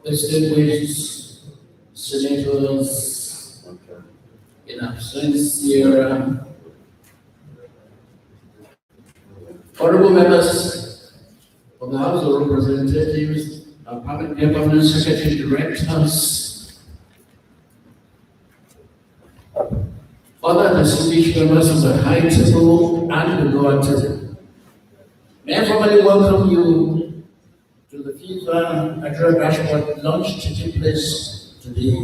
distinguished senators in absentia, honorable members of the House of Representatives, our permanent secretary directors, other distinguished members of the high table and the lower table. May I formally welcome you to the VIFAA Nigeria Dashboard launch taking place today.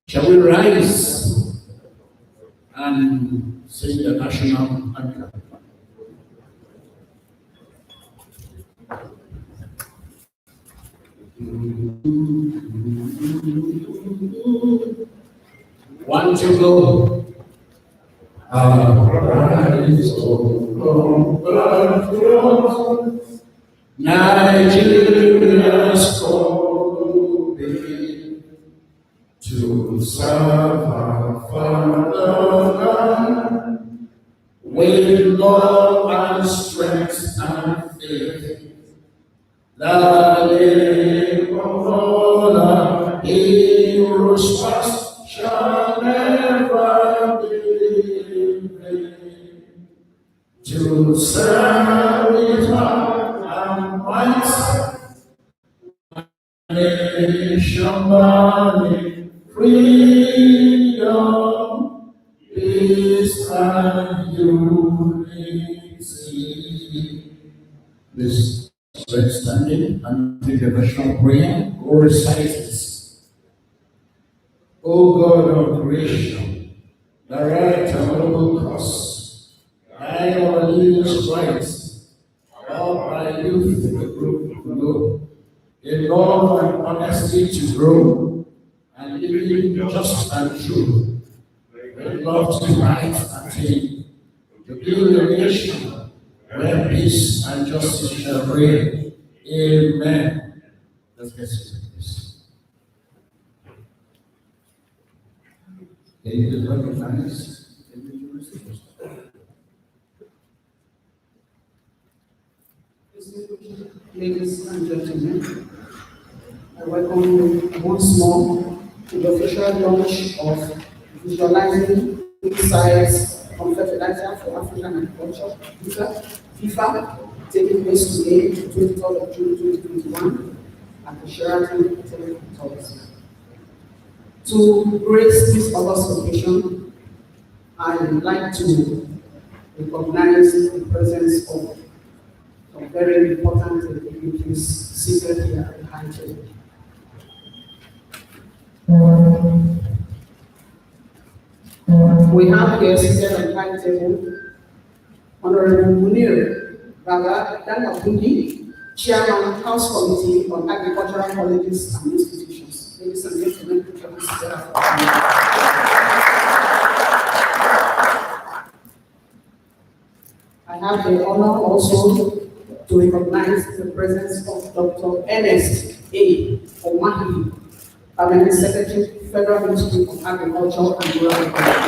Shall we rise and sing the national anthem? One to go. Rise, Nigeria's calling to serve our fatherland with love and strength and faith. The name of all our heroes past shall never be vain. To serve with heart and might, nation burning, freedom, peace and unity. This let's stand in and take a devotional prayer or recite this. O God of creation, direct and noble cause, guide our leaders right, all by youth the group to know, in love and honesty to grow, and living just and true, with love to right attain, to build a nation where peace and justice shall reign. Amen. Let's get started, please. Can you just recognize? Ladies and gentlemen, I welcome you once more to the official launch of Visualizing Insights from Fertilizer for African Agriculture, VIFAA, taking place today, 23rd of June 2021, at the Sheraton Hotel. To grace this August occasion, I would like to recognize the presence of some very important dignitaries seated here at the high table. We have here seated at the high table Honourable Munir, Babba, Danagundi, Chairman, House Committee on Agricultural Colleges and Institutions. Ladies and gentlemen, put your hands together. I have the honor also to recognize the presence of Dr. Ernest A. Omahi, Permanent Secretary, Federal Ministry of Agriculture and Rural Development.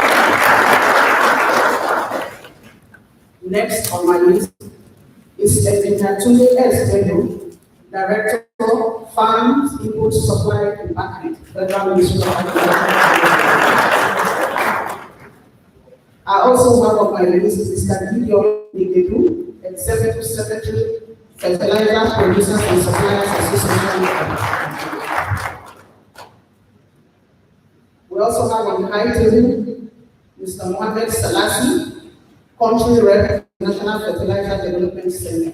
Next on my list is Engineer Tunde S. Bello, Director, Farms, Input Supply Department, Federal Ministry of Agriculture. I also have on my list Mr. Gideon, Negedu, Executive Secretary, Fertilizer Producers and Suppliers Association. We also have on the high table Mr. Mohamed Salasi, Country Rep, National Fertilizer Development Center.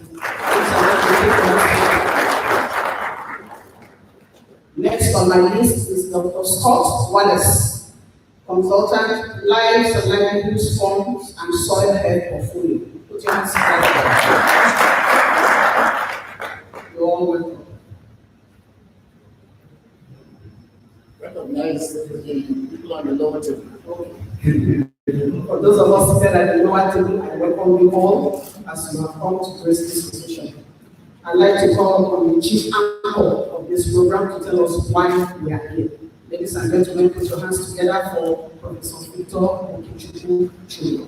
Next on my list is Dr. Scott Wallace, Consultant, Lives and Livelihoods Funds and Soil Health Portfolio. Put your hands together. You're all welcome. Recognize the people on the lower table. Okay. For those of us seated at the lower table, I welcome you all as you have come to grace this position. I'd like to call upon the chief anchor of this program to tell us why we are here. Ladies and gentlemen, put your hands together for Professor Victor Chude.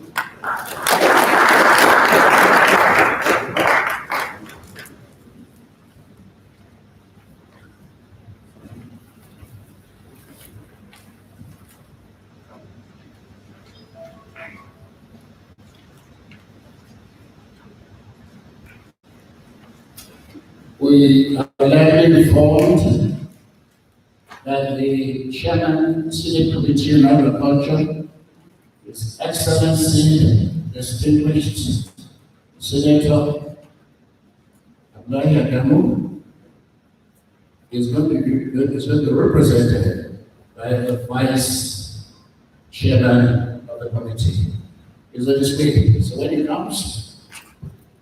We are gladly informed that the Chairman, Senate Committee on Agriculture, His Excellency, distinguished Senator Abdullahi Adamu, is going to be represented by the Vice Chairman of the committee. Is on his way. So when he comes,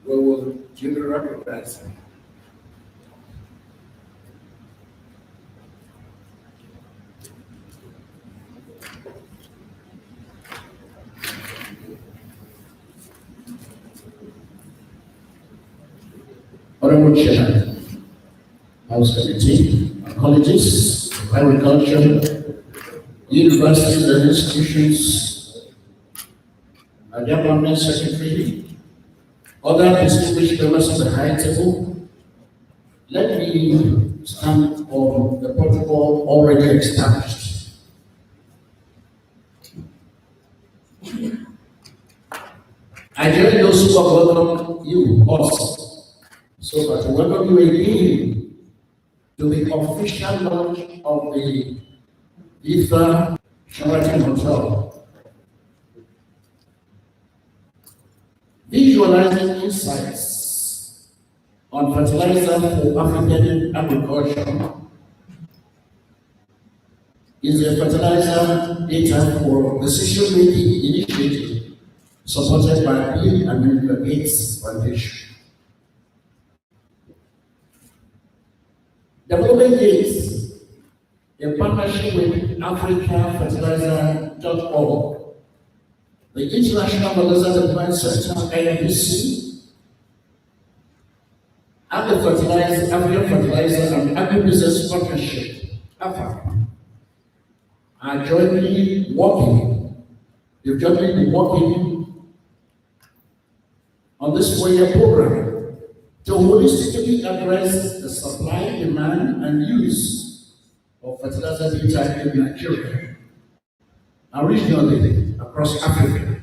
we will duly recognize him. Honourable Chairman, House Committee, colleges, agriculture, universities and institutions, their permanent secretary, other distinguished members of the high table, let me stand on the protocol already established. I join those who have welcomed you, us, so that to welcome you again to the official launch of the VIFAA Sheraton Hotel. Visualizing insights on fertilizer for African agriculture is a fertilizer data for decision-making initiative supported by Bill and Melinda Gates Foundation. Development Gates, in partnership with AfricaFertilizer.org, the International Fertilizer Development Center, IFDC, and the African Fertilizer and Agribusiness Partnership, AFAP, are jointly working. They've jointly been working on this 4-year program to holistically address the supply, demand, and use of fertilizer data in Nigeria and regionally across Africa.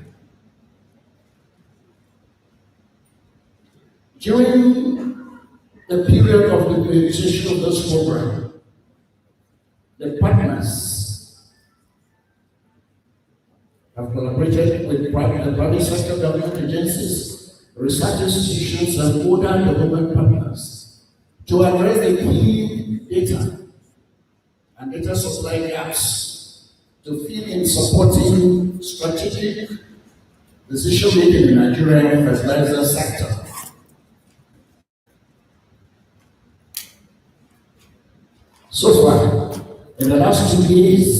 During the period of the implementation of this program, the partners have collaborated with the private sector government agencies, research institutions, and other development partners to address the key data and data supply gaps to fill in supporting strategic decision-making in the Nigerian fertilizer sector. So far, in the last 2 years,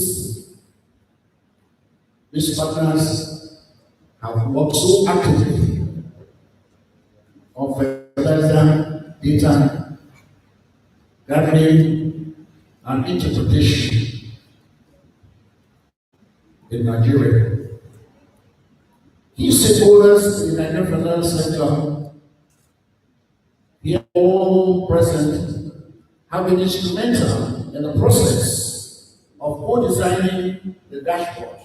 these partners have worked so actively on fertilizer data gathering and interpretation in Nigeria. Key stakeholders in the Nigerian fertilizer sector, here all present, have been instrumental in the process of co-designing the dashboard.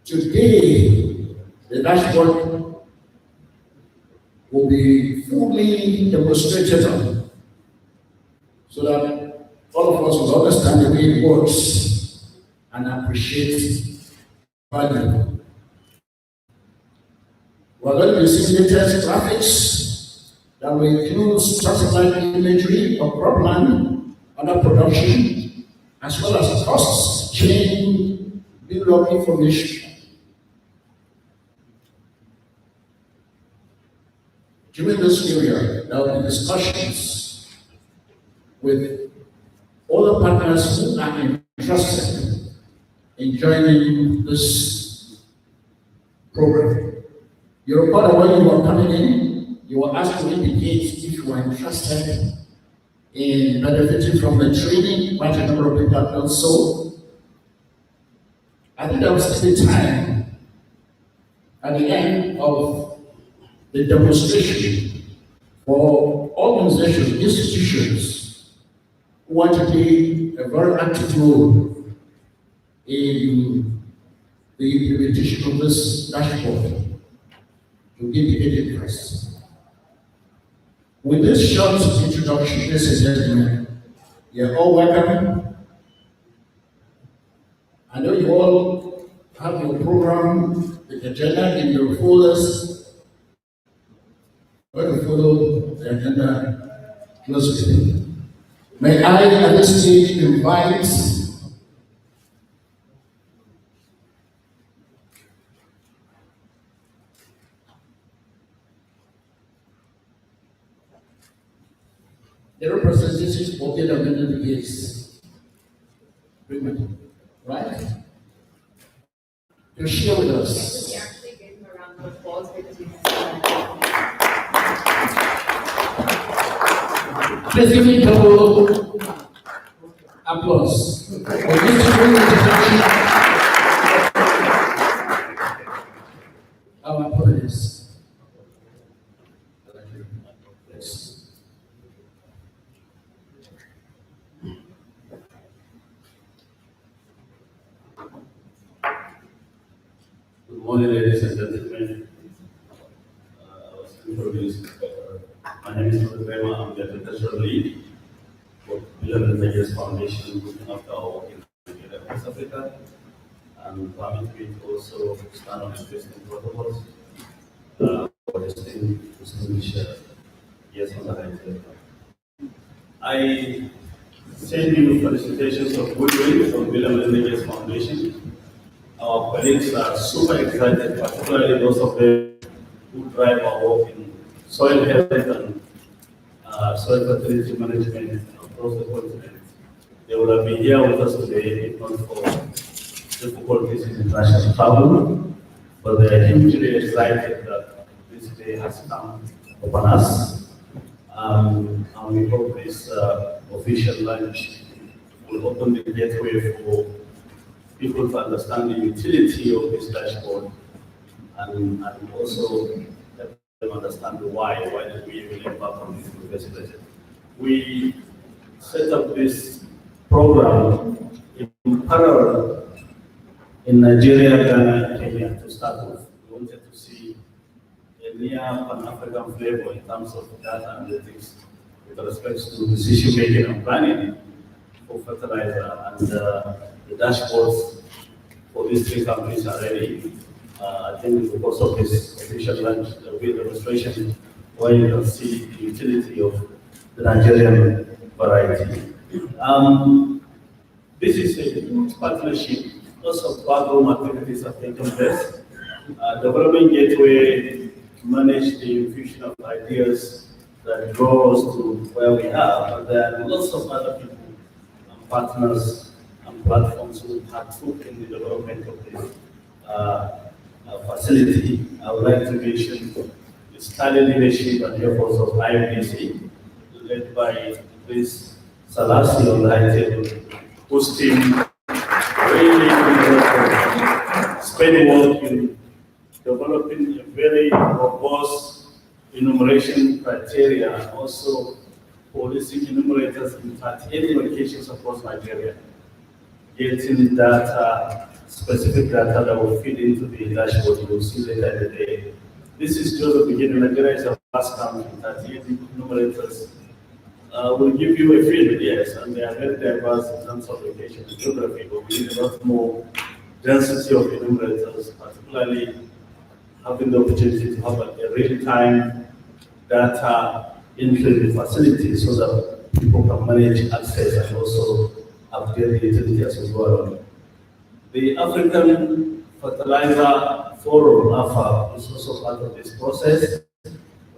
Today, the dashboard will be fully demonstrated on, so that all of us will understand the way it works and appreciate value. We're going to be seeing latest graphics that will include satellite imagery of cropland under production, as well as costs, chain, build-up information. During this period, there will be discussions with all the partners who are interested in joining this program. You recall that when you were coming in, you were asked to indicate if you were interested in benefiting from the training. Quite a number of people have done so. I think there was still time at the end of the demonstration for organizations, institutions who want to play a very active role in the implementation of this dashboard to give the interest. With this short introduction, ladies and gentlemen, you're all welcome. I know you all have your program, the agenda in your folders. Going to follow the agenda closely. May I at this stage invite the representatives of the Danagundi case, right? To share with us. We actually gave him a round of applause because he's Please give me double applause. For this great introduction. Our apologies. Yes. Good morning, ladies and gentlemen. I was introduced. My name is Grema. I'm the agricultural lead for VIFAA Nigeria Foundation, looking after our work in Nigeria, West Africa, and permit me to also stand on existing protocols for distinguished guests on the high table. I send you felicitations of goodwill from VIFAA Nigeria Foundation. Our colleagues are super excited, particularly those of them who drive our work in soil health and soil fertility management across the continent. They would have been here with us today if not for difficulties in international travel, but they are hugely excited that this day has come upon us. And we hope this official launch will open the gateway for people to understand the utility of this dashboard and also help them understand the why did we even embark on this investment. We set up this program in parallel in Nigeria, Ghana, and Kenya to start with. We wanted to see a near Pan-African flavor in terms of data analytics with respect to decision making and planning for fertilizer, and the dashboards for these three countries are ready. I think because of this official launch, there will be a demonstration where you can see the utility of the Nigerian variety. This is a huge partnership. Lots of backroom activities have taken place. Development Gateway manage the infusion of ideas that draw us to where we are, but there are lots of other people and partners and platforms who partook in the development of this facility. I would like to mention the study leadership and efforts of IFDC, led by Chris Salasi on the high table, whose team really spent work in developing a very robust enumeration criteria and also holistic enumerators in 38 locations across Nigeria, getting data, specific data that will feed into the dashboard you will see later in the day. This is just the beginning. Nigeria is a vast country, 38 enumerators. Will give you a feel, yes, and they are very diverse in terms of location and geography, but we need a lot more density of enumerators, particularly having the opportunity to have a real-time data into the facility so that people can manage access and also update the utility as we go along. The African Fertilizer Forum, AFAP, is also part of this process,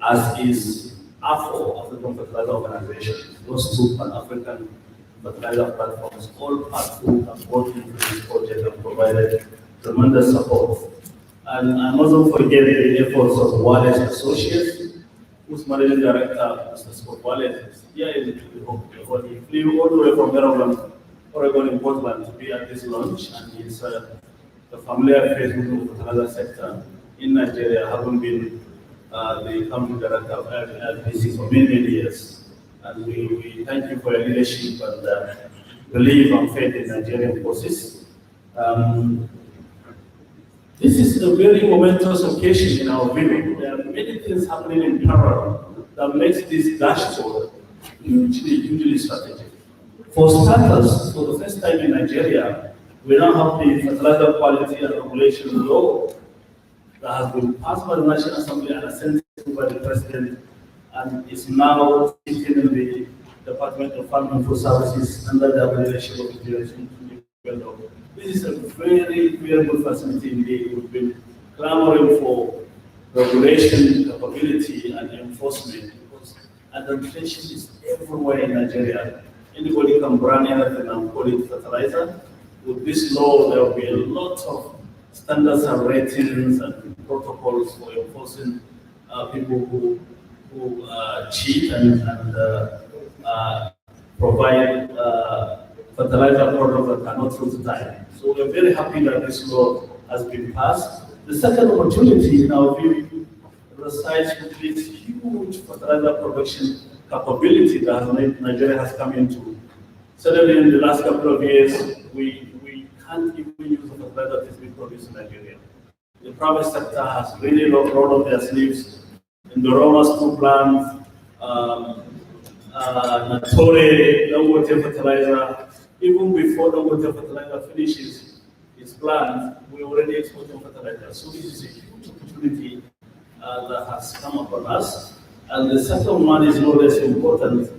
as is AFO, African Fertilizer Organization. Those two Pan-African fertilizer platforms all partook and brought into this project and provided tremendous support. And I mustn't forget the efforts of Wallace Associates, whose managing director, Mr. Scott Wallace, is here in the home. He flew all the way from Oregon in Portland to be at this launch, and he's the familiar face with the fertilizer sector in Nigeria, having been the company director of IFDC for many, many years. And we thank you for your leadership and believe and faith in Nigerian forces. This is a very momentous occasion in our view. There are many things happening in parallel. that makes this dashboard hugely strategic. For starters, for the first time in Nigeria, we now have the fertilizer quality and regulation law that has been passed by the National Assembly and assented to by the President, and is now sitting in the Department of Farm and Food Services under the leadership of Gideon. Bello. This is a very, very good facility indeed. We've been clamoring for regulation, capability, and enforcement, because administration is everywhere in Nigeria. Anybody can brand anything and call it fertilizer. With this law, there will be a lot of standards and ratings and protocols for enforcing people who cheat and provide fertilizer products that cannot through the time. So we're very happy that this law has been passed. The second opportunity in our view resides with this huge fertilizer production capability that Nigeria has come into. Certainly in the last couple of years, we can't even use the fertilizer that is being produced in Nigeria. The private sector has really rolled up their sleeves in the Roma school plants, Natore, Danagundi fertilizer. Even before Danagundi fertilizer finishes its plant, we already exporting fertilizer. So this is a huge opportunity that has come upon us. And the second one is no less important,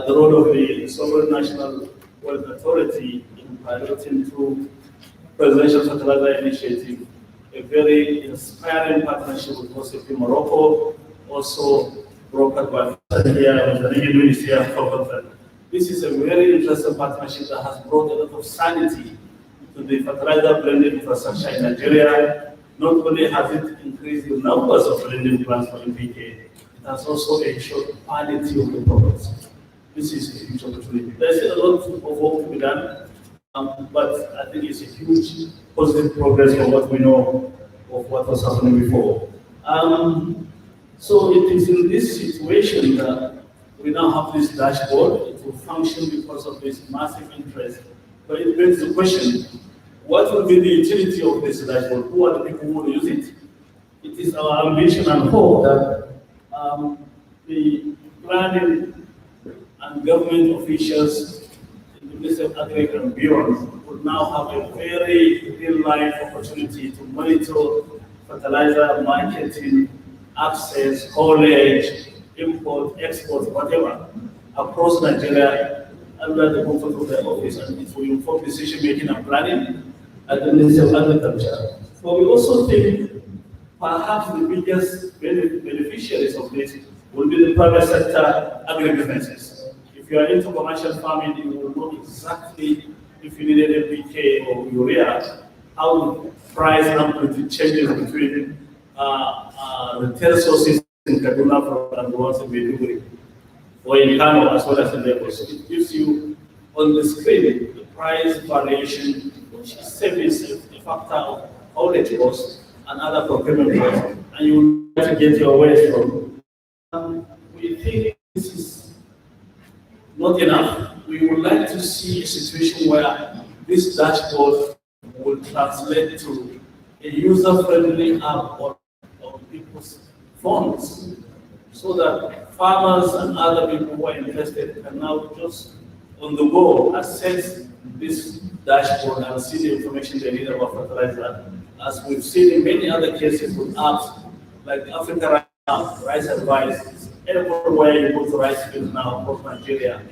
the role of the Sovereign National Wealth Authority in piloting through Presidential Fertilizer Initiative, a very inspiring partnership with OCP Morocco, also brokered by FISS here, with the Negedu here for. This is a very interesting partnership that has brought a lot of sanity to the fertilizer blending infrastructure in Nigeria. Not only has it increased the numbers of blending plants for NPK, it has also ensured quality of the products. This is a huge opportunity. There's a lot of work to be done, but I think it's a huge positive progress from what we know of what was happening before. So it is in this situation that we now have this dashboard. It will function because of this massive interest. But it begs the question, what will be the utility of this dashboard? Who are the people who will use it? It is our ambition and hope that the planning and government officials in the Ministry of Agri and beyond will now have a very real-life opportunity to monitor fertilizer marketing, access, haulage, import, export, whatever, across Nigeria under the comfort of their office, and it will inform decision-making and planning at the Ministry of Agriculture. But we also think perhaps the biggest beneficiaries of this will be the private sector agribusinesses. If you are into commercial farming, you will know exactly if you needed NPK or urea, how the price amplitude changes between retail sources in Kaduna and the ones in Maiduguri, or in Kano as well as in Lagos. So it gives you on the screen the price variation, which is savings a factor of haulage costs and other procurement costs, and you will have to get your ways from. We think this is not enough. We would like to see a situation where this dashboard will translate to a user-friendly app on people's phones, so that farmers and other people who are interested can now just on the go access this dashboard and see the information they need about fertilizer. As we've seen in many other cases with apps like Africa Rice Advice, everywhere you go to rice fields now across Nigeria,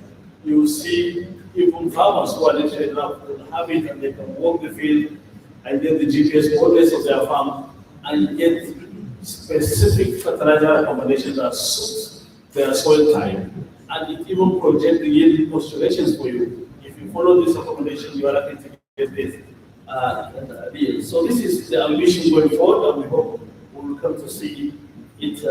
you see even farmers who are literate enough to have it and they can walk the field and get the GPS coordinates of their farm and get specific fertilizer recommendations that suit their soil type, and it even projects the yield postulations for you. If you follow this recommendation, you are likely to get this yield. So this is the ambition going forward, and we hope we will come to see it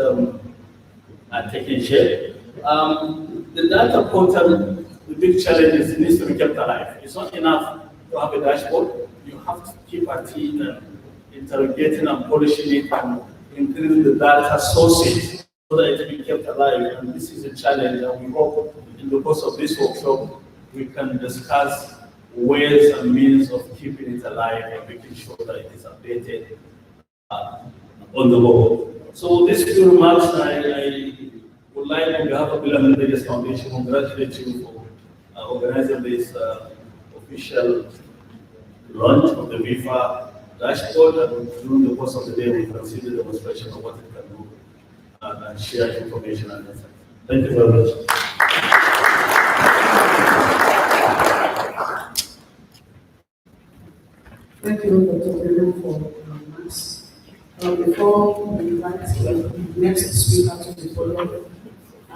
taking shape. The data portal, the big challenge is it needs to be kept alive. It's not enough to have a dashboard. You have to keep at it and interrogating and polishing it and increasing the data sources so that it can be kept alive. And this is a challenge, and we hope in the course of this workshop we can discuss ways and means of keeping it alive and making sure that it is updated on the go. So these few remarks, I would like, on behalf of Melinda Foundation, congratulate you for organizing this official launch of the VIFAA Dashboard. And during the course of the day, we can see the demonstration of what it can do and share information and insights. Thank you very much. Thank you, Dr. Bello, for remarks. Before we invite the next speaker to the podium, I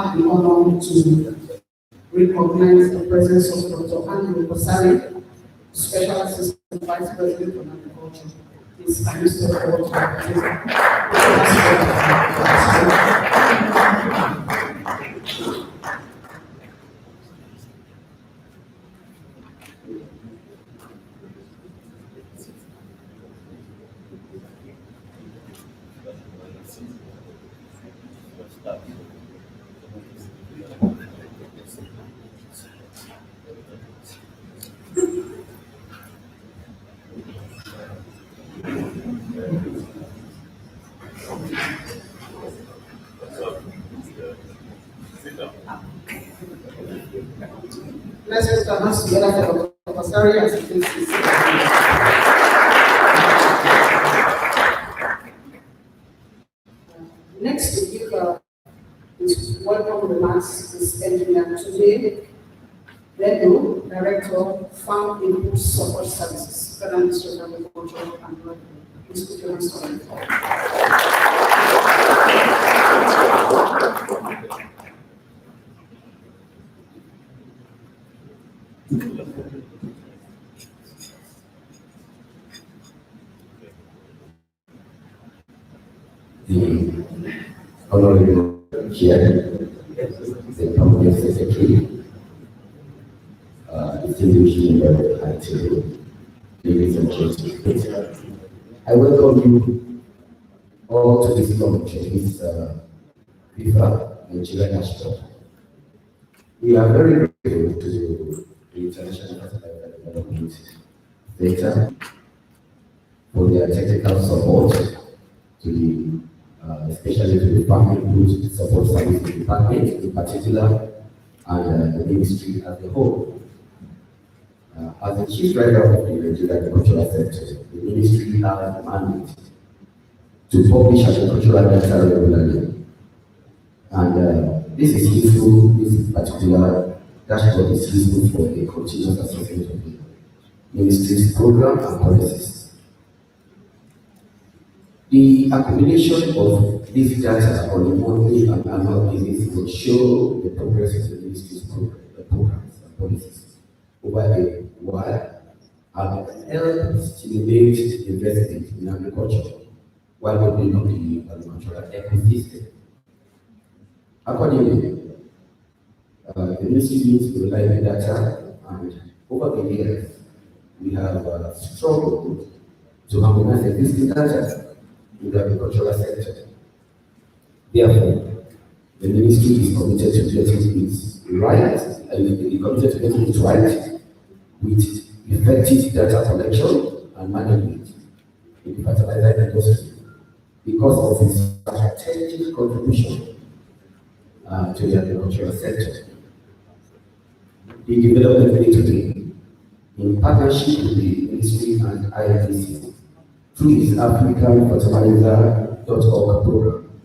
have the honor to recognize the presence of Dr. Audu, Special Assistant Vice President of Agriculture. Please, can you step forward to let's put our hands together for Dr. Pasari as he takes his seat. Next to give is welcome remarks is Engineer Chude, Bello, Director, Farm Input Support Services, Federal Ministry of Agriculture and Rural. Please put your hands together. The Honourable Chair, the Permanent Secretary, distinguished member at ladies and gentlemen, I welcome you all to this launch of this VIFAA Nigeria Dashboard. We are very grateful to the International Fertilizer Development Data for their technical support to the especially to the Farm Input Support Services Department in particular, and the ministry as a whole. As the chief driver of the Nigerian agricultural sector, the ministry has a mandate to publish agricultural data regularly. And this is useful, this particular dashboard is useful for the continuous assessment of the ministry's program and policies. The accumulation of this data on a monthly and annual basis will show the progress of the ministry's programs and policies over a while and help stimulate investment in agriculture while building up the agricultural ecosystem. Accordingly, the ministry needs to rely on data, and over the years, we have struggled to harmonize existing data in the agricultural sector. Therefore, the ministry is committed to getting it right, and is committed to getting it right with effective data collection and management in the fertilizer industry because of its strategic contribution to the agricultural sector. The development day-to-day, in partnership with the ministry and IFDC, through its African Fertilizer.org program,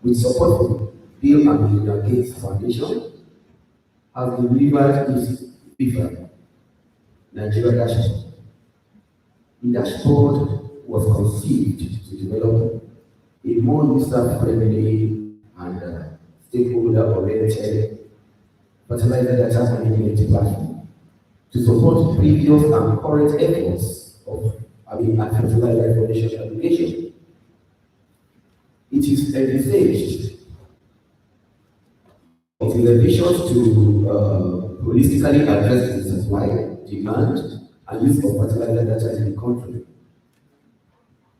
with support from Bill and Melinda Gates Foundation, has delivered its VIFAA Nigeria Dashboard. The dashboard was conceived to develop a more user-friendly and stakeholder-oriented fertilizer data management platform to support previous and current efforts of fertilizer information aggregation. It is envisaged. It is ambitious to holistically address the supply, demand, and use of fertilizer data in the country.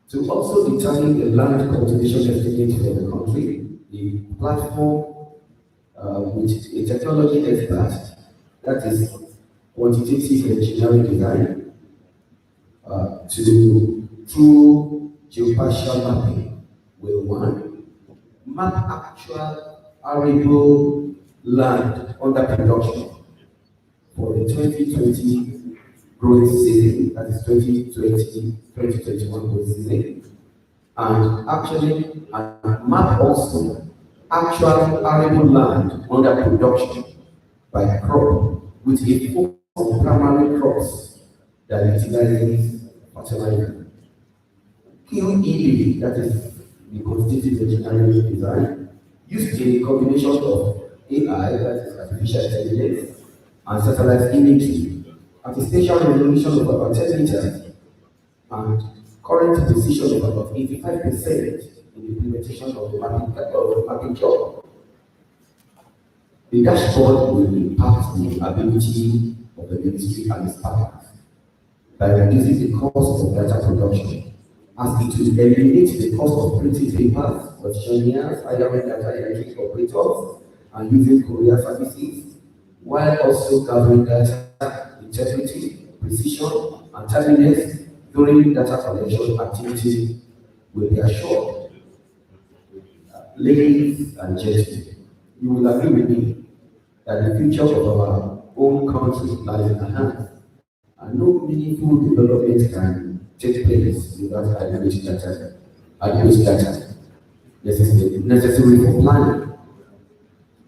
To also determine the land cultivation estimate for the country, the platform with a technology expert, that is quantitative engineering design, through geospatial mapping, will one, map actual arable land under production for the 2020 growing season, that is 2020-2021 growing season, and actually map also actual arable land under production by crop with a focus on primary crops that utilizes fertilizer. QED, that is the quantitative engineering design, used a combination of AI, that is artificial intelligence, and satellite imagery at a spatial resolution of about 10 meters and current precision of about 85% in the implementation of the mapping job. The dashboard will impact the ability of the ministry and its partners by reducing the cost of data production, as it will eliminate the cost of printing papers, questionnaires, hiring data entry operators, and using courier services, while also gathering data integrity, precision, and timeliness during data collection activity will be assured. Ladies and gentlemen, you will agree with me that the future of our own country lies in our hands, and no meaningful development can take place without adequate data necessary for planning.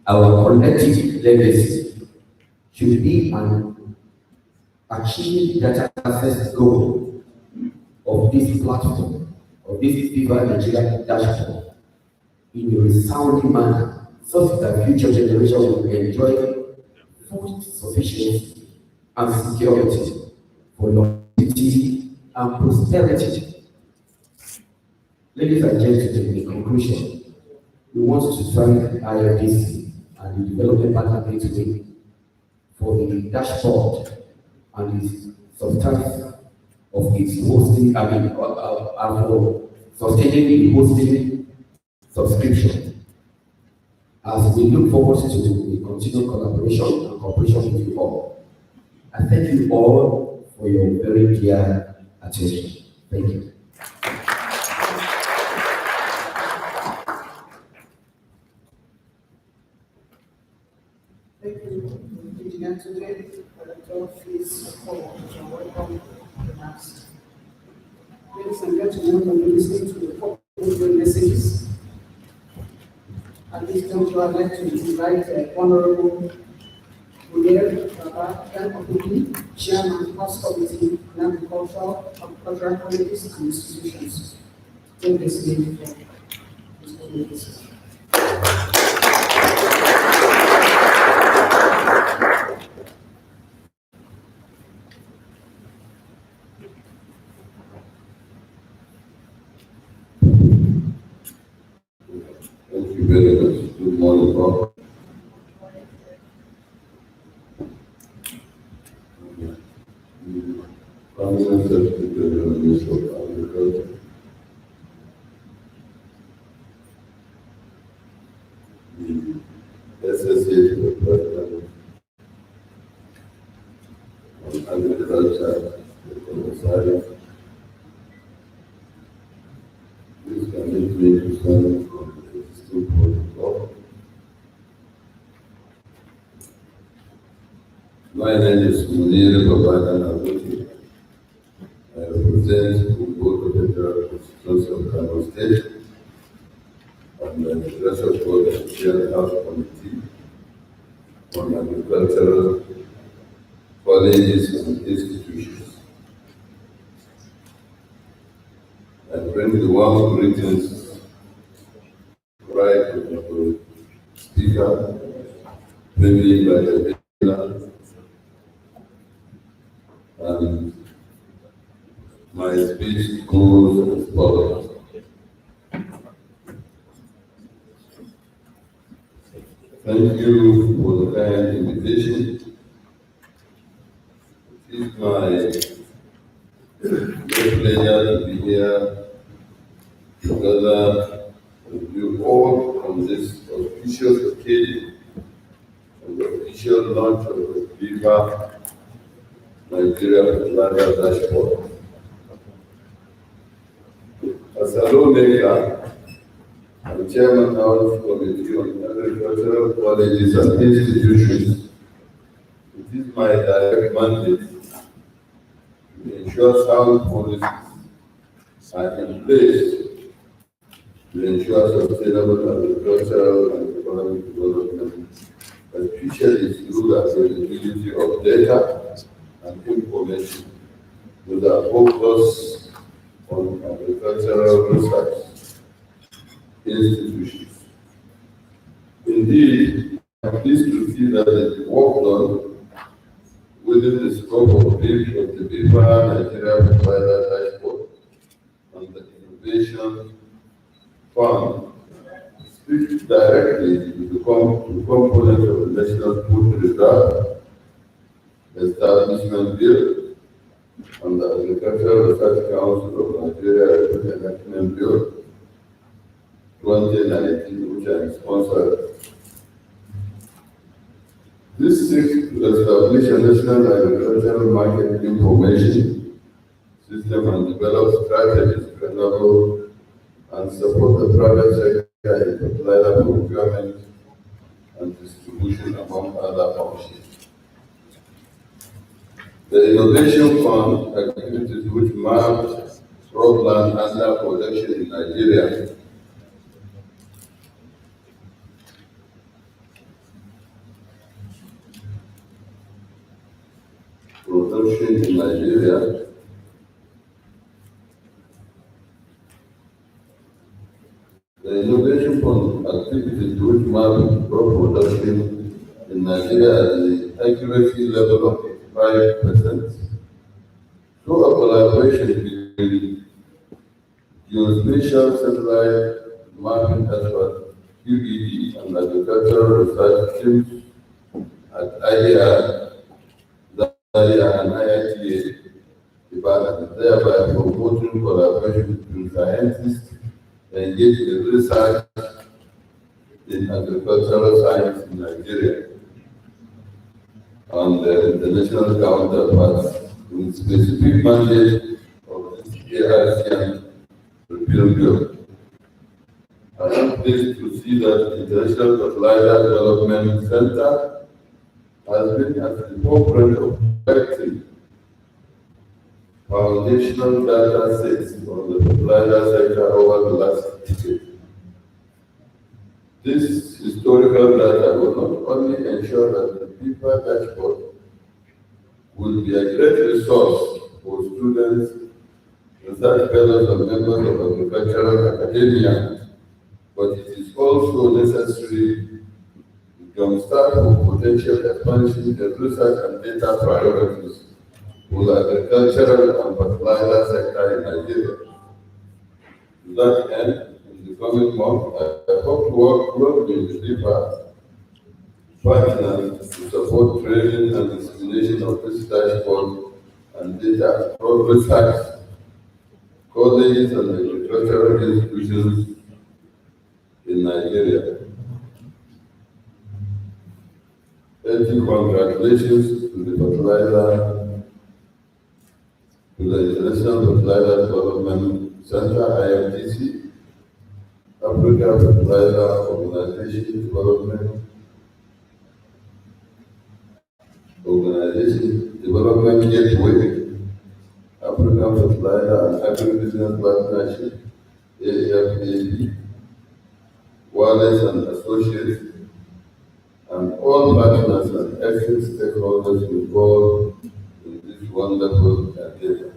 Our collective legacy should be an achieving data access goal of this platform, of this VIFAA Nigeria Dashboard, in a resounding manner, such that future generations will enjoy food sufficiency and security for longevity and prosperity. Ladies and gentlemen, in conclusion, we want to thank IFDC and the Development Partner Gateway for the dashboard and the substance of its hosting, for sustaining the hosting subscription. As we look forward to the continued collaboration and cooperation with you all, I thank you all for your very clear attention. Thank you. Thank you, Gideon. Today, Director FISS for welcome to the next. Ladies and gentlemen, we'll be listening to the Goodwill Messages. At this juncture, I'd like to invite Honourable Munir, Babba, Danagundi, Chairman, House Committee on Agricultural Colleges and Institutions. Take this meeting for Mr. Munir. Thank you very much. Good morning, all. Permanent Secretary of Ministry of Agriculture, the SSA to the President on Agriculture, the Commissariat. This permits me to stand on the existing protocol. My name is Munir Babba. I represent the Board of Federal Constituency of Kano State and the Agricultural Board of Chair House Committee on Agricultural Colleges and Institutions. I bring the warm greetings right to the Speaker, privileged by the Bello, and my speech goes as follows. Thank you for the kind invitation. It is my great pleasure to be here together with you all on this auspicious occasion, on the official launch of the VIFAA Nigeria Fertilizer Dashboard. As a lawmaker, I'm Chairman of the Committee on Agricultural Colleges and Institutions. It is my direct mandate to ensure sound policies are in place to ensure sustainable agricultural and economic development, especially through the availability of data and information with a focus on agricultural research institutions. Indeed, I'm pleased to see that the work done within the scope of the VIFAA Nigeria Fertilizer Dashboard and the Innovation Fund speaks directly to the components of the National Food Reserve Establishment Bill and the Agricultural Research Council of Nigeria Enactment Bill 2019, which I sponsored. This seeks to establish a national agricultural market information system and develop strategies to enable and support the private sector in fertilizer procurement and distribution, among other functions. The Innovation Fund activities which map cropland under production in Nigeria The Innovation Fund activities which map crop production in Nigeria at the accuracy level of 85%. Through a collaboration between geospatial satellite mapping expert QED and agricultural research teams at IAR, and IITA, thereby promoting collaboration between scientists engaged in research in agricultural science in Nigeria and the international counterparts with specific mandate of this ARCN review bill. I am pleased to see that the International Fertilizer Development Center has been at the forefront of collecting foundational data sets on the fertilizer sector over the last decade. This historical data will not only ensure that the VIFAA dashboard will be a great resource for students, research fellows, and members of agricultural academia, but it is also necessary to jumpstart for potential expansion in research and data priorities for the agricultural and fertilizer sector in Nigeria. To that end, in the coming month, I hope to work closely with VIFAA partners to support training and dissemination of this dashboard and data from research, colleges, and agricultural institutions in Nigeria. Congratulations to the International Fertilizer Development Center, IFDC, Africa Fertilizer Organization Development Gateway, African Fertilizer and Agribusiness Partnership, AFAP, Wallace and Associates, and all partners and active stakeholders involved in this wonderful endeavor.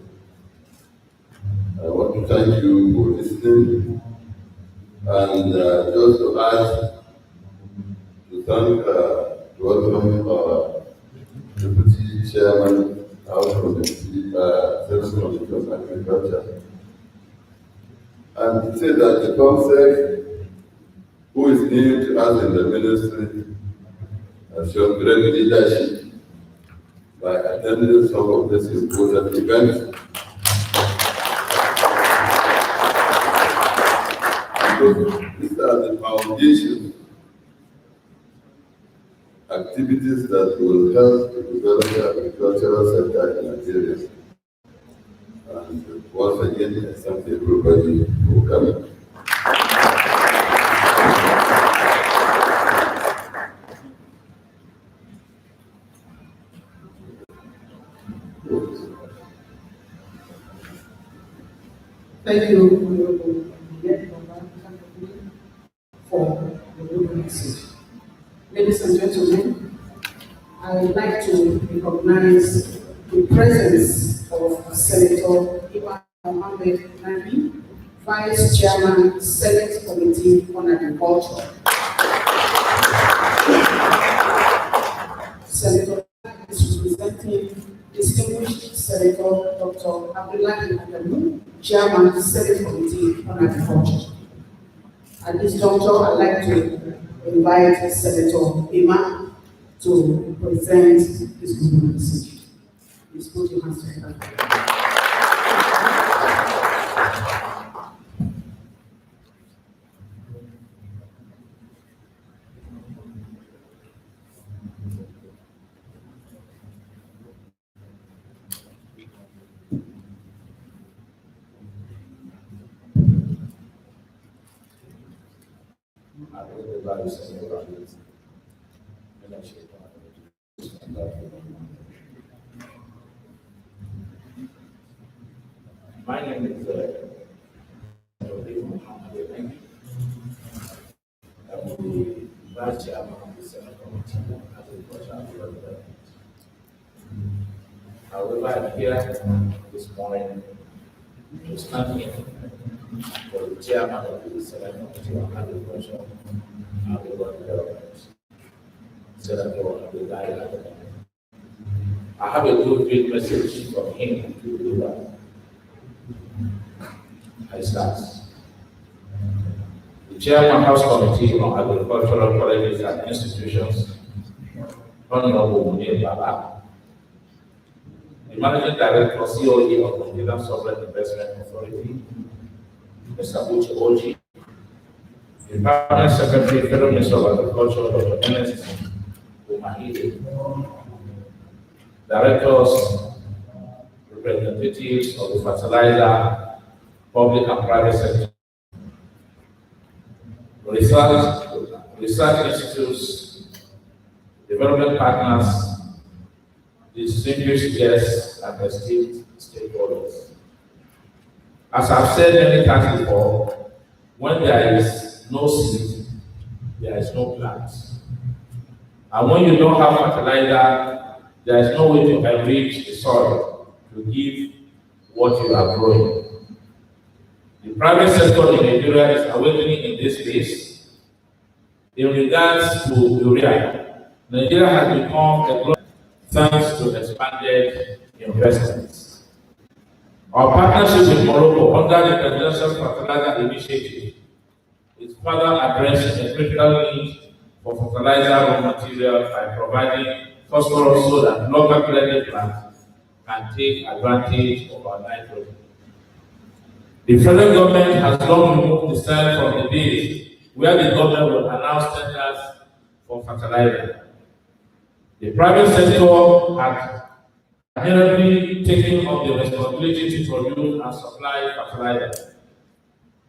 I want to thank you for listening, and just to add, to thank, to welcome our Deputy Chairman out from the Senate Committee on Agriculture, and to say that the concept who is new to us in the ministry has shown great leadership by attending some of these important events. Because these are the foundation activities that will help to develop the agricultural sector in Nigeria. And once again, I thank everybody for coming. Thank you, Honourable for the good message. Ladies and gentlemen, I would like to recognize the presence of Senator Imam Mohammed Nabi, Vice Chairman, Senate Committee on Agriculture. Senator is representing distinguished Senator Dr. Abdullahi Adamu, Chairman, Senate Committee on Agriculture. At this juncture, I'd like to invite Senator Imam to present his good message. Please put your hands together. My name is I'm the Vice Chairman of the Senate Committee on Agriculture and Development. However, I'm here this morning to stand in for the Chairman of the Senate Committee on Agriculture and Development, Senator Abdullahi. I have a good message from him to deliver. I start. The Chairman House Committee on Agricultural Colleges and Institutions, Honourable Munir Babba, the Managing Director COE of the Nigerian Sovereign Investment Authority, Mr. Oji, the Permanent Secretary, Federal Minister of Agriculture, Dr. Ernest Umahide, Directors, representatives of the fertilizer, public and private sector, research institutes, development partners, distinguished guests, and esteemed stakeholders. As I've said many times before, when there is no seed, there is no plant. And when you don't have fertilizer, there is no way to enrich the soil to give what you are growing. The private sector in Nigeria is awakening in this space. In regards to urea, Nigeria has become a global thanks to expanded investments. Our partnership with Morocco under the Presidential Fertilizer Initiative is further addressing a critical need for fertilizer raw material by providing phosphorus so that local blended plants can take advantage of our nitrogen. The federal government has long removed the stand from the days where the government will announce tenders for fertilizer. The private sector has inherently taken on the responsibility to produce and supply fertilizer.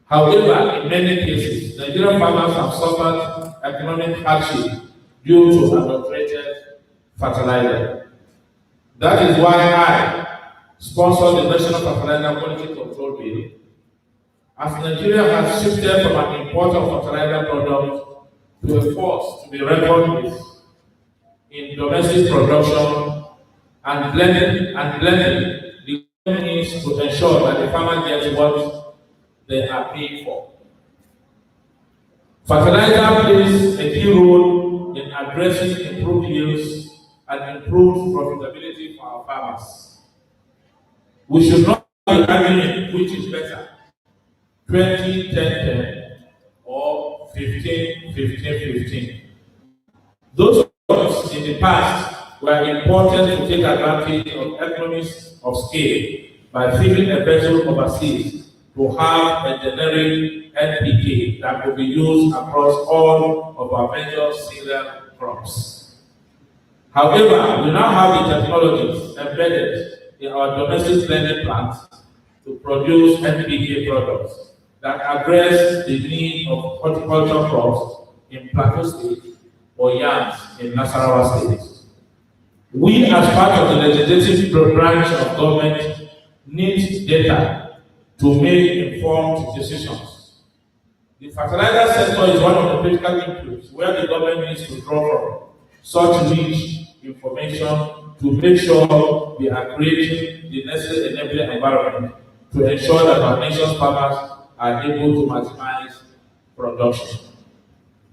However, in many cases, Nigerian farmers have suffered economic hardship due to adulterated fertilizer. That is why I sponsored the National Fertilizer Quality Control Bill, as Nigeria has shifted from an importer of fertilizer products to a force to be reckoned with in domestic production and blending the means to ensure that the farmer gets what they are paying for. Fertilizer plays a key role in addressing improved yields and improved profitability for our farmers. We should not be arguing which is better, 20-10-10 or 15-15-15. Those products in the past were imported to take advantage of economies of scale by filling a vessel overseas to have a generic NPK that could be used across all of our major cereal crops. However, we now have the technologies embedded in our domestic blending plants to produce NPK products that address the need of horticulture crops in Plateau State or yams in Nasarawa State. We, as part of the legislative branch of government, need data to make informed decisions. The fertilizer sector is one of the critical inputs where the government needs to draw from such rich information to make sure we are creating the necessary enabling environment to ensure that our nation's farmers are able to maximize production.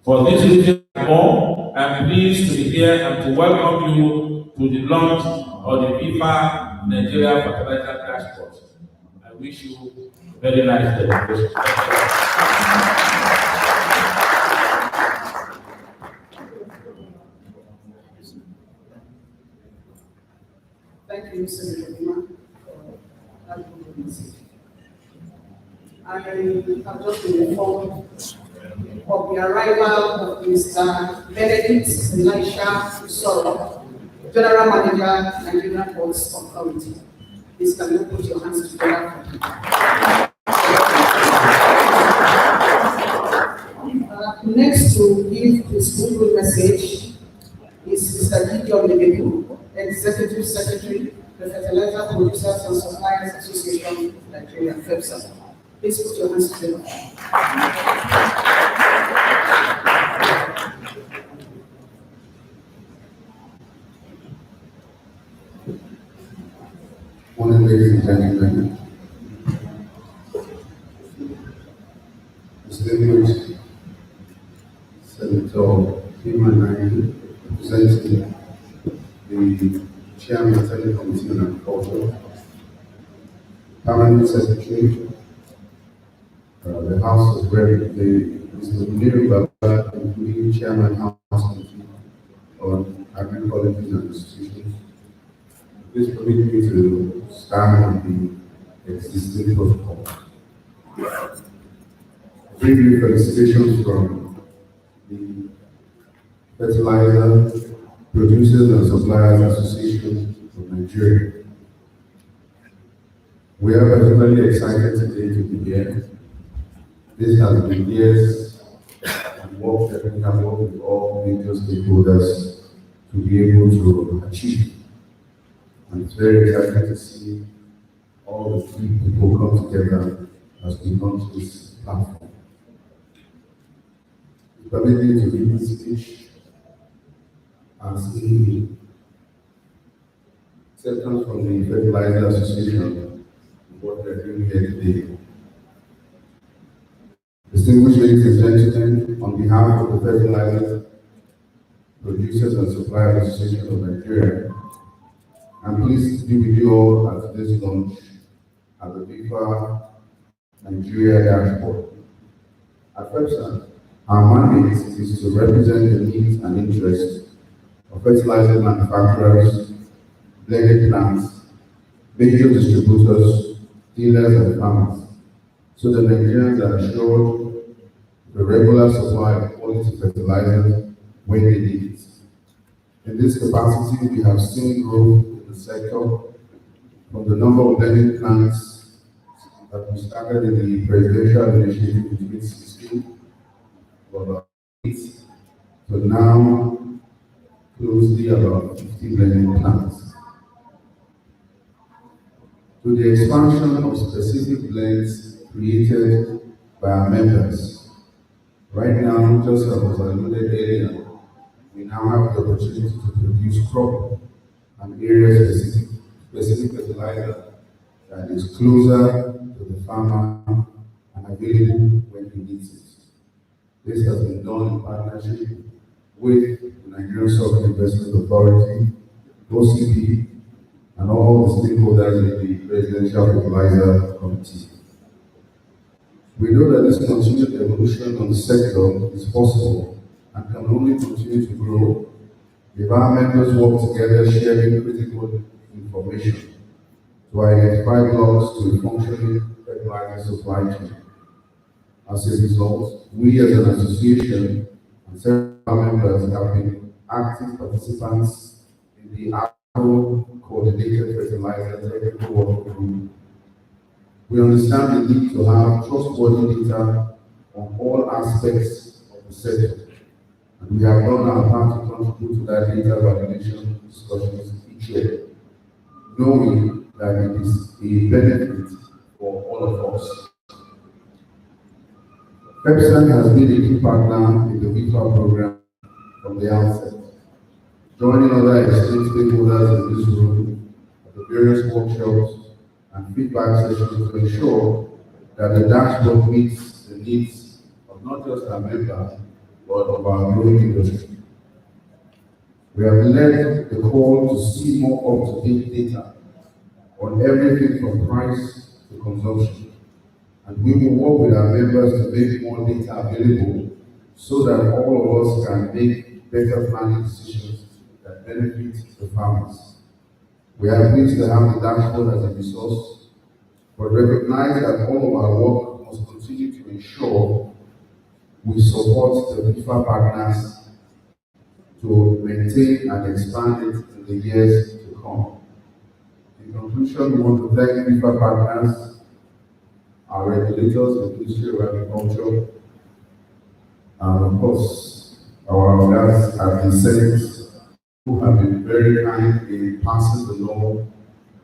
For this reason and more, I am pleased to be here and to welcome you to the launch of the VIFAA Nigeria Fertilizer Dashboard. I wish you a very nice demonstration. Thank you, Senator Grema, for that good message. I have just been informed of the arrival of Mr. Benedict Elisha Usoro, General Manager, Nigeria Ports Authority. Please can you put your hands together for him? Next to give his Goodwill message is Mr. Gideon Negedu, Executive Secretary, the Fertilizer Producers and Suppliers Association, Nigeria FEPSAN. Please put your hands together. Morning, ladies and gentlemen. Distinguished Senator Grema, representing the Chairman of the Senate Committee on Agriculture, Permanent Secretary, the House of Rep, Mr. Munir, Babba, including Chairman House Committee on Agriculture and Institutions. Please permit me to stand on the existing protocol. Bring you felicitations from the Fertilizer Producers and Suppliers Association of Nigeria. We are particularly excited today to be here. This has been years of work that we have worked with all major stakeholders to be able to achieve. And it's very exciting to see all the three people come together as we launch this platform. Permit me to read this speech as the acceptance from the Fertilizer Association of what we're doing here today. Distinguished ladies and gentlemen, on behalf of the Fertilizer Producers and Suppliers Association of Nigeria, I'm pleased to be with you all at this launch at the VIFAA Nigeria Dashboard. At FEPSAN, our mandate is to represent the needs and interests of fertilizer manufacturers, blended plants, major distributors, dealers, and farmers, so that Nigerians are assured the regular supply of quality fertilizers when they need it. In this capacity, we have seen growth in the sector from the number of blended plants that we started in the presidential initiative in 2016 for about 8 to now closely about 50 blended plants. To the expansion of specific blends created by our members. Right now, just as was alluded earlier, we now have the opportunity to produce crop and area-specific fertilizer that is closer to the farmer and available when he needs it. This has been done in partnership with the Nigerian Soil Investment Authority, OCP, and all the stakeholders in the Presidential Fertilizer Committee. We know that this continued evolution on the sector is possible and can only continue to grow if our members work together sharing critical information to identify blocks to a functioning fertilizer supply chain. As a result, we as an association and several members have been active participants in the Audu Coordinated Fertilizer Technical Working Group. We understand the need to have trustworthy data on all aspects of the sector, and we have done our part to contribute to that data validation discussions each year, knowing that it is a benefit for all of workforce. FEPSAN has been a key partner in the VIFAA program from the outset, joining other esteemed stakeholders in this room at the various workshops and feedback sessions to ensure that the dashboard meets the needs of not just our members, but of our growing industry. We have led the call to see more up-to-date data on everything from price to consumption, and we will work with our members to make more data available so that all of us can make better planning decisions that benefit the farmers. We are pleased to have the dashboard as a resource, but recognize that all of our work must continue to ensure we support the VIFAA partners to maintain and expand it in the years to come. In conclusion, we want to thank VIFAA partners, our regulators, the Ministry of Agriculture, and of course, our organs at the Senate, who have been very kind in passing the law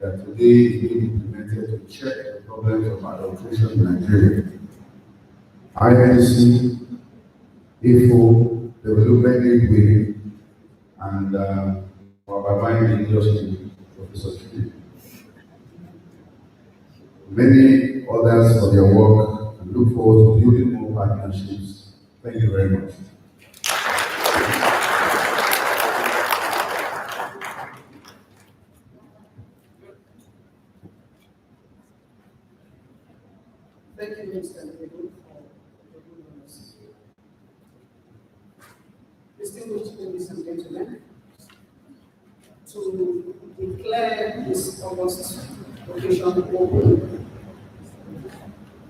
that today is being implemented to check the problems of adulteration in Nigeria. IFDC, AFAP, Development Gateway, and our Babba in the industry, Professor Chude. Many others for their work, and look forward to building more partnerships. Thank you very much. Thank you, Mr. Negedu, for the Goodwill Messages. Distinguished ladies and gentlemen, to declare this August occasion open,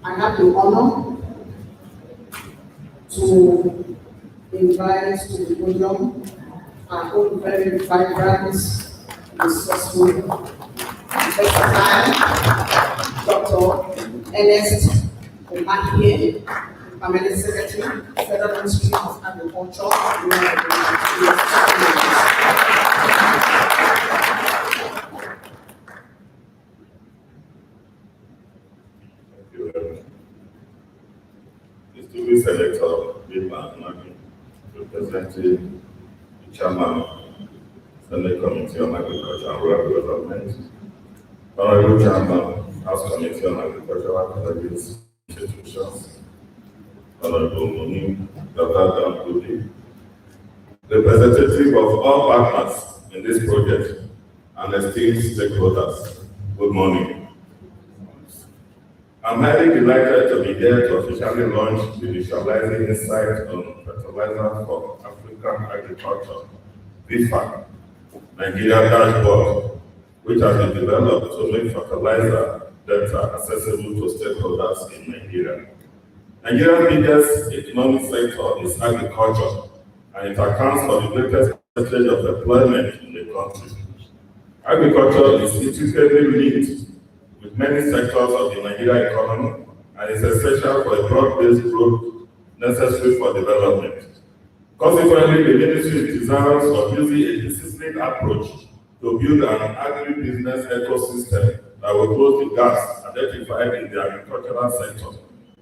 I have the honor to invite to the podium our own very vibrant, resourceful, Dr. Ernest Omahiye, Permanent Secretary, Federal Ministry of Agriculture. Thank you very much. Distinguished Senator Adamu, representing the Chairman, Senate Committee on Agriculture and Rural Development, Honourable Chairman, House Committee on Agricultural Colleges Institutions, Honourable Munir, Dr. Danagundi, representative of all partners in this project, and esteemed stakeholders, good morning. I'm highly delighted to be here to officially launch the Visualizing Insight on Fertilizer for African Agriculture, VIFAA Nigeria Dashboard, which has been developed to make fertilizer data accessible to stakeholders in Nigeria. Nigeria's biggest economic sector is agriculture, and it accounts for the greatest percentage of employment in the country. Agriculture is intricately linked with many sectors of the Nigerian economy and is essential for a broad-based growth necessary for development. Consequently, the ministry is desirous of using a disciplined approach to build an agribusiness ecosystem that will close the gaps identified in the agricultural sector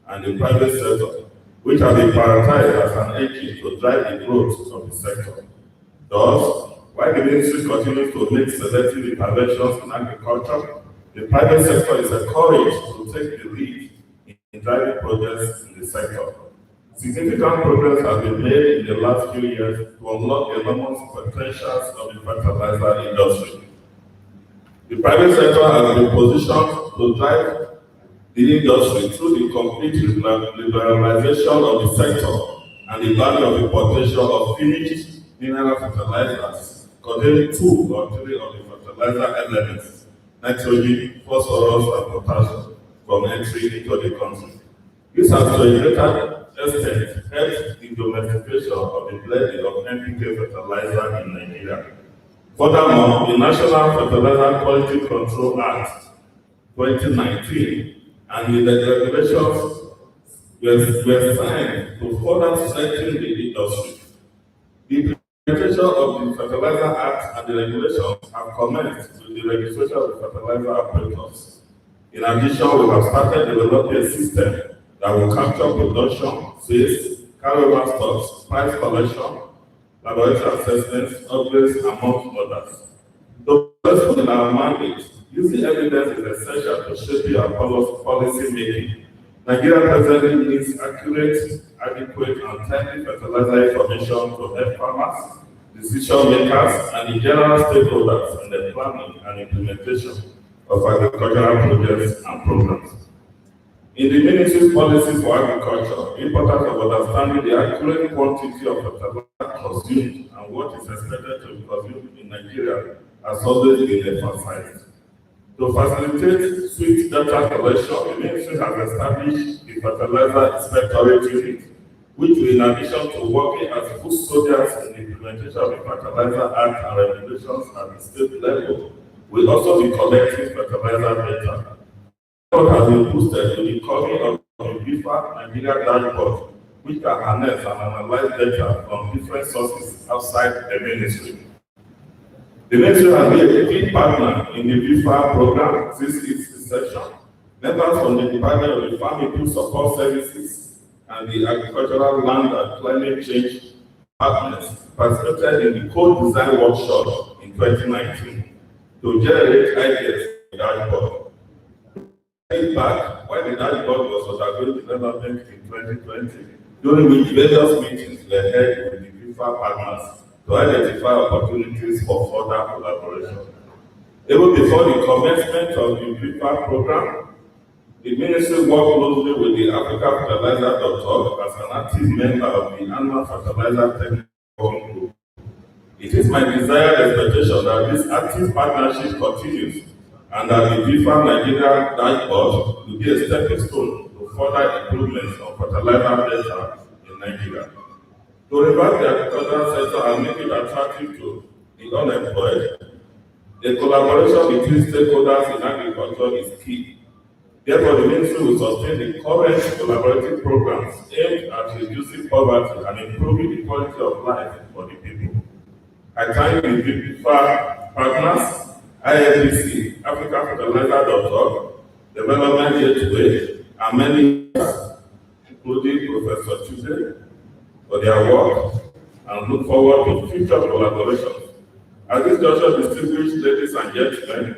and the private sector, which have been prioritized as an engine to drive the growth of the sector. Thus, while the ministry continues to make selective interventions in agriculture, the private sector is encouraged to take the lead in driving progress in the sector. Significant progress has been made in the last few years to unlock enormous potentials of the fertilizer industry. The private sector has been positioned to drive the industry through the complete liberalization of the sector and the value of the potential of finished mineral fertilizers containing 2 or 3 of the fertilizer elements, nitrogen, phosphorus, and potassium, from entry into the country. This has to a greater extent helped the domestication of the blending of NPK fertilizer in Nigeria. Furthermore, the National Fertilizer Quality Control Act 2019 and the regulations were signed to further strengthen the industry. The implementation of the Fertilizer Act and the regulations have commenced with the registration of the fertilizer operators. In addition, we have started developing a system that will capture production, sales, carryover stocks, price collection, laboratory assessments, upgrades, among others. To successful in our mandate, using evidence is essential to shape our policy making. Nigeria presently needs accurate, adequate, and timely fertilizer information to help farmers, decision makers, and the general stakeholders in the planning and implementation of agricultural projects and programs. In the Ministry's policy for agriculture, the importance of understanding the accurate quantity of fertilizer consumed and what is expected to be consumed in Nigeria has always been emphasized. To facilitate swift data collection, the Ministry has established the Fertilizer Inspectorate Unit, which will, in addition to working as foot soldiers in the implementation of the Fertilizer Act and regulations at the state level, will also be collecting fertilizer data. What has been boosted with the coming of the VIFAA Nigeria Dashboard, which can harness and analyze data from different sources outside the Ministry. The Ministry has been a key partner in the VIFAA program since its inception. Members from the Department of the Farm Input Support Services and the Agricultural Land and Climate Change partners participated in the co-design workshop in 2019 to generate ideas for the dashboard. Back when the dashboard was undergoing development in 2020, during which various meetings were held with the VIFAA partners to identify opportunities for further collaboration. Even before the commencement of the VIFAA program, the Ministry worked closely with the Africa Fertilizer.org as an active member of the annual Fertilizer Technical Working Group. It is my desired expectation that this active partnership continues and that the VIFAA Nigeria Dashboard will be a stepping stone to further improvements of fertilizer data in Nigeria. To revamp the agricultural sector and make it attractive to the unemployed, the collaboration between stakeholders in agriculture is key. Therefore, the Ministry will sustain the current collaborative programs aimed at reducing poverty and improving the quality of life for the people. I thank the VIFAA partners, IFDC, AfricaFertilizer.org, Development Gateway, and many others, including Professor Chude, for their work and look forward to future collaborations. At this juncture, distinguished ladies and gentlemen,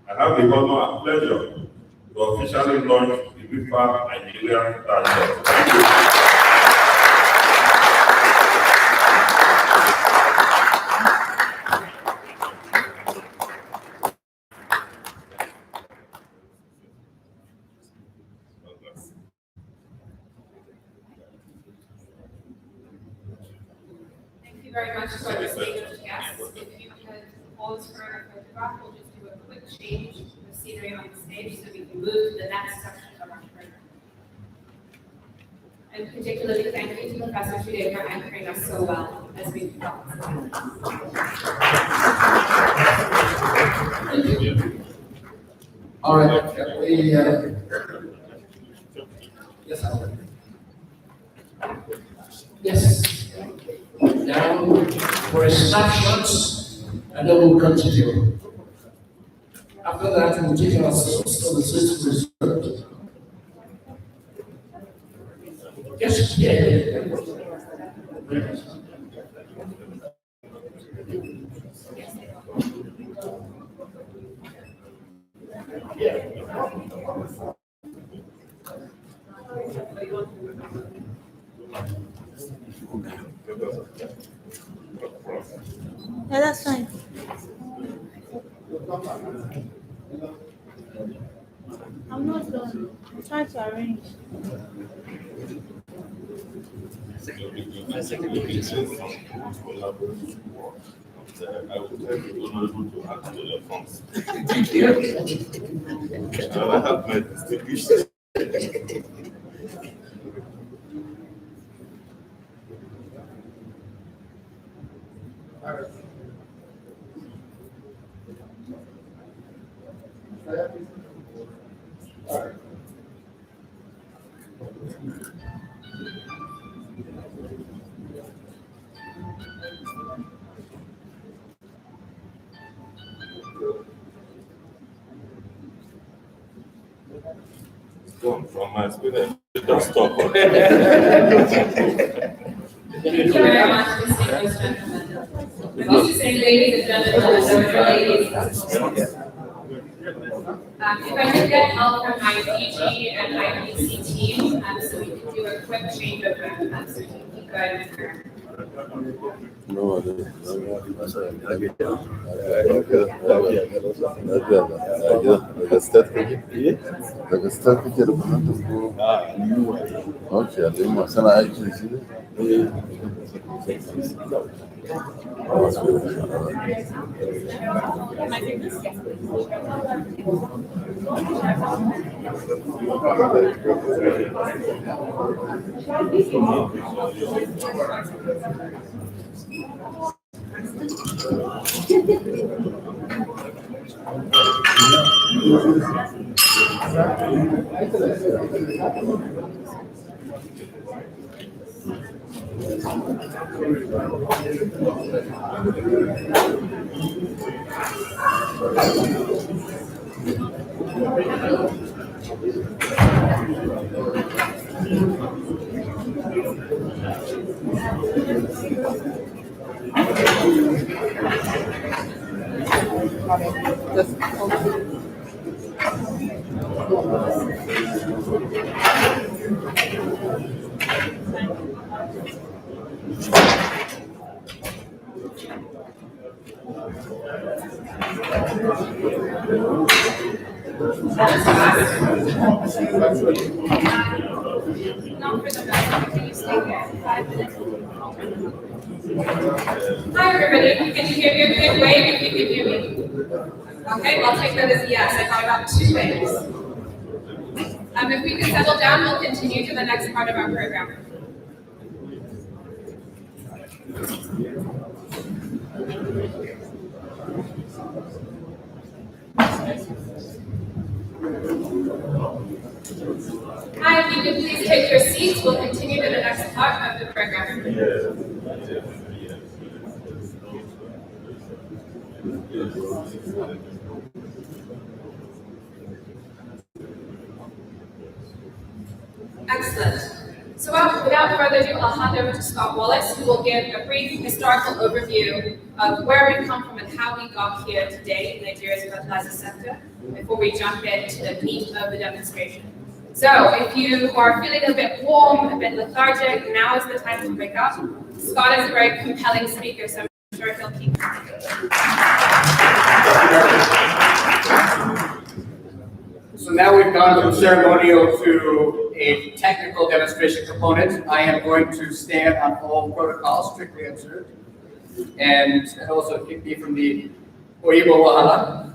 I have the honor and pleasure to officially launch the VIFAA Nigeria Dashboard. Thank you. Thank you very much for the distinguished guests. If you could pause for a photograph, we'll just do a quick change of scenery on the stage so we can move to the next section of our program. And particularly thank you to Professor Gideon for anchoring us so well as we develop. Thank you. All right, yes, I will. Yes. Now for a snapshot, and then we'll continue. After that, we'll take ourselves to the system result. Yes, yeah. Yeah, that's fine. I'm not done. I'm trying to arrange. I will tell the Honourable to add to the funds. I have my distinguished. From my experience, you just stop. Thank you very much, distinguished gentlemen. I'm used to saying ladies and gentlemen, so it's ladies. If I could get help from IPG and IFDC team, so we can do a quick changeover, so we can keep going. No, daga start kake da fahimtar ko ok al'umma sana aiki shi ne Hi, everybody. Can you hear me? A quick wave if you can hear me. Okay, I'll take that as a yes. I got about 2 waves. If we can settle down, we'll continue to the next part of our program. Hi, if you could please take your seats, we'll continue to the next part of the program. Excellent. So without further ado, I'll hand over to Scott Wallace, who will give a brief historical overview of where we've come from and how we got here today in Nigeria's fertilizer sector before we jump into the meat of the demonstration. So if you are feeling a bit warm, a bit lethargic, now is the time to wake up. Scott is a very compelling speaker, so I'm sure he'll keep So now we've gone from ceremonial to a technical demonstration component. I am going to stand on all protocols strictly observed. And also keep me from the Oyibo Wahala.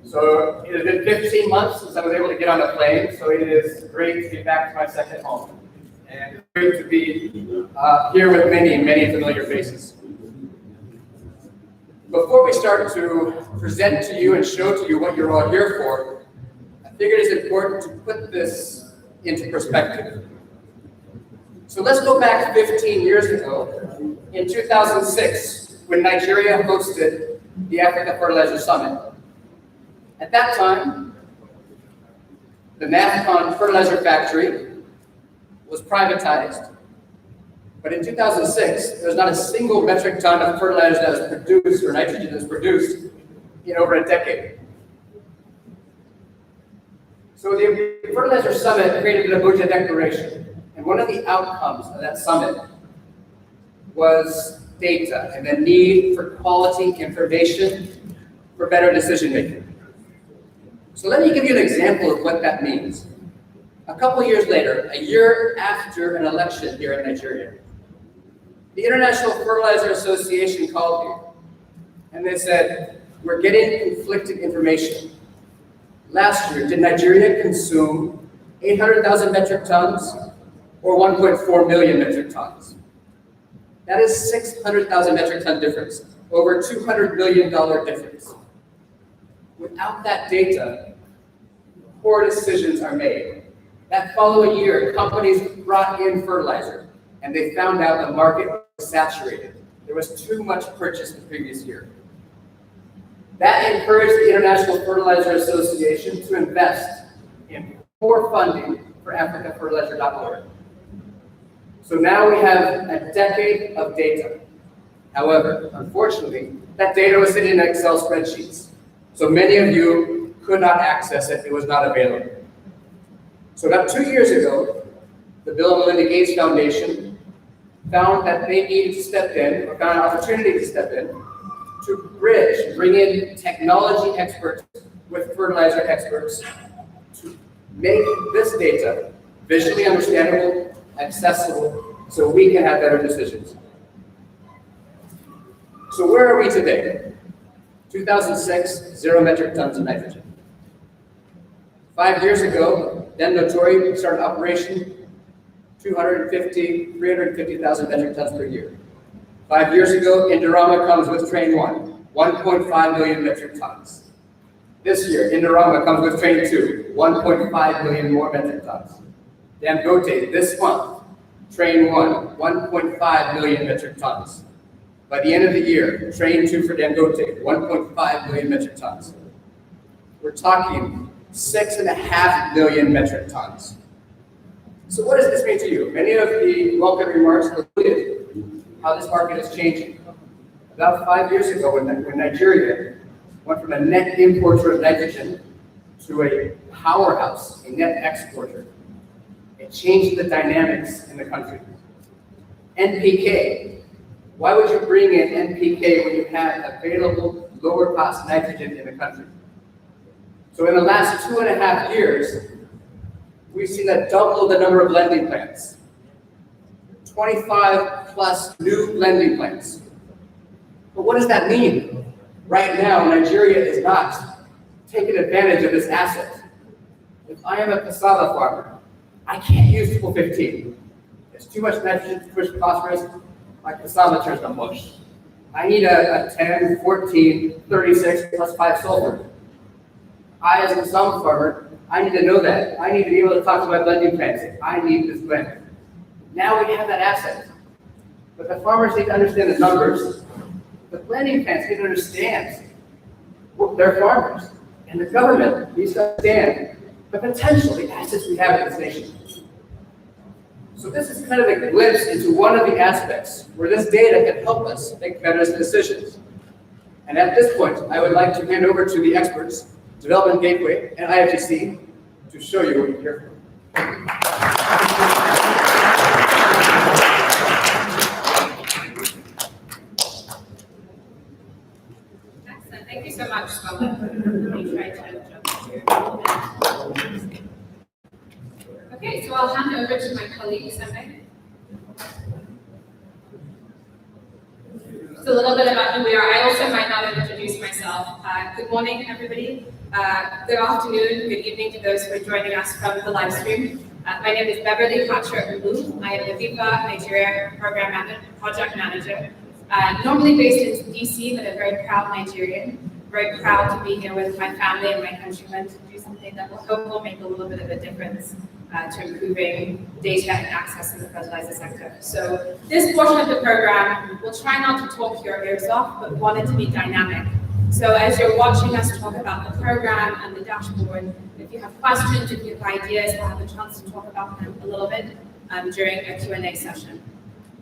So it has been 15 months since I was able to get on a plane, so it is great to be back to my second home. And it's great to be here with many, many familiar faces. Before we start to present to you and show to you what you're all here for, I figured it's important to put this into perspective. So let's go back 15 years ago, in 2006, when Nigeria hosted the Africa Fertilizer Summit. At that time, the NAFCON fertilizer factory was privatized. But in 2006, there was not a single metric ton of fertilizer that was produced, or nitrogen that was produced, in over a decade. So the Fertilizer Summit created the Abuja Declaration. And one of the outcomes of that summit was data and the need for quality information for better decision making. So let me give you an example of what that means. A couple years later, a year after an election here in Nigeria, the International Fertilizer Association called me and they said, we're getting conflicting information. Last year, did Nigeria consume 800,000 metric tons or 1.4 million metric tons? That is 600,000 metric ton difference, over $200 million difference. Without that data, poor decisions are made. That following year, companies brought in fertilizer and they found out the market was saturated. There was too much purchase the previous year. That encouraged the International Fertilizer Association to invest in more funding for Africa Fertilizer.org. So now we have a decade of data. However, unfortunately, that data was sitting in Excel spreadsheets. So many of you could not access it, it was not available. So about 2 years ago, the Bill and Melinda Gates Foundation found that they needed to step in, or found an opportunity to step in, to bring in technology experts with fertilizer experts to make this data visually understandable, accessible, so we can have better decisions. So where are we today? 2006, 0 metric tons of nitrogen. 5 years ago, Danagundi started operation, 350,000 metric tons per year. 5 years ago, Indorama comes with train 1, 1.5 million metric tons. This year, Indorama comes with train 2, 1.5 million more metric tons. Dangote, this month, train 1, 1.5 million metric tons. By the end of the year, train 2 for Dangote, 1.5 million metric tons. We're talking 6.5 million metric tons. So what does this mean to you? Many of the welcome remarks alluded how this market is changing. About 5 years ago, when Nigeria went from a net importer of nitrogen to a powerhouse, a net exporter, it changed the dynamics in the country. NPK. Why would you bring in NPK when you have available lower cost nitrogen in the country? So in the last 2.5 years, we've seen a double the number of blending plants. 25 plus new blending plants. But what does that mean? Right now, Nigeria is not taking advantage of this asset. If I am a cassava farmer, I can't use triple 15. There's too much nitrogen to push phosphorus. My cassava turns to mush. I need a 10, 14, 36 plus 5 sulfur. I, as a cassava farmer, I need to know that. I need to be able to talk to my blending plants. I need this blend. Now we have that asset. But the farmers need to understand the numbers. The blending plants need to understand what they're farmers. And the government needs to understand the potential, the assets we have in this nation. So this is kind of a glimpse into one of the aspects where this data can help us make better decisions. And at this point, I would like to hand over to the experts, Development Gateway and IFDC, to show you what you're here for. Excellent. Thank you so much, Babba. Let me try to jump here. Okay, so I'll hand over to my colleague, Tunde. Just a little bit about who we are. I also might not have introduced myself. Good morning, everybody. Good afternoon, good evening to those who are joining us from the live stream. My name is Babba. I am the VIFAA Nigeria Project Manager. Normally based in DC, but a very proud Nigerian. Very proud to be here with my family and my countrymen to do something that will hopefully make a little bit of a difference to improving data and access in the fertilizer sector. So this portion of the program, we'll try not to talk your ears off, but want it to be dynamic. So as you're watching us talk about the program and the dashboard, if you have questions, if you have ideas, we'll have a chance to talk about them a little bit during a Q&A session.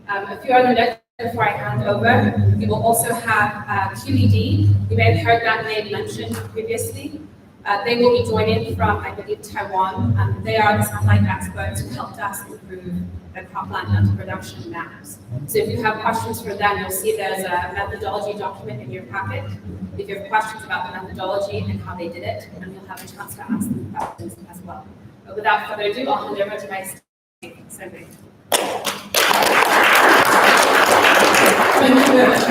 A few other notes before I hand over. We will also have QED. You may have heard that name mentioned previously. They will be joining from, I believe, Taiwan. They are the satellite experts who helped us improve the cropland under production maps. So if you have questions for them, you'll see there's a methodology document in your packet. If you have questions about the methodology and how they did it, and you'll have a chance to ask them questions as well. But without further ado, I'll hand over to my Sunday. Thank you very much.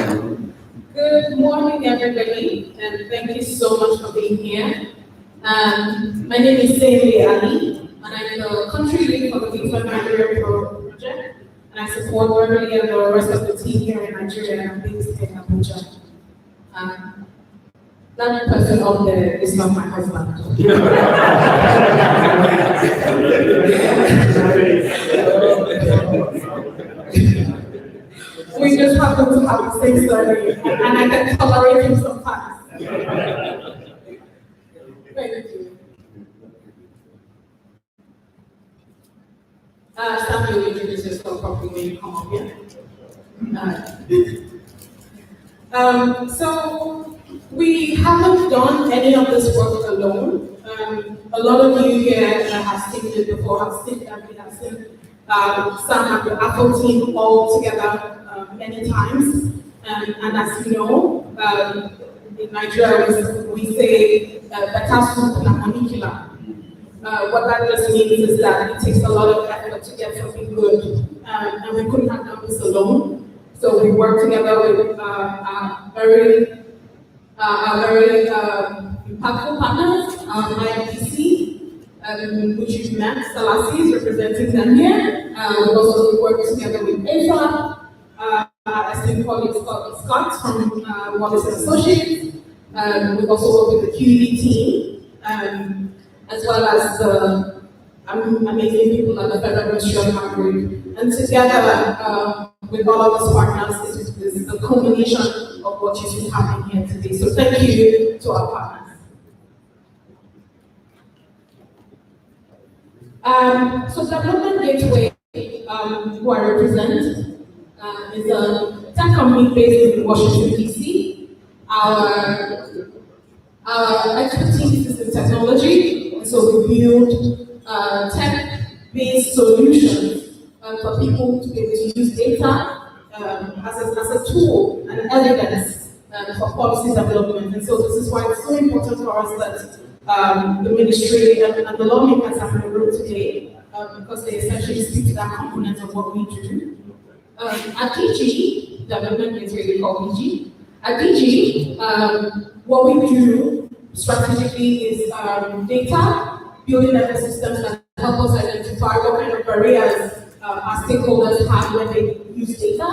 Good morning, everybody, and thank you so much for being here. My name is Ali, and I'm the country lead for the VIFAA Nigeria project, and I support Beverly and the rest of the team here in Nigeria, and I'm based in Abuja. That person up there is not my husband. We just happen to have the same story, and I can tolerate him sometimes. Thank you. Sam, you'll introduce yourself properly when you come up here. So we haven't done any of this work alone. A lot of you here have seen it before, have seen that we have seen Sam and the Apple team all together many times. And as you know, in Nigeria we say "Betasu na manikila." What that just means is that it takes a lot of effort to get something good, and we couldn't have done this alone. So we work together with very impactful partners, IFDC, which you've met, Selassie is representing them here. We also work together with AFAP, esteemed colleague Scott from Wallace and Associates. We also work with the QED team, as well as the amazing people at the Federal Ministry of Agri. And together with all of these partners is a culmination of what you see happening here today. So thank you to our partners. So Development Gateway, who I represent, is a tech company based in Washington, D.C. Our expertise is in technology, and so we build tech-based solutions for people to be able to use data as a tool and evidence for policy development. And so this is why it's so important for us that the ministry and the lawmakers have in the room today, because they essentially speak to that component of what we do. At DG, Development is really called DG. At DG, what we do strategically is data, building ecosystems that help us identify what kind of barriers our stakeholders have when they use data.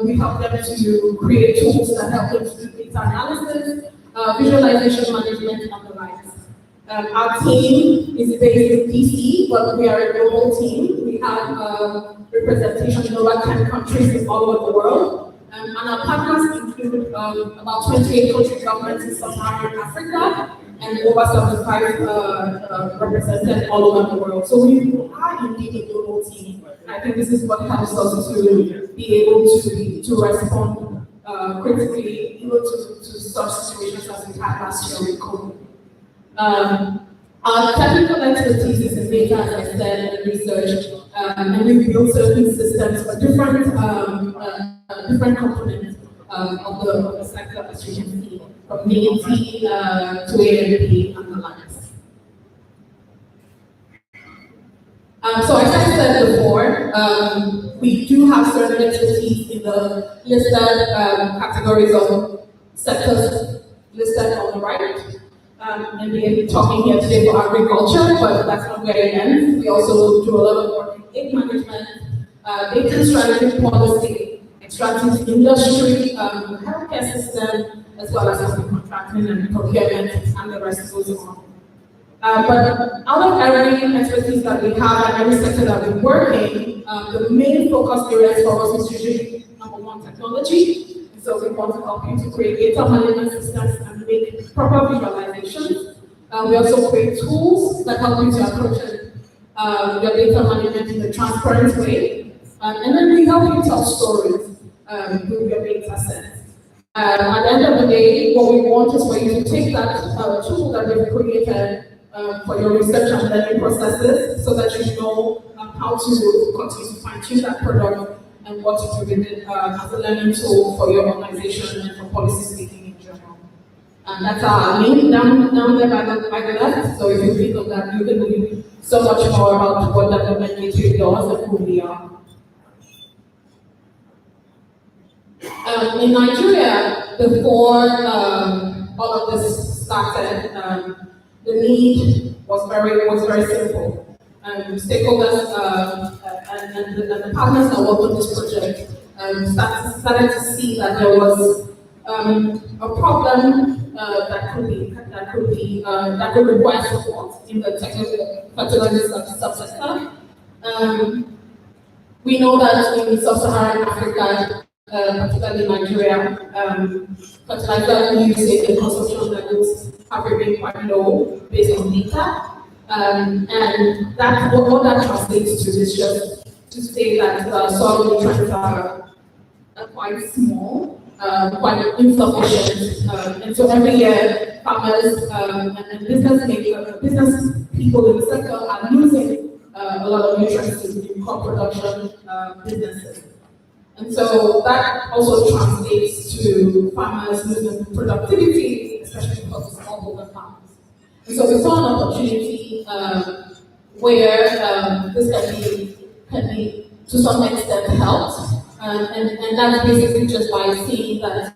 We help them to create tools that help them to do data analysis, visualization management, and the likes. Our team is based in DC, but we are a global team. We have representation in over 10 countries all over the world. And our partners include about 28 country governments in Sub-Saharan Africa and over 75 represented all over the world. So we are indeed a global team. I think this is what helps us to be able to respond critically, even to such situations as we had last year with COVID. Our technical expertise is in data, as I said, and research, and we build certain systems for different components of the sector, as you can see, from DAT to AFP and the likes. So as I said before, we do have certain expertise in the listed categories of sectors listed on the right. And we're talking here today for agriculture, but that's not where it ends. We also do a lot of work in aid management, data strategy policy, extractive industry, healthcare system, as well as public contracting and procurement, and the rest goes on. But out of every expertise that we have and every sector that we're working, the main focus areas for us is usually number one, technology. So we want to help you to create data management systems and make proper visualizations. We also create tools that help you to approach your data management in a transparent way. And then we help you tell stories with your data sets. At the end of the day, what we want is for you to take that tool that we've created for your research and learning processes so that you know how to continue to fine-tune that product and what to do with it as a learning tool for your organization and for policy speaking in general. And that's our link down there by the left. So if you click on that, you can read so much more about what Development Gateway does and who we are. In Nigeria, before all of this started, the need was very simple. Stakeholders and the partners that worked on this project started to see that there was a problem that could require support in the technical fertilizer subsector. We know that in sub-Saharan Africa, particularly Nigeria, fertilizer usage and consumption levels have remained quite low based on data. And that's what that translates to is just to say that soil nutrients are quite small, quite insufficient. And so every year, farmers and business people in the sector are losing a lot of nutrients in crop production businesses. And so that also translates to farmers losing productivity, especially because of smallholder farmers. And so we saw an opportunity where this can be to some extent helped. And that's basically just by seeing that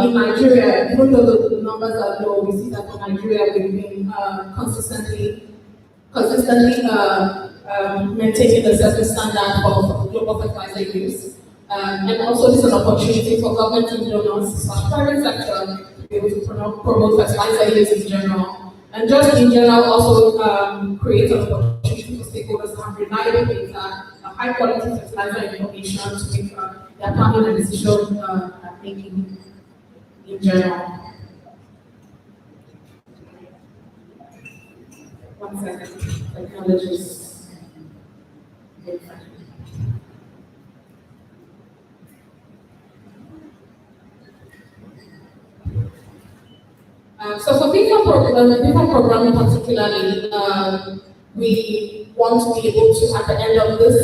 in Nigeria, even though the numbers are low, we see that for Nigeria we've been consistently maintaining a certain standard for global fertilizer use. And also this is an opportunity for government and donors / private sector to be able to promote fertilizer use in general. And just in general also create an opportunity for stakeholders to have reliable data, high quality fertilizer information to make their planning and decision making in general. One second, technologies. So for VIFAA program particularly, we want to be able to, at the end of this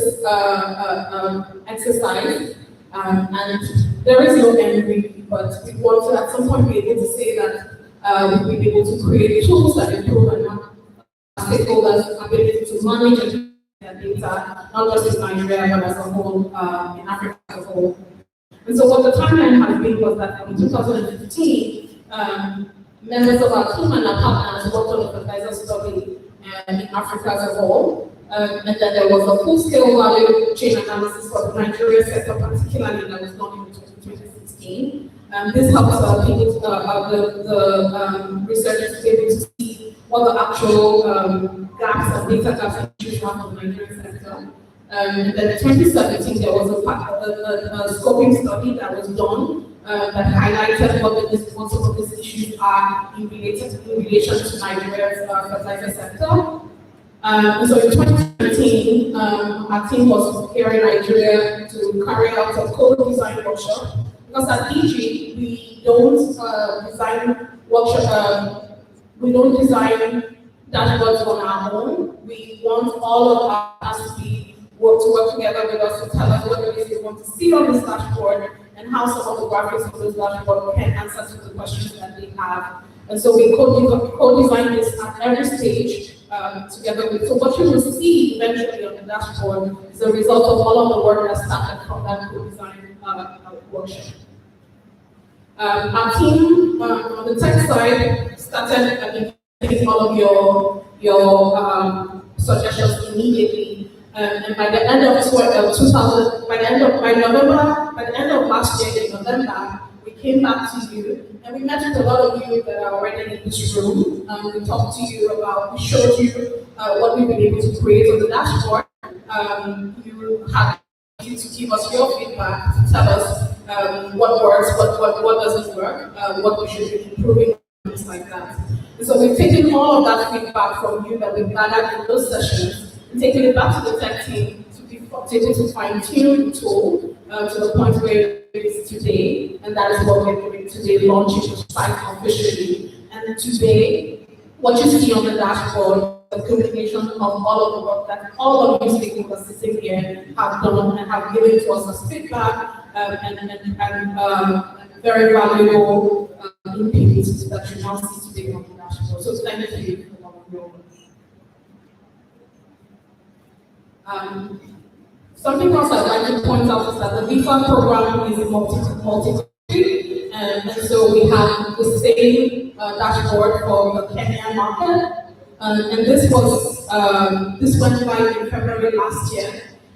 exercise, and there is no end really, but we want to at some point be able to say that we'll be able to create tools that improve and stakeholders' ability to manage their data, not just in Nigeria, but as a whole, in Africa as a whole. And so what the timeline has been was that in 2015, members of our team and our partners worked on a fertilizer study in Africa as a whole. And then there was a full-scale value chain analysis for the Nigeria sector, particularly that was done in 2016. This helps people, the researchers to be able to see what the actual gaps and data gaps and issues are for the Nigerian sector. And then in 2017, there was a scoping study that was done that highlighted what some of these issues are in relation to Nigeria's fertilizer sector. And so in 2019, our team was here in Nigeria to carry out a co-design workshop. Because at DG, we don't design workshop, we don't design dashboards on our own. We want all of us to work together with us to tell us what it is they want to see on this dashboard and how some of the graphics of this dashboard can answer to the questions that they have. And so we co-design this at every stage together with. So what you will see eventually on the dashboard is the result of all of the work that started from that co-design workshop. Our team on the tech side started taking all of your suggestions immediately. And by the end of last year in November, we came back to you and we met with a lot of you that are already in this room. We talked to you about, we showed you what we've been able to create on the dashboard. You had you to give us your feedback, to tell us what works, what doesn't work, what we should be improving, things like that. And so we've taken all of that feedback from you that we've gathered in those sessions and taken it back to the tech team to be able to fine-tune the tool to the point where it is today, and that is what we're doing today, launching the site officially. And today, what you see on the dashboard, the culmination of all of the work that all of you stakeholders sitting here have done and have given to us as feedback and very valuable inputs that you now see today on the dashboard. So thank you for all of your work. Something else I'd like to point out is that the VIFAA program is multi-country, and so we have the same dashboard for the Kenyan market. And this went live in February last year.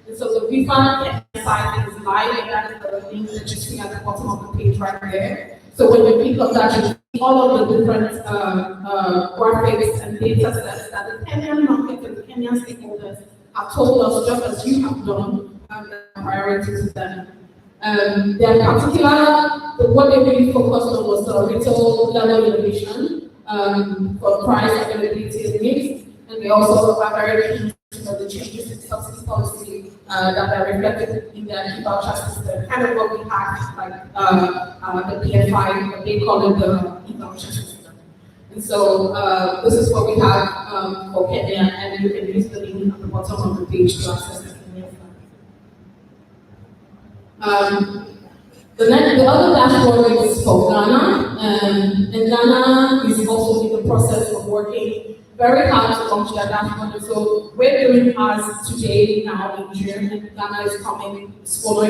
And so the VIFAA site is live, and that is the link that you see at the bottom of the page right there. So when you pick up that, you see all of the different graphics and data sets that the Kenyan market and the Kenyan stakeholders have told us, just as you have done, the priorities to them. Their particular, what they really focused on was the retail level innovation for price, availability, and mix, and we also are very keen to the changes in subsidy policy that are reflected in the voucher system, kind of what we have, like the PFI, what they call it the voucher system. And so this is what we have for Kenya, and you can use the link at the bottom of the page to access the Kenya fund. The other dashboard is for Ghana, and Ghana is also in the process of working very hard to launch their dashboard. So we're doing ours today now in June, and Ghana is following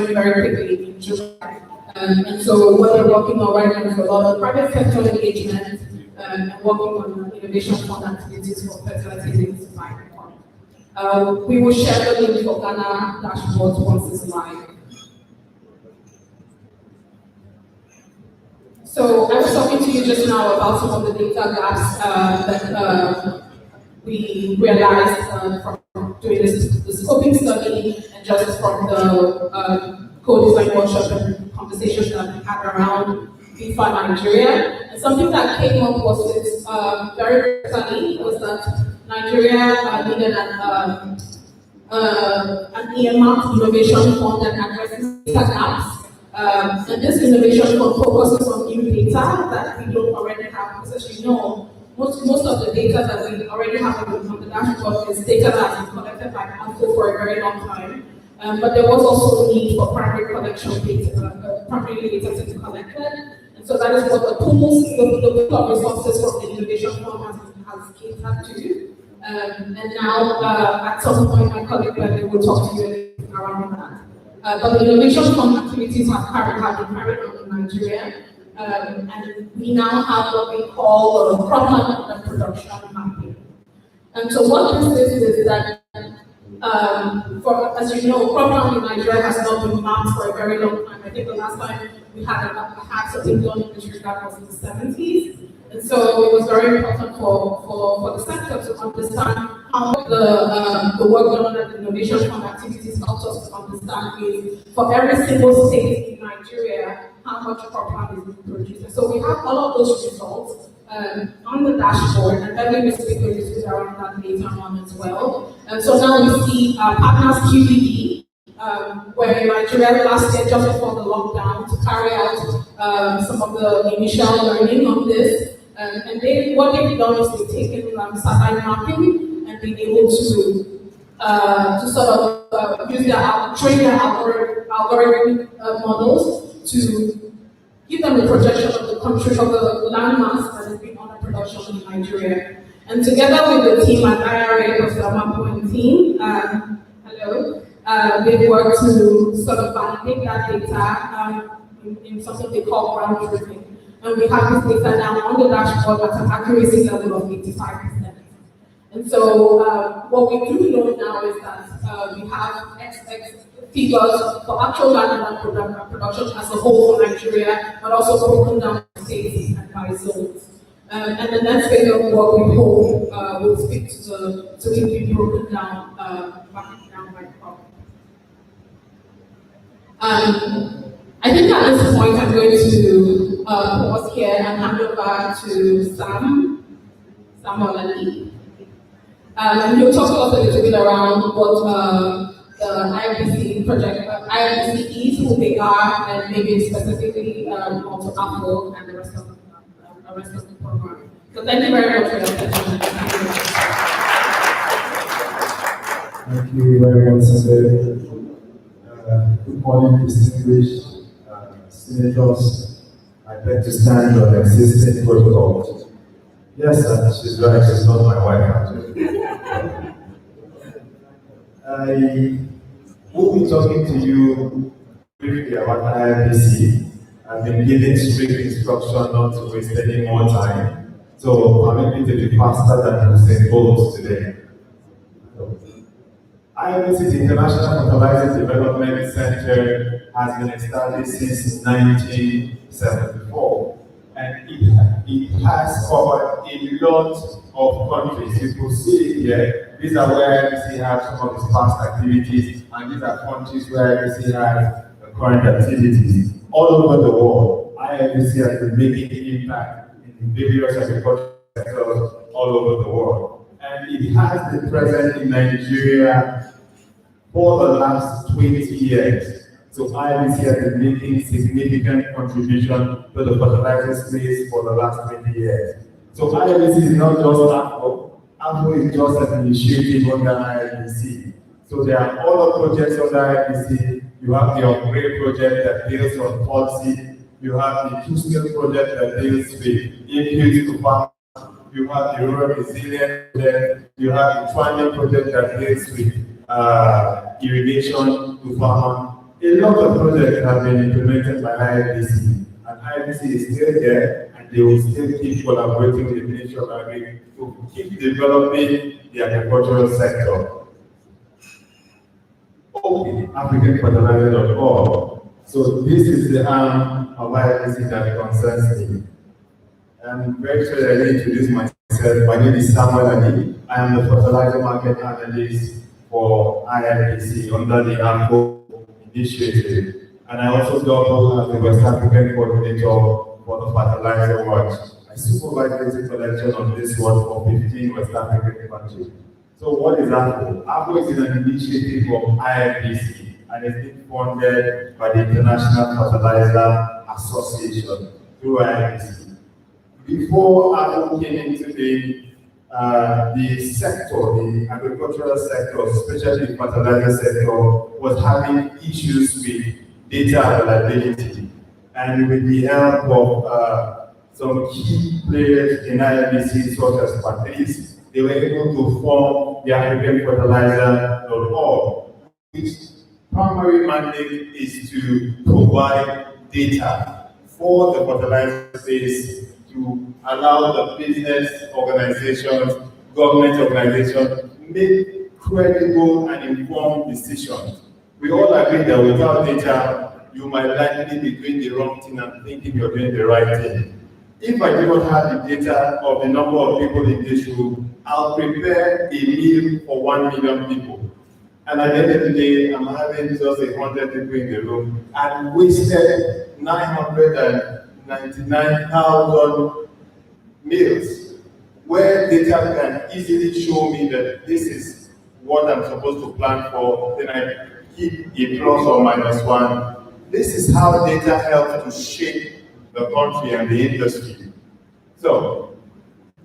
very quickly in July. And so what they're working on right now is a lot of private sector engagement and working on innovation fund activities for fertilizing supply. We will share the link for Ghana dashboard once it's live. So I was talking to you just now about some of the data gaps that we realized from doing the scoping study and just from the co-design workshop and conversations that we had around VIFAA Nigeria. And something that came up was this very recently was that Nigeria needed an earmarked innovation fund that addresses data gaps. And this innovation fund focuses on new data that we don't already have, because as you know, most of the data that we already have on the dashboard is data that has been collected by AFAP for a very long time. But there was also a need for primary collection data, primary data to be collected. And so that is what the pools, the pool of resources from the innovation fund has catered to. And now, at some point, my colleague Bello will talk to you around that. But the innovation fund activities have been carried on in Nigeria, and we now have what we call cropland and production mapping. And so what this is that, as you know, cropland in Nigeria has not been mapped for a very long time. I think the last time we had something done in this regard was in the 70s. And so it was very important for the sector to understand how the work done at the innovation fund activities helps us to understand is for every single state in Nigeria how much cropland is being produced. And so we have all of those results on the dashboard, and then we will speak with you around that later on as well. And so now we see partners QBE, where Nigeria last year, just before the lockdown, to carry out some of the initial learning on this. And what they've done is they've taken satellite mapping and been able to sort of use train their algorithm models to give them a projection of the country, of the landmass that is being under production in Nigeria. And together with the team at IRA, the Mapping team, they've worked to sort of validate that data in something they call ground truthing. And we have this data now on the dashboard at an accuracy level of 85%. And so what we do know now is that we have XX figures for actual land production as a whole for Nigeria, but also broken down by states and by zones. And the next phase of what we hope will speak to it being broken down by crop. I think at this point I'm going to pause here and hand over to Samuel, and he'll talk to us a little bit around what the IFDC project, IFDC is, who they are, and maybe specifically also Apple and the rest of the program. So thank you very much for your attention. Thank you very much, Tunde. Good morning, distinguished senators. I beg to stand on existing protocol. Yes, she's right, she's not my wife, actually. I will be talking to you briefly about IFDC. I've been given strict instruction not to waste any more time, so permit me to be faster than Hussein Bolt today. IFDC, the International Fertilizer Development Center, has been established since 1974, and it has covered a lot of countries. You can see it here. These are where IFDC has some of its past activities, and these are countries where IFDC has current activities. All over the world, IFDC has been making an impact in various agricultural sectors all over the world. and it has been present in Nigeria for the last 20 years. So IFDC has been making significant contribution to the fertilizer space for the last 20 years. So IFDC is not just AFO. AFO is just an initiative under IFDC. So there are other projects under IFDC. You have the upgrade project that deals on policy. You have the two-scale project that deals with inputs to farmers. You have the rural resilience project. You have the farming project that deals with irrigation to farmers. A lot of projects have been implemented by IFDC, and IFDC is still there, and they will still keep collaborating with the Ministry of Agriculture to keep developing the agricultural sector. Okay, AfricanFertilizer.org. So this is the arm of IFDC that concerns me. I'm very sure I need to introduce myself. My name is Samuel Ali. I am the fertilizer market analyst for IFDC under the AFO initiative. And I also double as the West African coordinator for the fertilizer watch. I supervise data collection on this one for 15 West African countries. So what is AFO? AFO is an initiative of IFDC and it's being funded by the International Fertilizer Association through IFDC. Before AFO came into the sector, the agricultural sector, especially the fertilizer sector, was having issues with data availability. And with the help of some key players in IFDC, such as Patrice, they were able to form the AfricanFertilizer.org, which primary mandate is to provide data for the fertilizer space to allow the business organizations, government organizations, make credible and informed decisions. We all agree that without data, you might likely be doing the wrong thing and thinking you're doing the right thing. If I do not have the data of the number of people in this room, I'll prepare a meal for 1 million people. And at the end of the day, I'm having just 100 people in the room and wasted 999,000 meals, where data can easily show me that this is what I'm supposed to plan for, then I keep a plus or minus 1. This is how data helps to shape the country and the industry. So,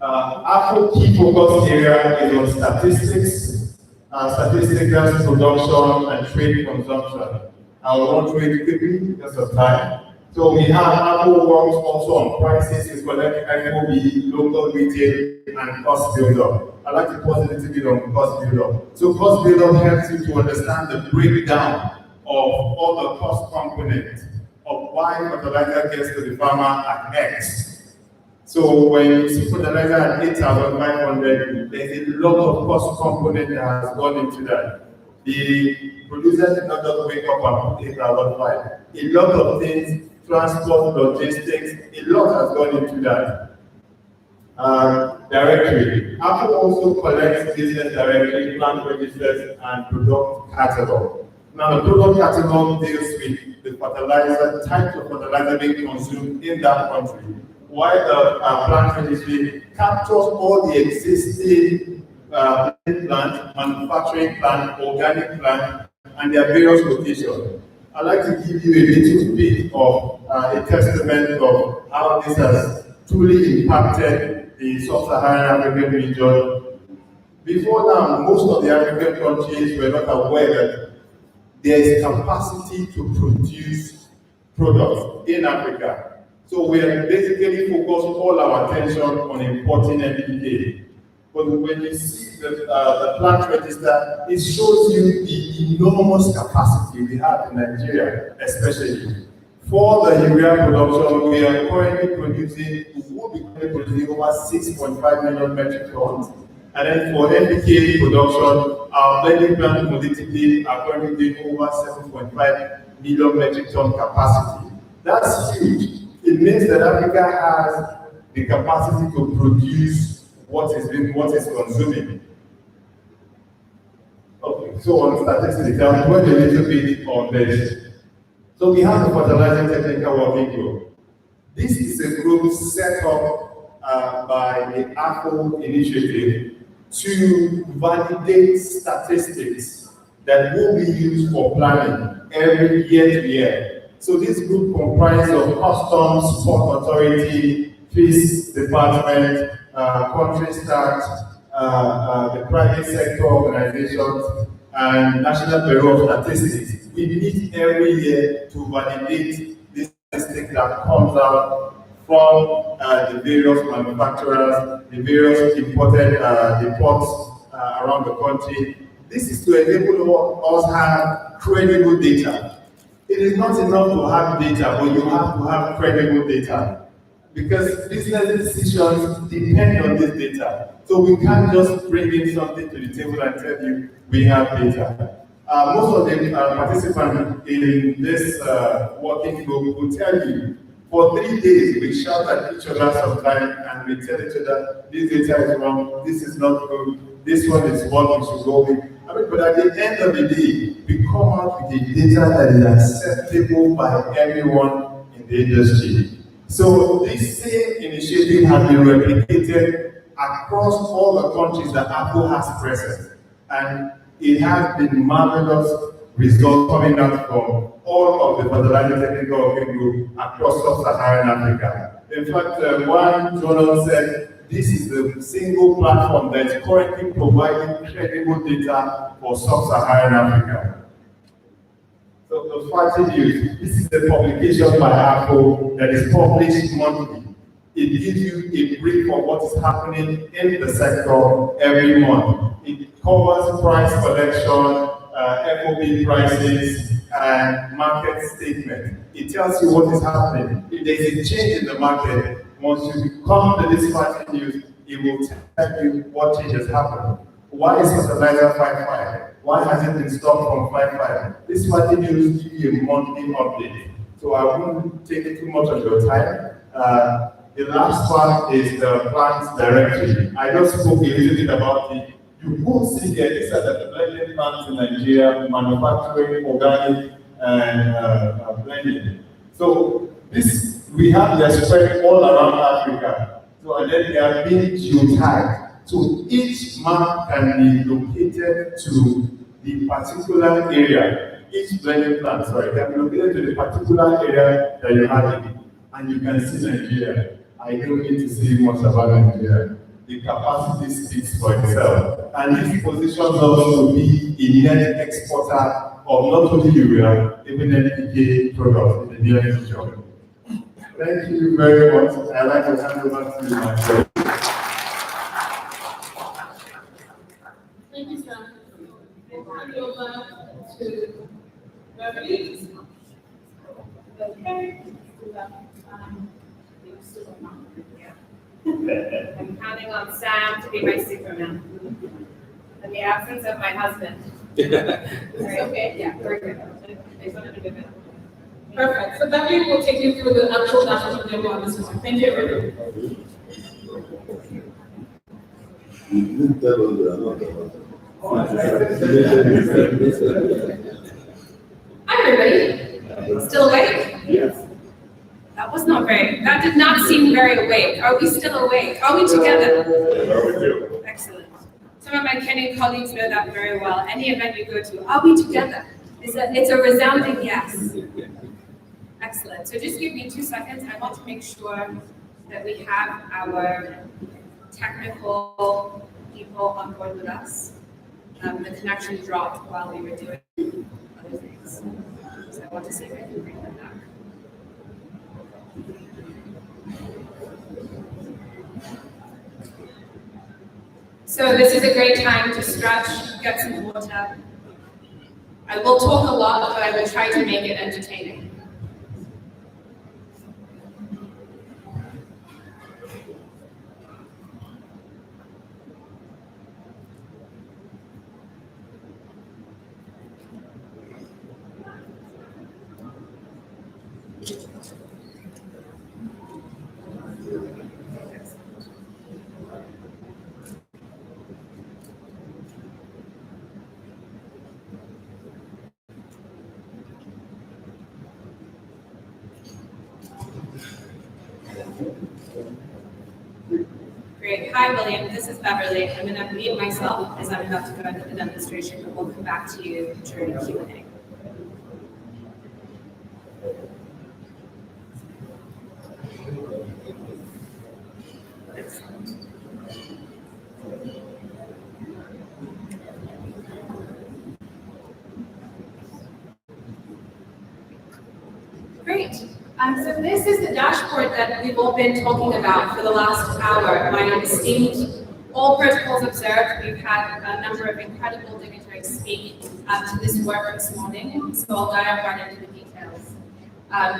our key focus area is on statistics, statistics, production, and trade consumption. I'll run through it quickly because of time. So we have Apple works also on prices, is collecting FOB, local retail, and cost buildup. I'd like to pause a little bit on cost buildup. So cost buildup helps you to understand the breakdown of all the cost components of why fertilizer gets to the farmer at X. So when you see fertilizer at 8,500, there's a lot of cost component that has gone into that. The producer did not just wake up and put 8,500. A lot of things, transport, logistics, a lot has gone into that. Directory. Apple also collects business directory, plant registers, and product catalog. Now, the product catalog deals with the fertilizer, types of fertilizer being consumed in that country, while the plant registry captures all the existing plant, manufacturing plant, organic plant, and their various locations. I'd like to give you a little bit of a testament of how this has truly impacted the sub-Saharan African region. Before now, most of the African countries were not aware that there is capacity to produce products in Africa. So we are basically focused all our attention on importing NPK. But when you see the plant register, it shows you the enormous capacity we have in Nigeria, especially. For the urea production, we are currently producing, we will be currently producing over 6.5 million metric tons. And then for NPK production, our blending plant politically are currently doing over 7.5 million metric ton capacity. That's huge. It means that Africa has the capacity to produce what is consuming. Okay, so on statistics, I'll dwell a little bit on this. So we have the Fertilizer Technical Working Group. This is a group set up by the AFO initiative to validate statistics that will be used for planning every year to year. So this group comprises of Customs, Port Authority, FISS Department, country stat, the private sector organizations, and National Bureau of Statistics. We meet every year to validate this statistic that comes out from the various manufacturers, the various imported imports around the country. This is to enable us to have credible data. It is not enough to have data, but you have to have credible data. Because business decisions depend on this data. So we can't just bring in something to the table and tell you we have data. Most of the participants in this working group will tell you, for 3 days we shout at each other sometimes and we tell each other, this data is wrong, this is not good, this one is what we should go with. I mean, but at the end of the day, we come out with a data that is acceptable by everyone in the industry. So this same initiative has been replicated across all the countries that Apple has present. And it has been marvelous results coming out from all of the fertilizer technical working group across sub-Saharan Africa. In fact, one journal said, this is the single platform that is currently providing credible data for sub-Saharan Africa. So the FATI news, this is the publication by Apple that is published monthly. It gives you a brief of what is happening in the sector every month. It covers price collection, FOB prices, and market statement. It tells you what is happening. If there is a change in the market, once you come to this FATI news, it will tell you what change has happened. Why is fertilizer 5.5? Why has it been stopped from 5.5? This FATI news gives you a monthly update. So I won't take too much of your time. The last part is the plants directory. I just spoke a little bit about it. You will see here, these are the blending plants in Nigeria, manufacturing, organic, and blending. So this, we have the spread all around Africa. So and then they are being geotagged. So each map can be located to the particular area. Each blending plant, sorry, can be located to the particular area that you have in. And you can see Nigeria. I don't need to say much about Nigeria. The capacity speaks for itself. And this positions us to be a net exporter of not only urea, even NPK products in the near future. Thank you very much. I'd like to hand over to my colleague. Thank you, sir. We'll hand over to Beverly. Okay. I'm counting on Sam to be my Superman. In the absence of my husband. It's okay. Yeah, very good. I just wanted to give it. Perfect. So Beverly will take you through the actual dashboard that we have this morning. Thank you, everyone. Hi, everybody. Still awake? Yes. That was not very, that did not seem very awake. Are we still awake? Are we together? Excellent. Some of my Kenyan colleagues know that very well. Any event you go to, are we together? It's a resounding yes. Excellent. So just give me 2 seconds. I want to make sure that we have our technical people on board with us. The connection dropped while we were doing other things. So I want to see if I can bring them back. So this is a great time to stretch, get some water. I will talk a lot, but I will try to make it entertaining. Great. Hi, William. This is Beverly. I'm going to mute myself as I'm about to go into the demonstration, but we'll come back to you during Q&A. Great. So this is the dashboard that we've all been talking about for the last hour. My esteemed, all protocols observed, we've had a number of incredible dignitaries speak to this work this morning, so I'll dive right into the details.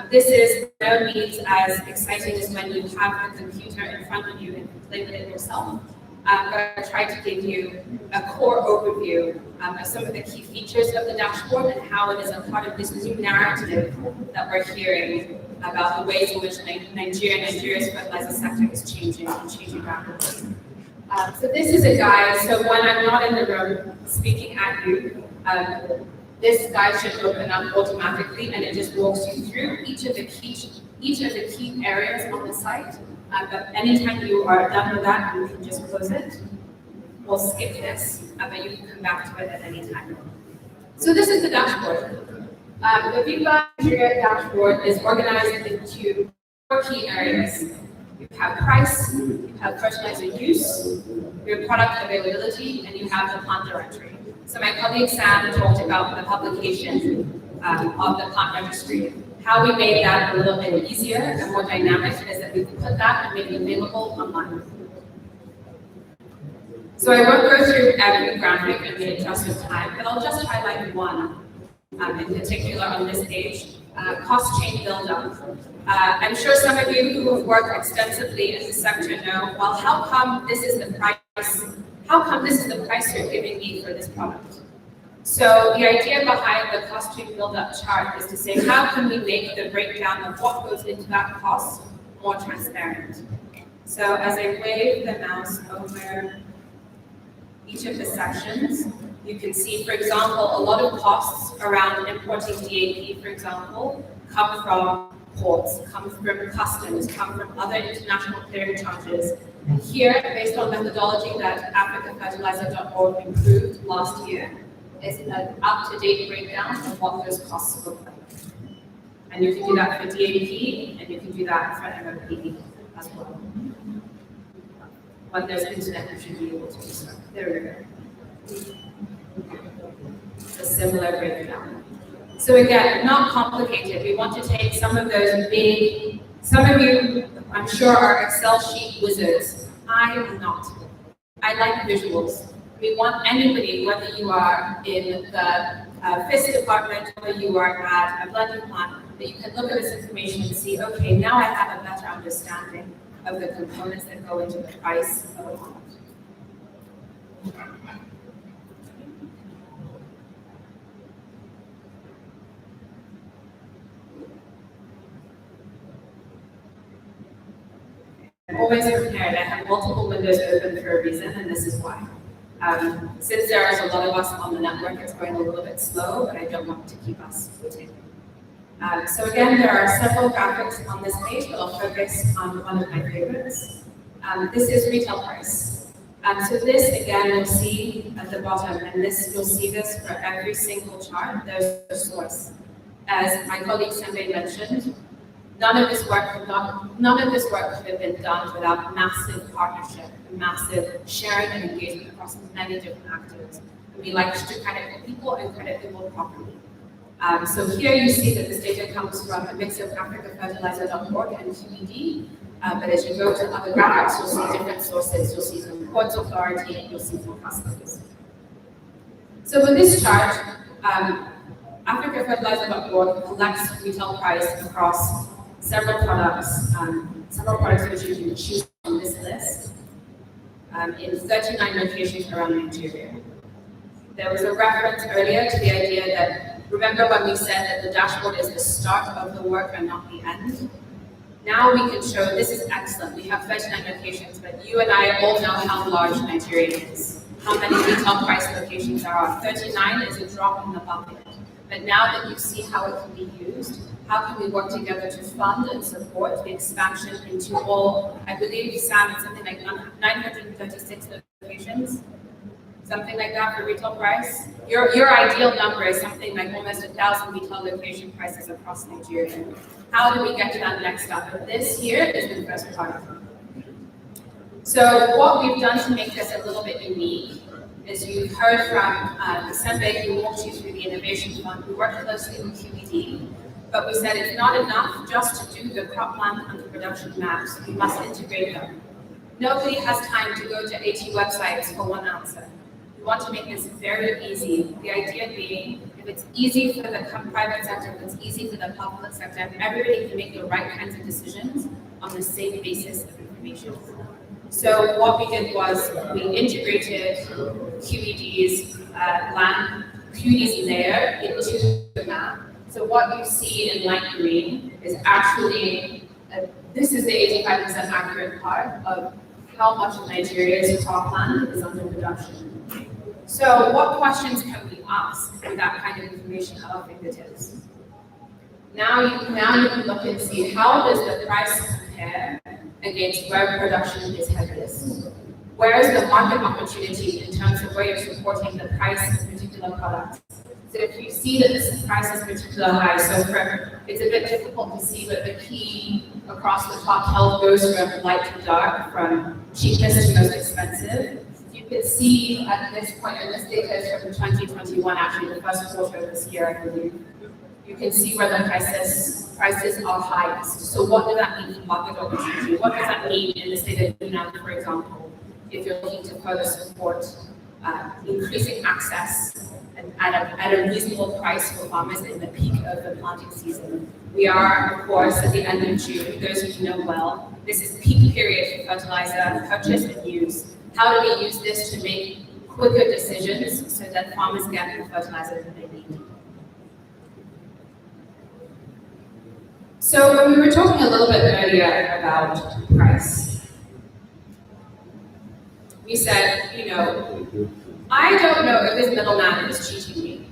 This is no means as exciting as when you have a computer in front of you and can play with it yourself. But I tried to give you a core overview of some of the key features of the dashboard and how it is a part of this new narrative that we're hearing about the ways in which Nigeria's fertilizer sector is changing and changing rapidly. So this is a guide, so when I'm not in the room speaking at you, this guide should open up automatically and it just walks you through each of the key areas on the site. But anytime you are done with that, you can just close it. We'll skip this, but you can come back to it at any time. So this is the dashboard. The VIFAA Nigeria dashboard is organized into 4 key areas. You have price, you have fertilizer use, your product availability, and you have the plant directory. So my colleague Sam talked about the publication of the plant registry. How we made that a little bit easier and more dynamic is that we can put that and make it available online. So I won't go through every graphic in the interest of time, but I'll just highlight one in particular on this page, cost chain buildup. I'm sure some of you who have worked extensively in the sector know, well, how come this is the price? How come this is the price you're giving me for this product? So the idea behind the cost chain build-up chart is to say, how can we make the breakdown of what goes into that cost more transparent? So as I wave the mouse over each of the sections, you can see, for example, a lot of costs around importing DAP, for example, come from ports, come from customs, come from other international clearing charges. And here, based on methodology that AfricaFertilizer.org improved last year, is an up-to-date breakdown of what those costs look like. And you can do that for DAP, and you can do that for MOP as well. When there's internet, you should be able to do so. There we go. A similar breakdown. So again, not complicated. We want to take some of those big, some of you, I'm sure, are Excel sheet wizards. I am not. I like visuals. We want anybody, whether you are in the FISS department or you are at a blending plant, that you can look at this information and see, okay, now I have a better understanding of the components that go into the price of a product. I'm always prepared. I have multiple windows open for a reason, and this is why. Since there is a lot of us on the network, it's going a little bit slow, but I don't want to keep us waiting. So again, there are several graphics on this page, but I'll focus on one of my favorites. This is retail price. So this, again, you'll see at the bottom, and this you'll see this for every single chart, there's a source. As my colleague Tunde mentioned, none of this work could have been done without massive partnership, massive sharing and engagement across many different actors. And we like to credit people and credit people properly. So here you see that this data comes from a mix of AfricaFertilizer.org and QED. But as you go to other graphics, you'll see different sources. You'll see from Ports Authority, you'll see from customs. So with this chart, AfricaFertilizer.org collects retail price across several products which you can choose from this list in 39 locations around Nigeria. There was a reference earlier to the idea that, remember when we said that the dashboard is the start of the work and not the end? Now we can show, this is excellent, we have 39 locations, but you and I all know how large Nigeria is, how many retail price locations there are. 39 is a drop in the bucket. But now that you see how it can be used, how can we work together to fund and support the expansion into all, I believe, Sam, it's something like 936 locations, something like that for retail price. Your ideal number is something like almost 1,000 retail location prices across Nigeria. How do we get to that next step? This here is the first part. So what we've done to make this a little bit unique is you've heard from Sembe, who walked you through the Innovation Fund. We worked closely with QED, but we said it's not enough just to do the cropland and the production maps. We must integrate them. Nobody has time to go to 80 websites for one answer. We want to make this very easy. The idea being, if it's easy for the private sector, if it's easy for the public sector, everybody can make the right kinds of decisions on the same basis of information. So what we did was we integrated QED's QED's layer into the map. So what you see in light green is actually, this is the 85% accurate part of how much of Nigeria's cropland is under production. So what questions can we ask with that kind of information at our fingertips? Now you can look and see how does the price compare against where production is heaviest. Where is the market opportunity in terms of where you're supporting the price of particular products? So if you see that this price is particularly high, it's a bit difficult to see, but the key across the top health goes from light to dark, from cheapest to most expensive. You can see at this point, and this data is from 2021, actually the first quarter of this year, I believe. You can see where the prices are highest. So what does that mean for market opportunity? What does that mean in the state of Yunnan, for example, if you're looking to further support increasing access at a reasonable price for farmers in the peak of the planting season? We are, of course, at the end of June. Those of you know well, this is peak period for fertilizer purchase and use. How do we use this to make quicker decisions so that farmers get the fertilizer that they need? So when we were talking a little bit earlier about price, we said, I don't know if this middleman is cheating me.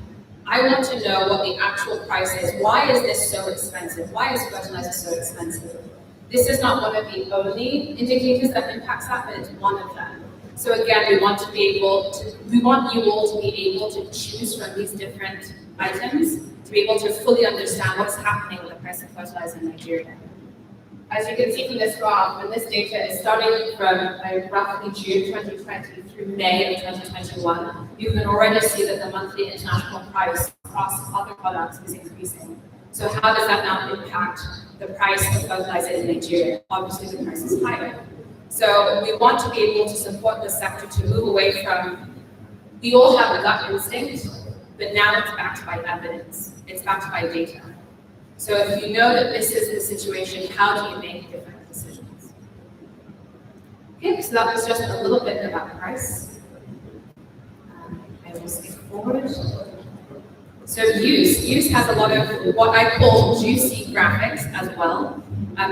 I want to know what the actual price is. Why is this so expensive? Why is fertilizer so expensive? This is not one of the only indicators that impacts that, but it's one of them. So again, we want you all to be able to choose from these different items to be able to fully understand what's happening with the price of fertilizer in Nigeria. As you can see from this graph, and this data is starting from roughly June 2020 through May of 2021, you can already see that the monthly international price across other products is increasing. So how does that now impact the price of fertilizer in Nigeria? Obviously, the price is higher. So we want to be able to support the sector to move away from, we all have a gut instinct, but now it's backed by evidence. It's backed by data. So if you know that this is the situation, how do you make different decisions? Okay, so that was just a little bit about price. I will skip forward. So use has a lot of what I call juicy graphics as well,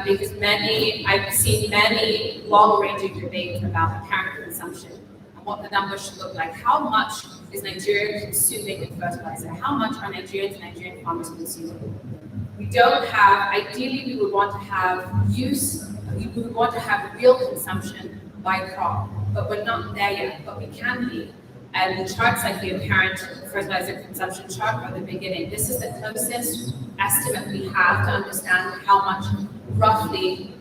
because I've seen many long-ranging debates about apparent consumption and what the numbers should look like. How much is Nigeria consuming in fertilizer? How much are Nigerians and Nigerian farmers consuming? We don't have, ideally we would want to have we would want to have real consumption by crop, but we're not there yet, but we can be. And the charts like the apparent fertilizer consumption chart are the beginning. This is the closest estimate we have to understand how much roughly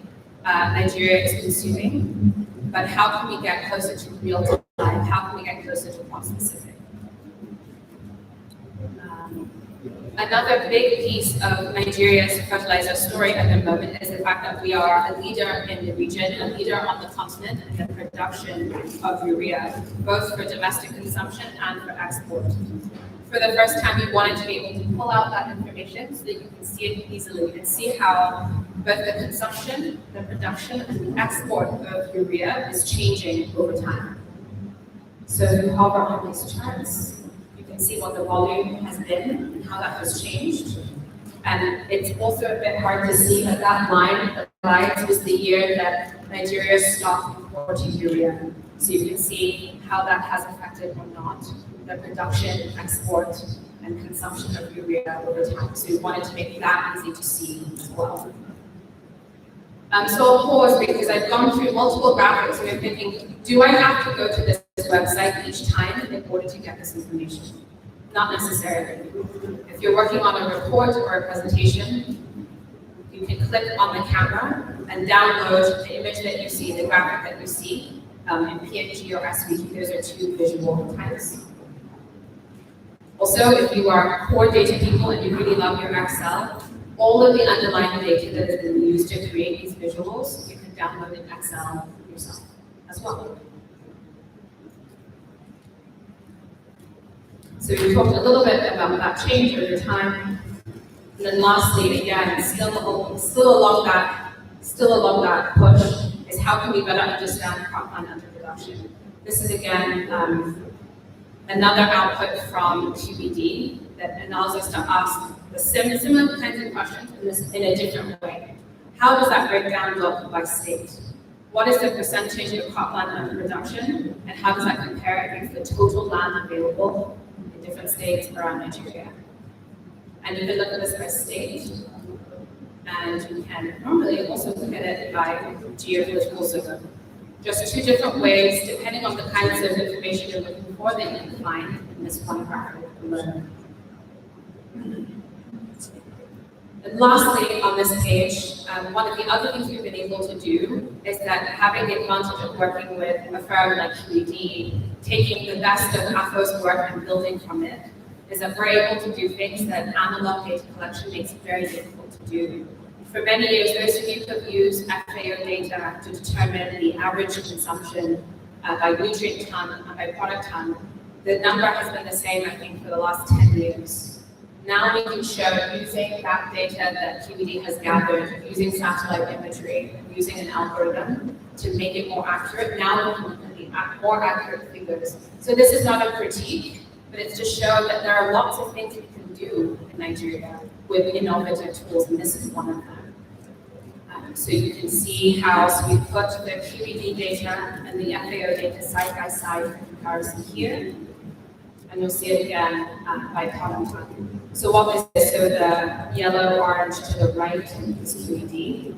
Nigeria is consuming, but how can we get closer to real time? How can we get closer to crop specific? Another big piece of Nigeria's fertilizer story at the moment is the fact that we are a leader in the region, a leader on the continent in the production of urea, both for domestic consumption and for export. For the first time, we wanted to be able to pull out that information so that you can see it easily and see how both the consumption, the production, and the export of urea is changing over time. So if you hover on these charts, see what the volume has been and how that has changed. And it's also a bit hard to see that that line was the year that Nigeria stopped importing urea. So you can see how that has affected or not the production, export, and consumption of urea over time. So we wanted to make that easy to see as well. So I'll pause because I've gone through multiple graphics and I'm thinking, do I have to go to this website each time in order to get this information? Not necessarily. If you're working on a report or a presentation, you can click on the camera and download the image that you see, the graphic that you see in PNG or SVG. Those are two visual types. Also, if you are core data people and you really love your Excel, all of the underlying data that has been used to create these visuals, you can download in Excel yourself as well. So we talked a little bit about that change over time. And then lastly, again, still along that push is how can we better understand cropland underproduction. This is again another output from QED that allows us to ask the similar kinds of questions in a different way. How does that breakdown look by state? What is the percentage of cropland underproduction, and how does that compare against the total land available in different states around Nigeria? And you can look at this by state, and you can normally also look at it by geopolitical zone. Just two different ways, depending on the kinds of information you're looking for, that you can find in this one graphic alone. And lastly, on this page, one of the other things we've been able to do is that having the advantage of working with a firm like QED, taking the best of AFO's work and building from it, is that we're able to do things that analog data collection makes it very difficult to do. For many years, those of you who have used FAO data to determine the average consumption by nutrient ton and by product ton, the number has been the same, I think, for the last 10 years. Now we can show, using that data that QED has gathered, using satellite imagery, using an algorithm to make it more accurate, now we can look at the more accurate figures. So this is not a critique, but it's to show that there are lots of things we can do in Nigeria with innovative tools, and this is one of them. So you can see how we put the QED data and the FAO data side by side for comparison here, and you'll see it again by product time. So what is this? So the yellow orange to the right is QED,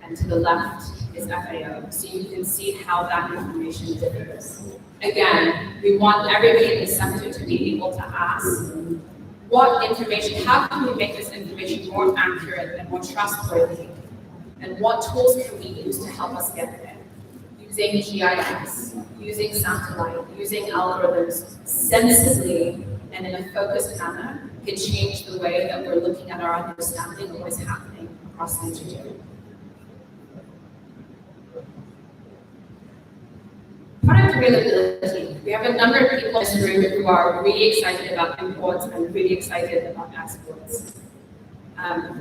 and to the left is FAO. So you can see how that information differs. Again, we want everybody in the sector to be able to ask, what information, how can we make this information more accurate and more trustworthy? And what tools can we use to help us get there? Using GIS, using satellite, using algorithms sensibly and in a focused manner can change the way that we're looking at our understanding of what is happening across Nigeria. Product availability. We have a number of people in this room who are really excited about imports and really excited about exports.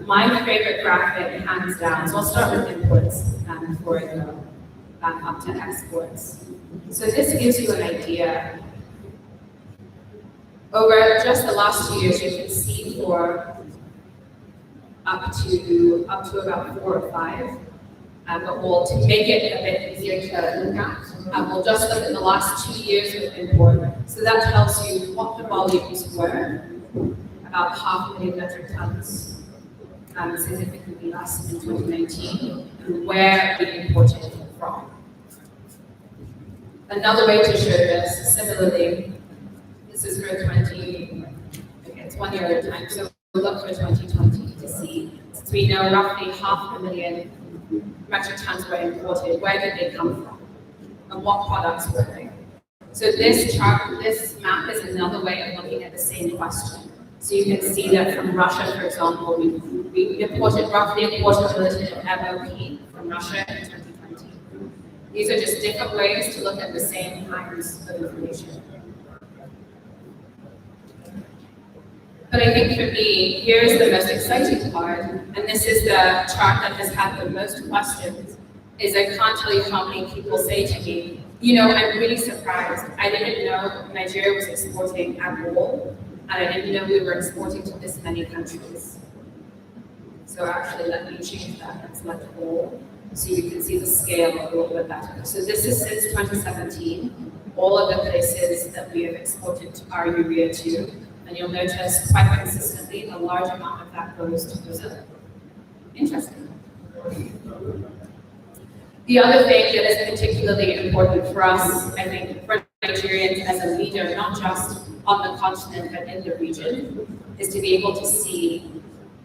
My favorite graphic, hands down, so I'll start with imports before I go back up to exports. So this gives you an idea. Over just the last 2 years, you can see for up to about 4 or 5. But we'll, to make it a bit easier to look at, we'll just look at the last 2 years of import. So that tells you what the volumes were, about 500,000 metric tons, significantly less in 2019, and where we imported from. Another way to show this, similarly, this is for it's 1 year at a time, so we'll look for 2020 to see, since we know roughly 500,000 metric tons were imported, where did they come from? And what products were they? So this chart, this map is another way of looking at the same question. So you can see that from Russia, for example, we imported roughly 250,000 of MOP from Russia in 2020. These are just different ways to look at the same kinds of information. But I think for me, here's the most exciting part, and this is the chart that has had the most questions, is I can't tell you how many people say to me, you know, I'm really surprised. I didn't know Nigeria was exporting at all, and I didn't know we were exporting to this many countries. So actually, let me change that and select all, so you can see the scale a little bit better. So this is since 2017, all of the places that we have exported our urea to. And you'll notice quite consistently a large amount of that goes to Brazil. Interesting. The other thing that is particularly important for us, I think, for Nigerians as a leader, not just on the continent but in the region, is to be able to see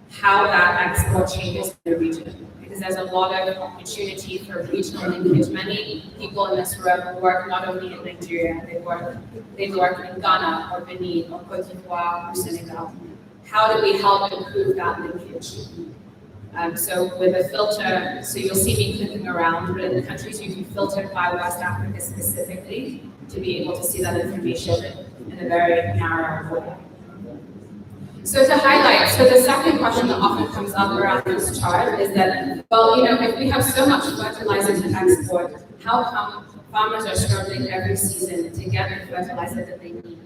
how that export changes the region. Because there's a lot of opportunity for regional linkage. Many people in this room work not only in Nigeria, they work in Ghana or Benin or Cote d'Ivoire or Senegal. How do we help improve that linkage? So with a filter, so you'll see me clicking around, but in the countries you can filter by West Africa specifically to be able to see that information in a very narrow way. So to highlight, so the second question that often comes up around this chart is that, well, you know, if we have so much fertilizer to export, how come farmers are struggling every season to get the fertilizer that they need?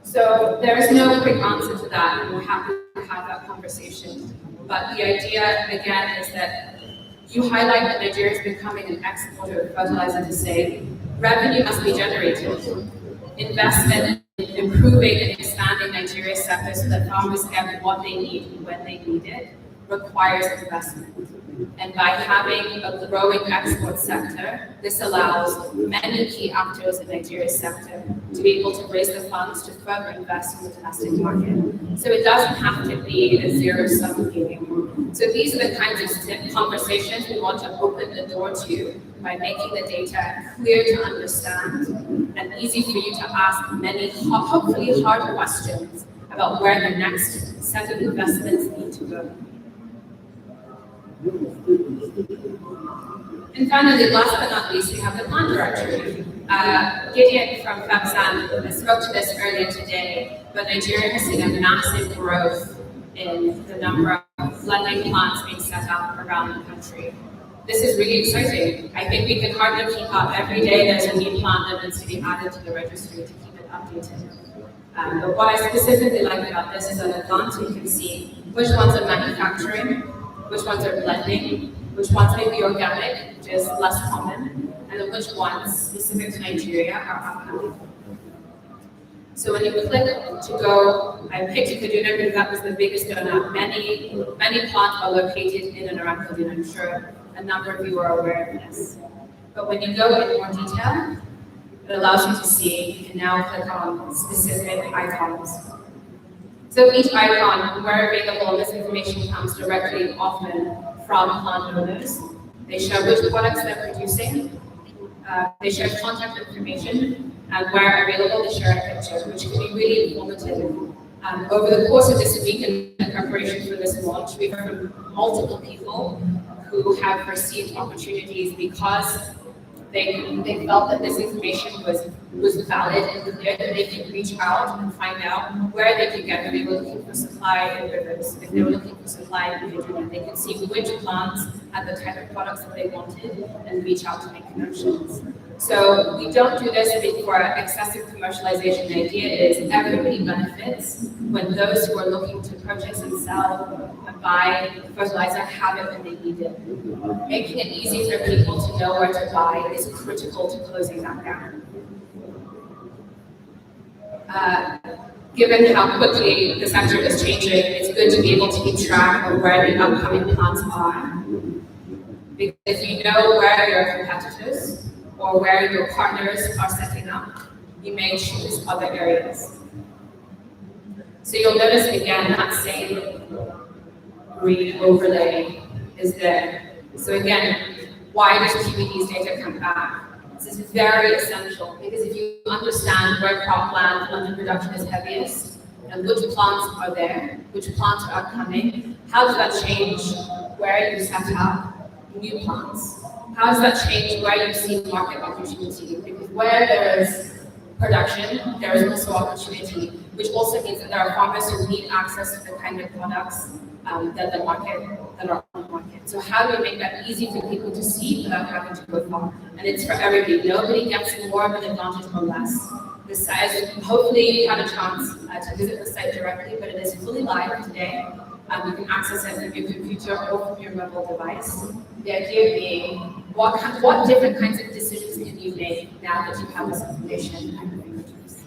So there is no quick answer to that, and we're happy to have that conversation. But the idea, again, is that you highlight that Nigeria is becoming an exporter of fertilizer to say, revenue must be generated. Investment in improving and expanding Nigeria's sector so that farmers get what they need when they need it requires investment. And by having a growing export sector, this allows many key actors in Nigeria's sector to be able to raise the funds to further invest in the domestic market. So it doesn't have to be a zero-sum game. So these are the kinds of conversations we want to open the door to by making the data clear to understand and easy for you to ask many, hopefully hard questions about where the next set of investments need to go. And finally, last but not least, we have the plant directory. Gideon from FEPSAN spoke to this earlier today, but Nigeria has seen a massive growth in the number of blending plants being set up around the country. This is really exciting. I think we can hardly keep up. Every day there's a new plant that needs to be added to the registry to keep it updated. But what I specifically like about this is at a glance you can see which ones are manufacturing, which ones are blending, which ones may be organic, which is less common, and then which ones specific to Nigeria are upcoming. So when you click to go, I picked Kaduna because that was the biggest donor. Many plants are located in and around Kaduna. I'm sure a number of you are aware of this. But when you go in more detail, it allows you to see, you can now click on specific icons. So each icon, where available, this information comes directly often from plant owners. They show which products they're producing. They share contact information, and where available, they share a picture, which can be really informative. Over the course of this week, in preparation for this launch, we've heard from multiple people who have received opportunities because they felt that this information was valid and clear, that they could reach out and find out where they could get it. If they were looking for supply in rivers, if they were looking for supply in Gideon, they could see which plants had the type of products that they wanted and reach out to make connections. So we don't do this for excessive commercialization. The idea is everybody benefits when those who are looking to purchase and sell and buy fertilizer have it when they need it. Making it easy for people to know where to buy is critical to closing that gap. Given how quickly the sector is changing, it's good to be able to keep track of where the upcoming plants are. Because if you know where your competitors or where your partners are setting up, you may choose other areas. So you'll notice again that same green overlay is there. So again, why does QED's data come back? This is very essential because if you understand where cropland under production is heaviest and which plants are there, which plants are upcoming, how does that change where you set up new plants? How does that change where you see market opportunity? Because where there is production, there is also opportunity, which also means that there are farmers who need access to the kind of products that are on the market. So how do we make that easy for people to see without having to go far? And it's for everybody. Nobody gets more of an advantage or less. The site, hopefully you had a chance to visit the site directly, but it is fully live today. You can access it from your computer or from your mobile device. The idea being, what different kinds of decisions can you make now that you have this information at your fingertips?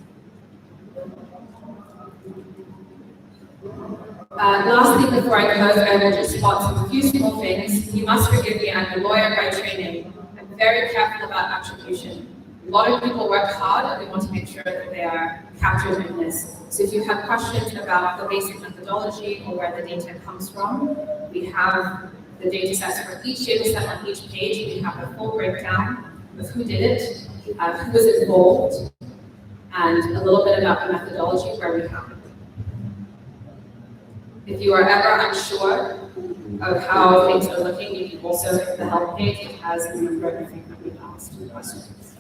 Lastly, before I close, I will just spot some few small things. You must forgive me, I'm a lawyer by training. I'm very careful about attribution. A lot of people work hard and we want to make sure that they are captured in this. So if you have questions about the basic methodology or where the data comes from, we have the data sets for each data set on each page. We have a full breakdown of who did it, who was involved, and a little bit about the methodology where we have it. If you are ever unsure of how things are looking, you can also hit the help page. It has a number of frequently asked questions.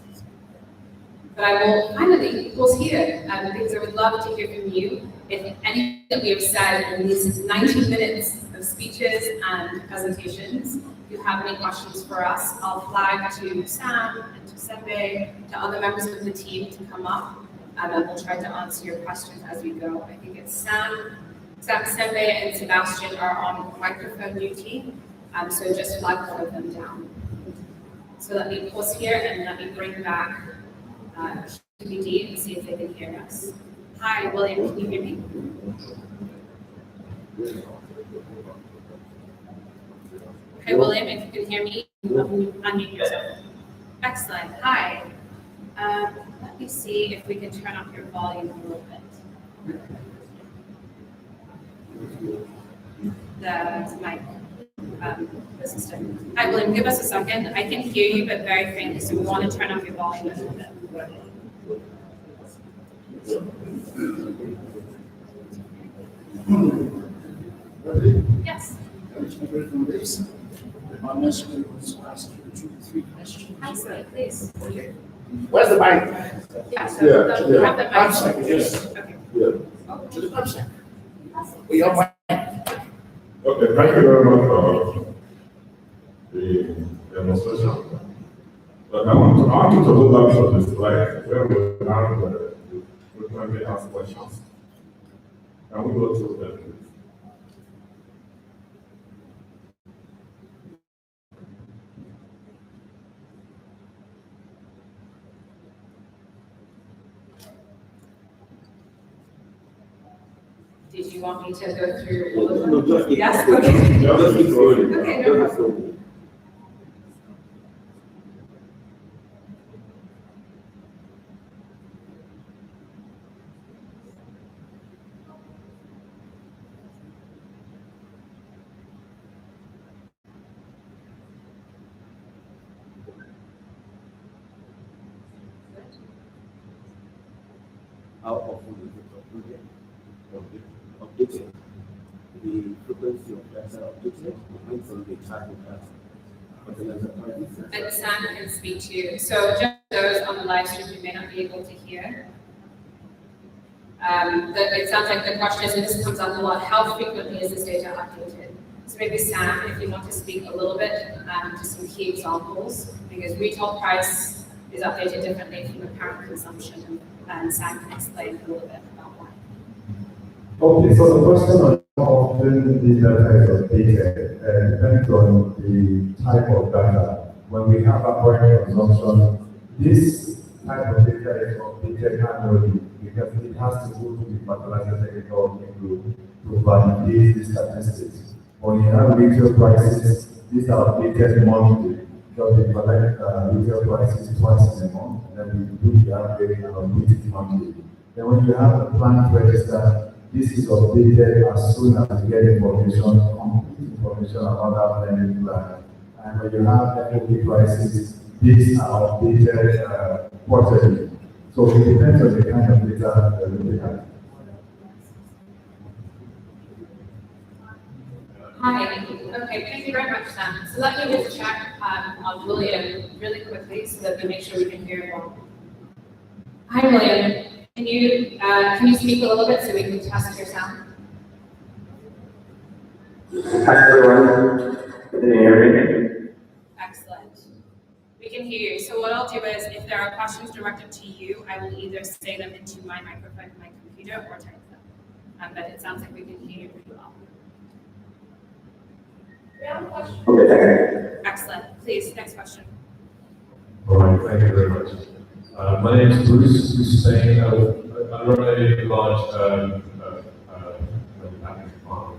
But I will finally pause here because I would love to hear from you. If anything that we have said in these 90 minutes of speeches and presentations, if you have any questions for us, I'll flag to Sam and to Sembe, to other members of the team to come up, and we'll try to answer your questions as we go. I think it's Sam, Sembe, and Sebastian are on microphone duty, so just flag one of them down. So let me pause here and let me bring back QBD and see if they can hear us. Hi, William, can you hear me? Okay, William, if you can hear me, unmute yourself. Excellent. Hi. Let me see if we can turn up your volume a little bit. The mic. The system. Hi, William, give us a second. I can hear you, but very faintly, so we want to turn up your volume a little bit. Yes. I'm just going to ask you 2 or 3 questions. Excellent, please. Okay. Where's the mic? Yeah, so we have the mic. I'm sorry, yes. Okay. I'm sorry. We are mic. Okay, thank you very much for the demonstration. But I want you to go back to the slide where we have the frequently asked questions. Can we go to that, please? Did you want me to go through all of them? No, just Yes, okay. Just keep going. Okay, no problem. How often is it updated? The frequency of data updated depends on the type of data. And Sam can speak to you. So just those on the live stream who may not be able to hear. It sounds like the question is, and this comes up a lot, how frequently is this data updated? So maybe Sam, if you want to speak a little bit to some key examples, because retail price is updated differently from apparent consumption, and Sam can explain a little bit about why. Okay, so the question on how often the data is updated depends on the type of data. When we have apparent consumption, this type of data is updated annually because it has to go to the fertilizer technical group to validate the statistics. When you have retail prices, these are updated monthly because we collect retail prices twice in a month, and then we do the average and update it monthly. Then when you have a plant register, this is updated as soon as you get information, complete information about that blending plan. And when you have FOB prices, these are updated quarterly. So it depends on the kind of data that we have. Hi. Okay, thank you very much, Sam. So let me just check on William really quickly so that we make sure we can hear you well. Hi, William. Can you speak a little bit so we can test your sound? Hi, everyone. Can you hear me? Excellent. We can hear you. So what I'll do is, if there are questions directed to you, I will either say them into my microphone in my computer or type them. But it sounds like we can hear you pretty well. Okay, thank you. Excellent. Please, next question. All right, thank you very much. My name is Bruce Hussein. I run a large manufacturing farm.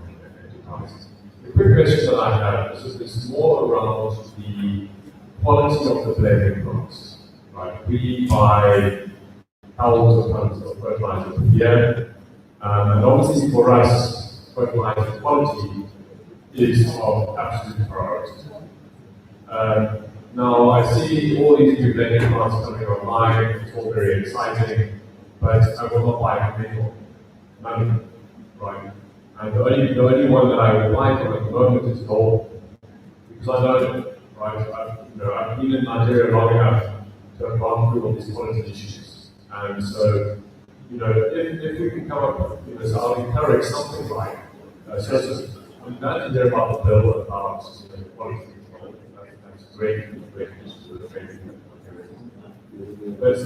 quick question that I have is more around the quality of the blending plants. Right? We buy thousands of tons of fertilizer per year, and obviously for us, fertilizer quality is of absolute priority. Now I see all these new blending plants coming online, it's all very exciting, but I will not buy a vehicle. None, right? And the only one that I would buy from at the moment is gold, because I know, right? I've been in Nigeria long enough to have gone through all these quality issues, and so if we can come up with, so I'll encourage something like I'm glad to hear about the bill about quality control. That's great issue with the training. But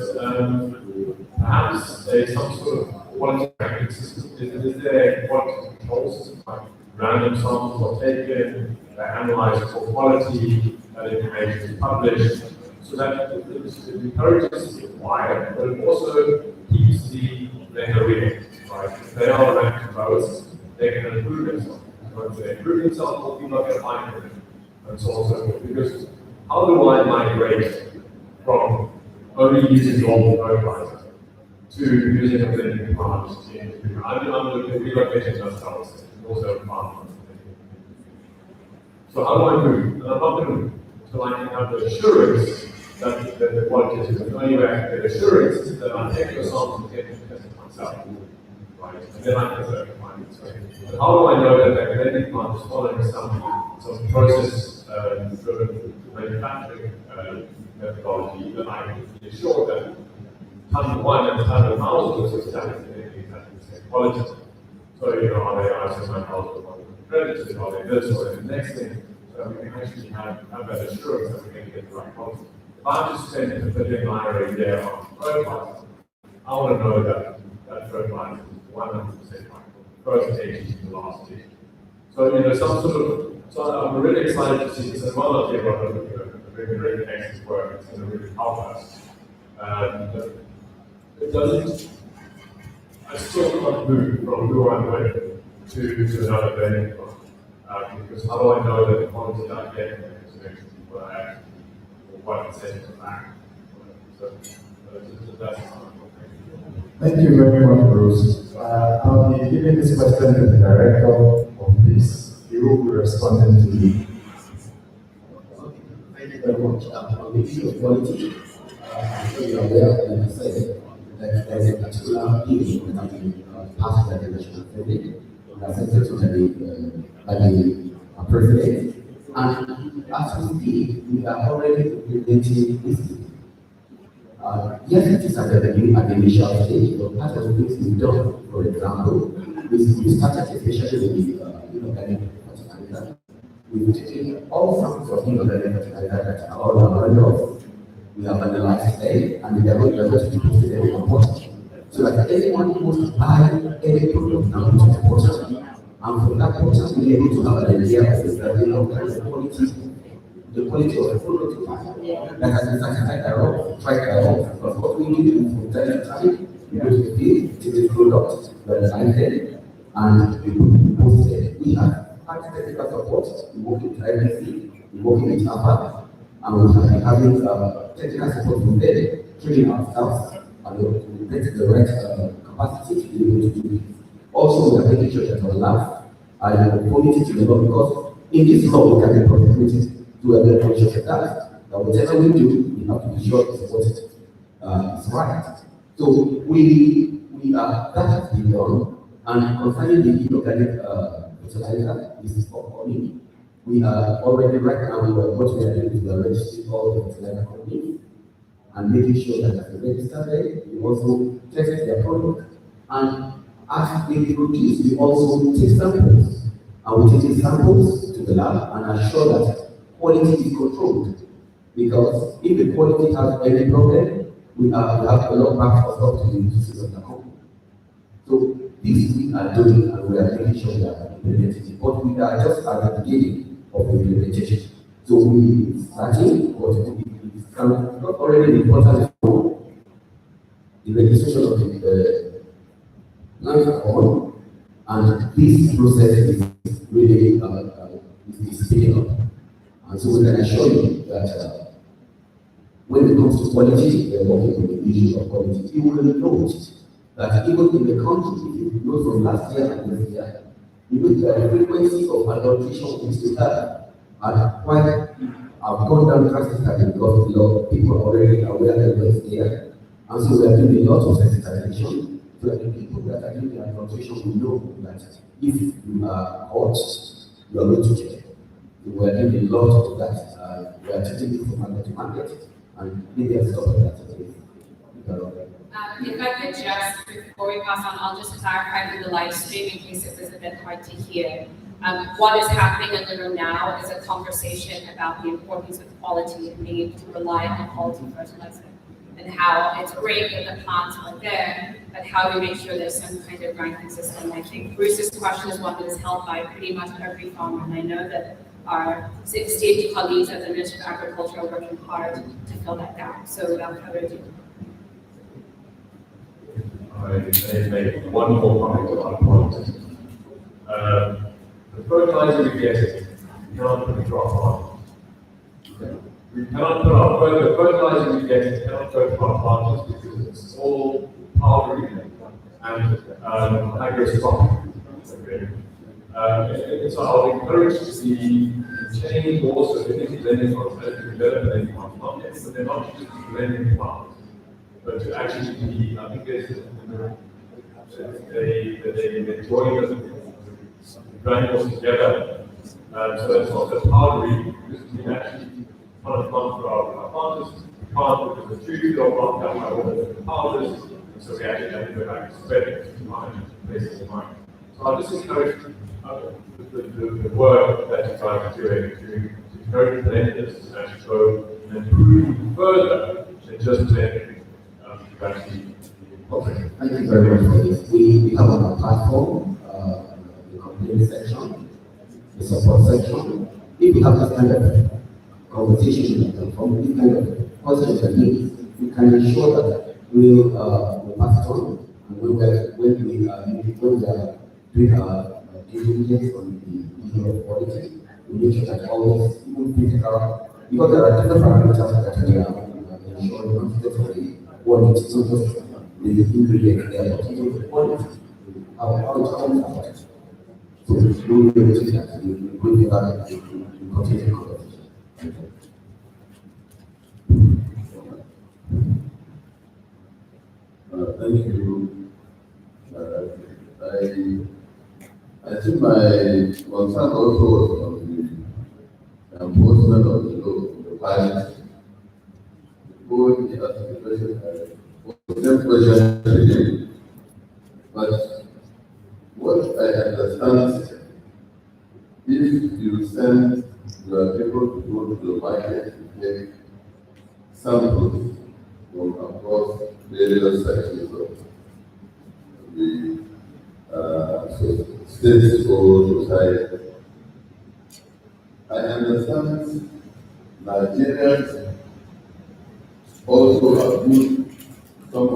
perhaps some sort of quality tracking system. Is there a quality control system, like random samples are taken, they're analyzed for quality, that information is published, so that it encourages the acquire, but it also keeps the real, right? If they are ranked lowest, they can improve themselves. So if they improve themselves, what people are going to find for them, and so on and so forth. Because how do I migrate from only using gold fertilizer to using a blending plant? I'm looking at relocating ourselves, also farmers. So how do I move? And I'm not going to move until I can have the assurance that the quality is good. The only way I can get assurance is that I take the sample and get it tested myself. Right? And then I can certify it. But how do I know that the blending plant is following some process-driven manufacturing methodology that I can be assured that ton 1 and ton 1,000 is exactly the same quality? So, are they ISO 9001 accredited, are they this or the next thing? So we can actually have that assurance that we're going to get the right quality. If I'm just spending a billion naira a year on fertilizer, I want to know that that fertilizer is 100% right, first stage to the last stage. So, so I'm really excited to see this, and while I'm here, really excellent work, it's going to really help us. But it doesn't, I still can't move from who I'm with to another blending plant. Because how do I know that the quality that I get is going to be what I actually, or what I'm saying to back? So that's Thank you very much, Bruce. I'll be giving this question to the director of FISS. He will be responding to you. Thank you very much. On the issue of quality, I'm sure you're aware, like I said, that there's a particular issue that we passed by the National Assembly, accepted by the president. And as we speak, we are already implementing this. Yes, it is at the initial stage, but part of the things we've done, for example, we started especially with the inorganic fertilizer. We've taken all samples of inorganic fertilizer that are all around us. We have analyzed them, and they are going to be posted in the portal. So that anyone who wants to buy any product now to the portal, and from that portal, we are able to have an idea of the quality of the product that has been certified around, tried around. Because what we do is from time to time, we go to the field, take the product, we analyze it, and we post it. We have technical support, we work with IFDC, we work with AFAP, and we have been having technical support from them, training ourselves, and we get the right capacity to be able to do it. Also, we are making sure that our labs are quality to the law, because in this law, we can be prosecuted to a very conscious of that whatever we do, we have to be sure it's what is right. So we are, that has been done, and concerning the inorganic fertilizer, this is upcoming. We are already right now, what we are doing is we are registering all the fertilizer companies and making sure that as they register them, we also test their product. And as they produce, we also take samples. And we take samples to the lab and assure that quality is controlled. Because if the quality has any problem, we have a lot of back for stock to the uses of the company. So this we are doing, and we are making sure we are implementing it. But we are just at the beginning of the implementation. So we starting, but it's not already important for the registration of the plans on, and this process is really is picking up. And so we can assure you that when it comes to quality, we are working on the issue of quality. You will note that even in the country, if you know from last year and this year, you know that the frequency of adulteration we still have are quite have gone down drastically because a lot of people are already aware that it's there. And so we are doing a lot of sensitization so that the people that are doing the adulteration will know that if you are caught, you are going to jail. We are doing a lot of that. We are taking it from market to market, and maybe I'll stop at that. If I could just, before we pass on, I'll just clarify for the live stream in case it was a bit hard to hear. What is happening in the room now is a conversation about the importance of quality and being able to rely on quality fertilizer, and how it's great that the plants are there, but how do we make sure there's some kind of ranking system? I think Bruce's question is one that is held by pretty much every farmer, and I know that our esteemed colleagues at the Ministry of Agriculture are working hard to fill that gap. So without further ado. I may make one more comment on that point. The fertilizer we get, we cannot put it to our farmers. We cannot put the fertilizer we get, cannot go to our farmers because it's all powdery and agroscopic. So I'll encourage the change also to any blending plants, to develop blending plants, but they're not just blending plants, but to actually be, I think there's they join the granules together, so it's not just powdery, because we actually kind of plant for our planters, we plant because the trees don't plant down by all the powders, and so we actually have to go back and spread it to mine, places in mine. So I'll just encourage the work that you guys are doing to encourage blenders to actually go and improve further than just blending actually. Okay, thank you very much for this. We have on our platform the complaint section, the support section. If we have this kind of conversation from this kind of questions and needs, we can ensure that we'll pass it on, and when we are doing our due diligence on the issue of quality, we make sure that always, even physical, because there are different parameters that we are ensuring consistently quality, so just the ingredient there, but even the quality, how it's affected. So we will be able to see that we bring it back to continue the conversation. Thank you. I think my concern also was on the enforcement of the law, the pilot. Both the question, the same question again. But what I understand is, if you send your people to go to the market to take samples from across various sections of the states or society, I understand Nigerians also abuse some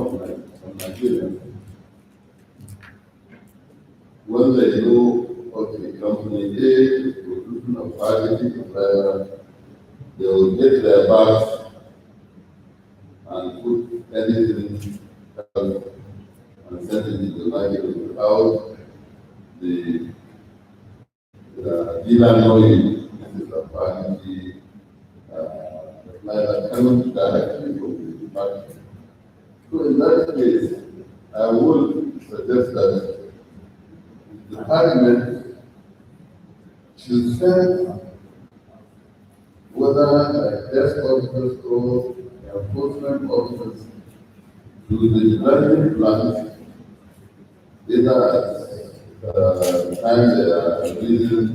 Nigerians when they know, okay, company A is producing a quality supplier, they will get their bags and put anything else and send it to the market without the dealer knowing this is a quality supplier coming directly from the market. So in that case, I would suggest that the Parliament should send whether desk officers or enforcement officers to the development plans, either at the time they are releasing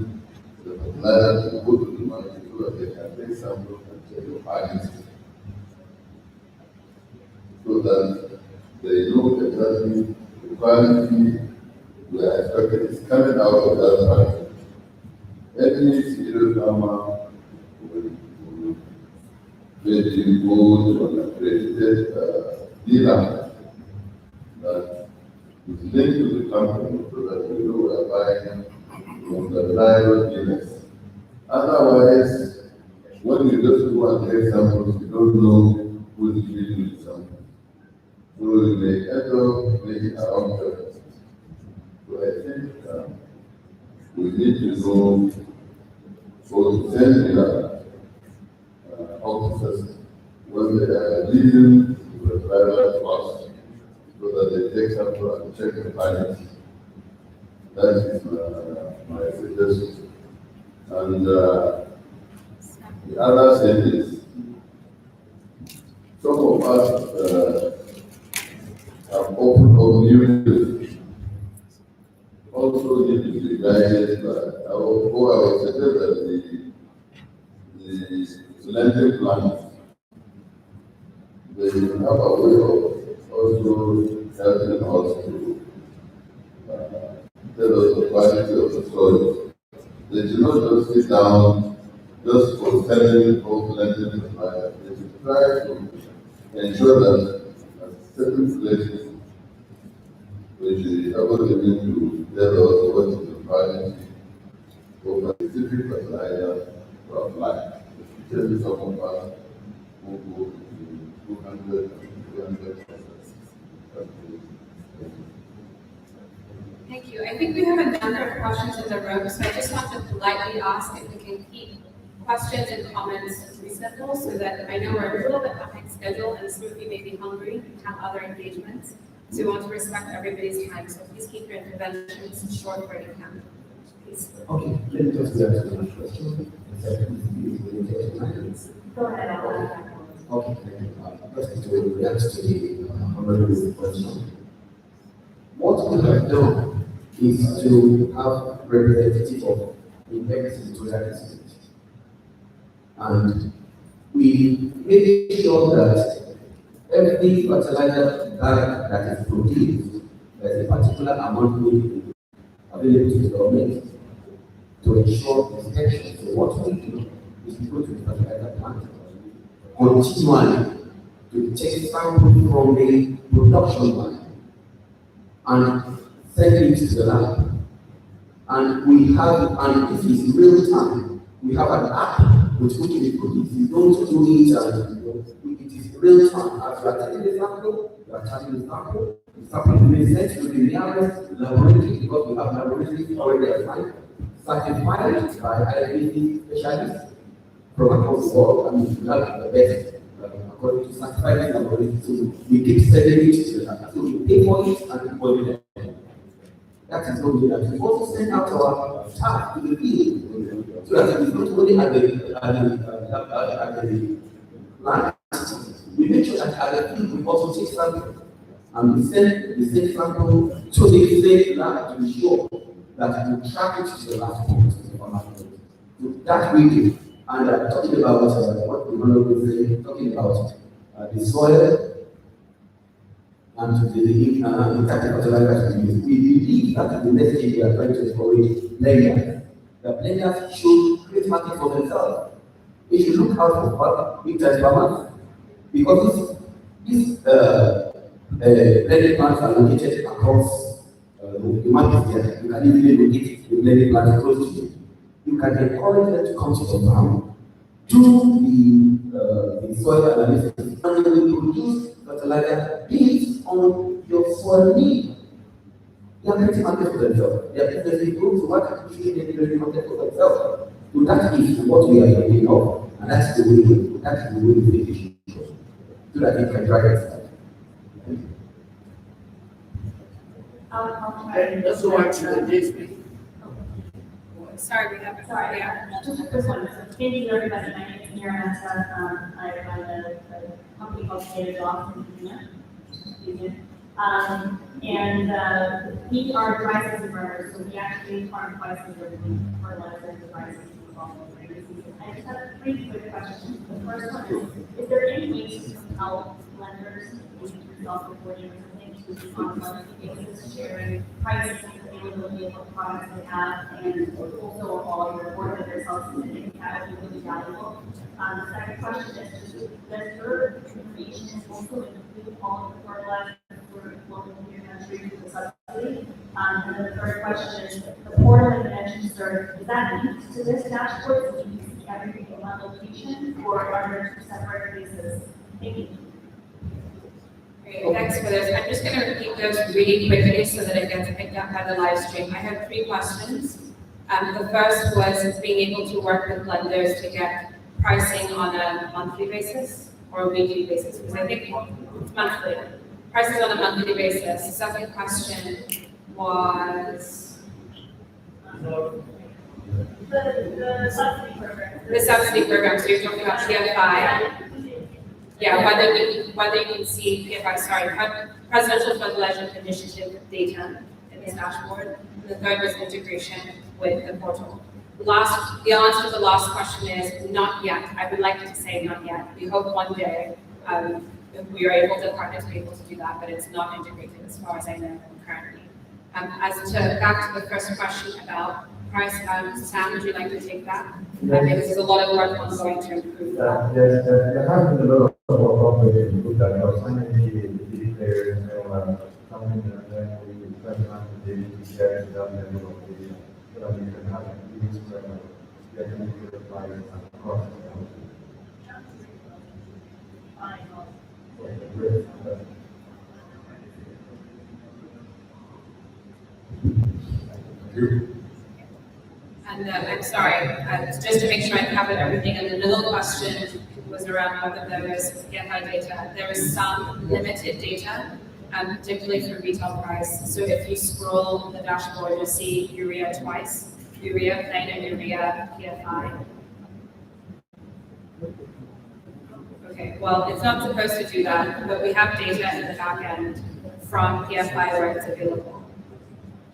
the fertilizer to go to the market so that they can take samples and check the quality, so that they know exactly the quality we are expecting is coming out of that market. Any serious farmer will maybe go to an accredited dealer that is linked to the company so that we know we are buying from the reliable dealers. Otherwise, when you just go and take samples, you don't know who is dealing with samples. So you may end up making a wrong choice. So I think we need to know both send officers when they are leading the private class so that they take sample and check the findings. That is my suggestion. And the other thing is, some of us have opened up new also need to be guided by I would suggest that the lending plan, they have a way of also helping us to tell us the quality of the soil. They do not just sit down just for telling both lending suppliers. They should try to ensure that at certain places we should be able to tell us what is the quality of a specific fertilizer to apply. Especially some of us who go to 200 Thank you. I think we have a number of questions in the room, so I just want to politely ask if we can keep questions and comments reasonable so that I know we're a little bit behind schedule and some of you may be hungry and have other engagements. So we want to respect everybody's time, so please keep your interventions short where you can. Please. Okay, let me just answer one question. Go ahead, Okay, thank you. First, to react to the Honourable question. What we have done is to have representative of the editorial district. And we made sure that every fertilizer bag that is produced, there's a particular amount available to the government to ensure inspection. So what we do is we go to the fertilizer plant continually to take samples from the production line and send it to the lab. And we have, and this is real time, we have an app with which we put it. You don't do it and it is real time. As you are taking the sample, you are charging the sample, the sample will be sent to the nearest laboratory because we have laboratories already assigned, certified by IFDC specialists from across the world, and we have the best. According to certified laboratories, so we keep sending it to the lab. So we pay for it and we put it there. That is what we do. We also send out our staff to the field so that it is not only at the plant. We make sure that at the field we also take samples and we send the same sample to the same lab to ensure that we track it to the last point of the farmer. So that we do. And talking about what the Honourable is saying, talking about the soil and the fertilizer we use. We believe that is the message we are trying to encourage blenders. The blenders should create market for themselves. They should look out for big time farmers because these blending plants are located across the market there. You can easily locate the blending plants close to you. You can encourage them to come to the farm, do the soil analysis, and they will produce fertilizer based on your soil need. They are creating market for themselves. They are business groups who want to create a creating market for themselves. So that is what we are doing now, and that's the way we think so that it can drive itself. Let's go on to the next meeting. Sorry, we have a Sorry, yeah. just a quick one. Thank you, everybody. My name is Engr, and I run a company called Gideon and we are dry season farmers, so we actually farm twice a year. We fertilizer and dry season fall and rainy season. I just have 3 quick questions. The first one is there any way to help lenders in self-reporting or something to be on a monthly basis, sharing prices and availability of what products they have, and also all your report of their self-sustaining that would be really valuable. The second question is, does your information also include all of the fertilizers we're flowing in your country through the subsidy? And then the third question is, the portal and mentioned, sir, is that linked to this dashboard? So you can see everything in one location, or are there two separate places? Thank you. Great, thanks for this. I'm just going to repeat those really quickly so that it gets picked up by the live stream. I have 3 questions. The first was being able to work with lenders to get pricing on a monthly basis or a weekly basis, because I think it's monthly. Prices on a monthly basis. The second question was The subsidy program. the subsidy program. So you're talking about PFI. Yeah, whether you can see PFI, Presidential Fertilizer Initiative data in this dashboard. And the third was integration with the portal. The answer to the last question is not yet. I would like to say not yet. We hope one day we are able to partner to be able to do that, but it's not integrated as far as I know currently. Back to the first question about price, Sam, would you like to take that? Because there's a lot of work ongoing to improve that. Yes, there has been a lot of work to improve that. There are so many big players coming and then we try to share that level of data so that we can have these getting the price and cost. And I'm sorry, just to make sure I covered everything, and the middle question was around whether there was PFI data. There is some limited data, particularly for retail price. So if you scroll the dashboard, you'll see urea twice, urea, plain and urea, PFI. Okay, well, it's not supposed to do that, but we have data in the back end from PFI where it's available.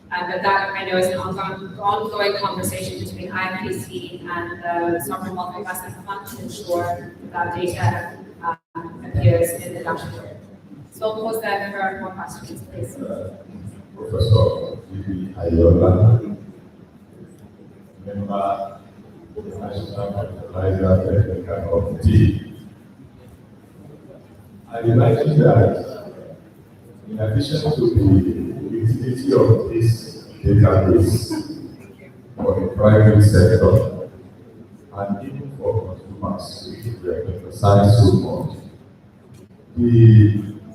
But that, I know, is an ongoing conversation between IFDC and the Sovereign Wealth Investment Fund to ensure that data appears in the dashboard. So we'll pause there for more questions, please. Professor Ayola, member of the National Fertilizer Technical Committee. I would like to that, in addition to the utility of this database for the private sector and even for consumers, which we have emphasized so much, the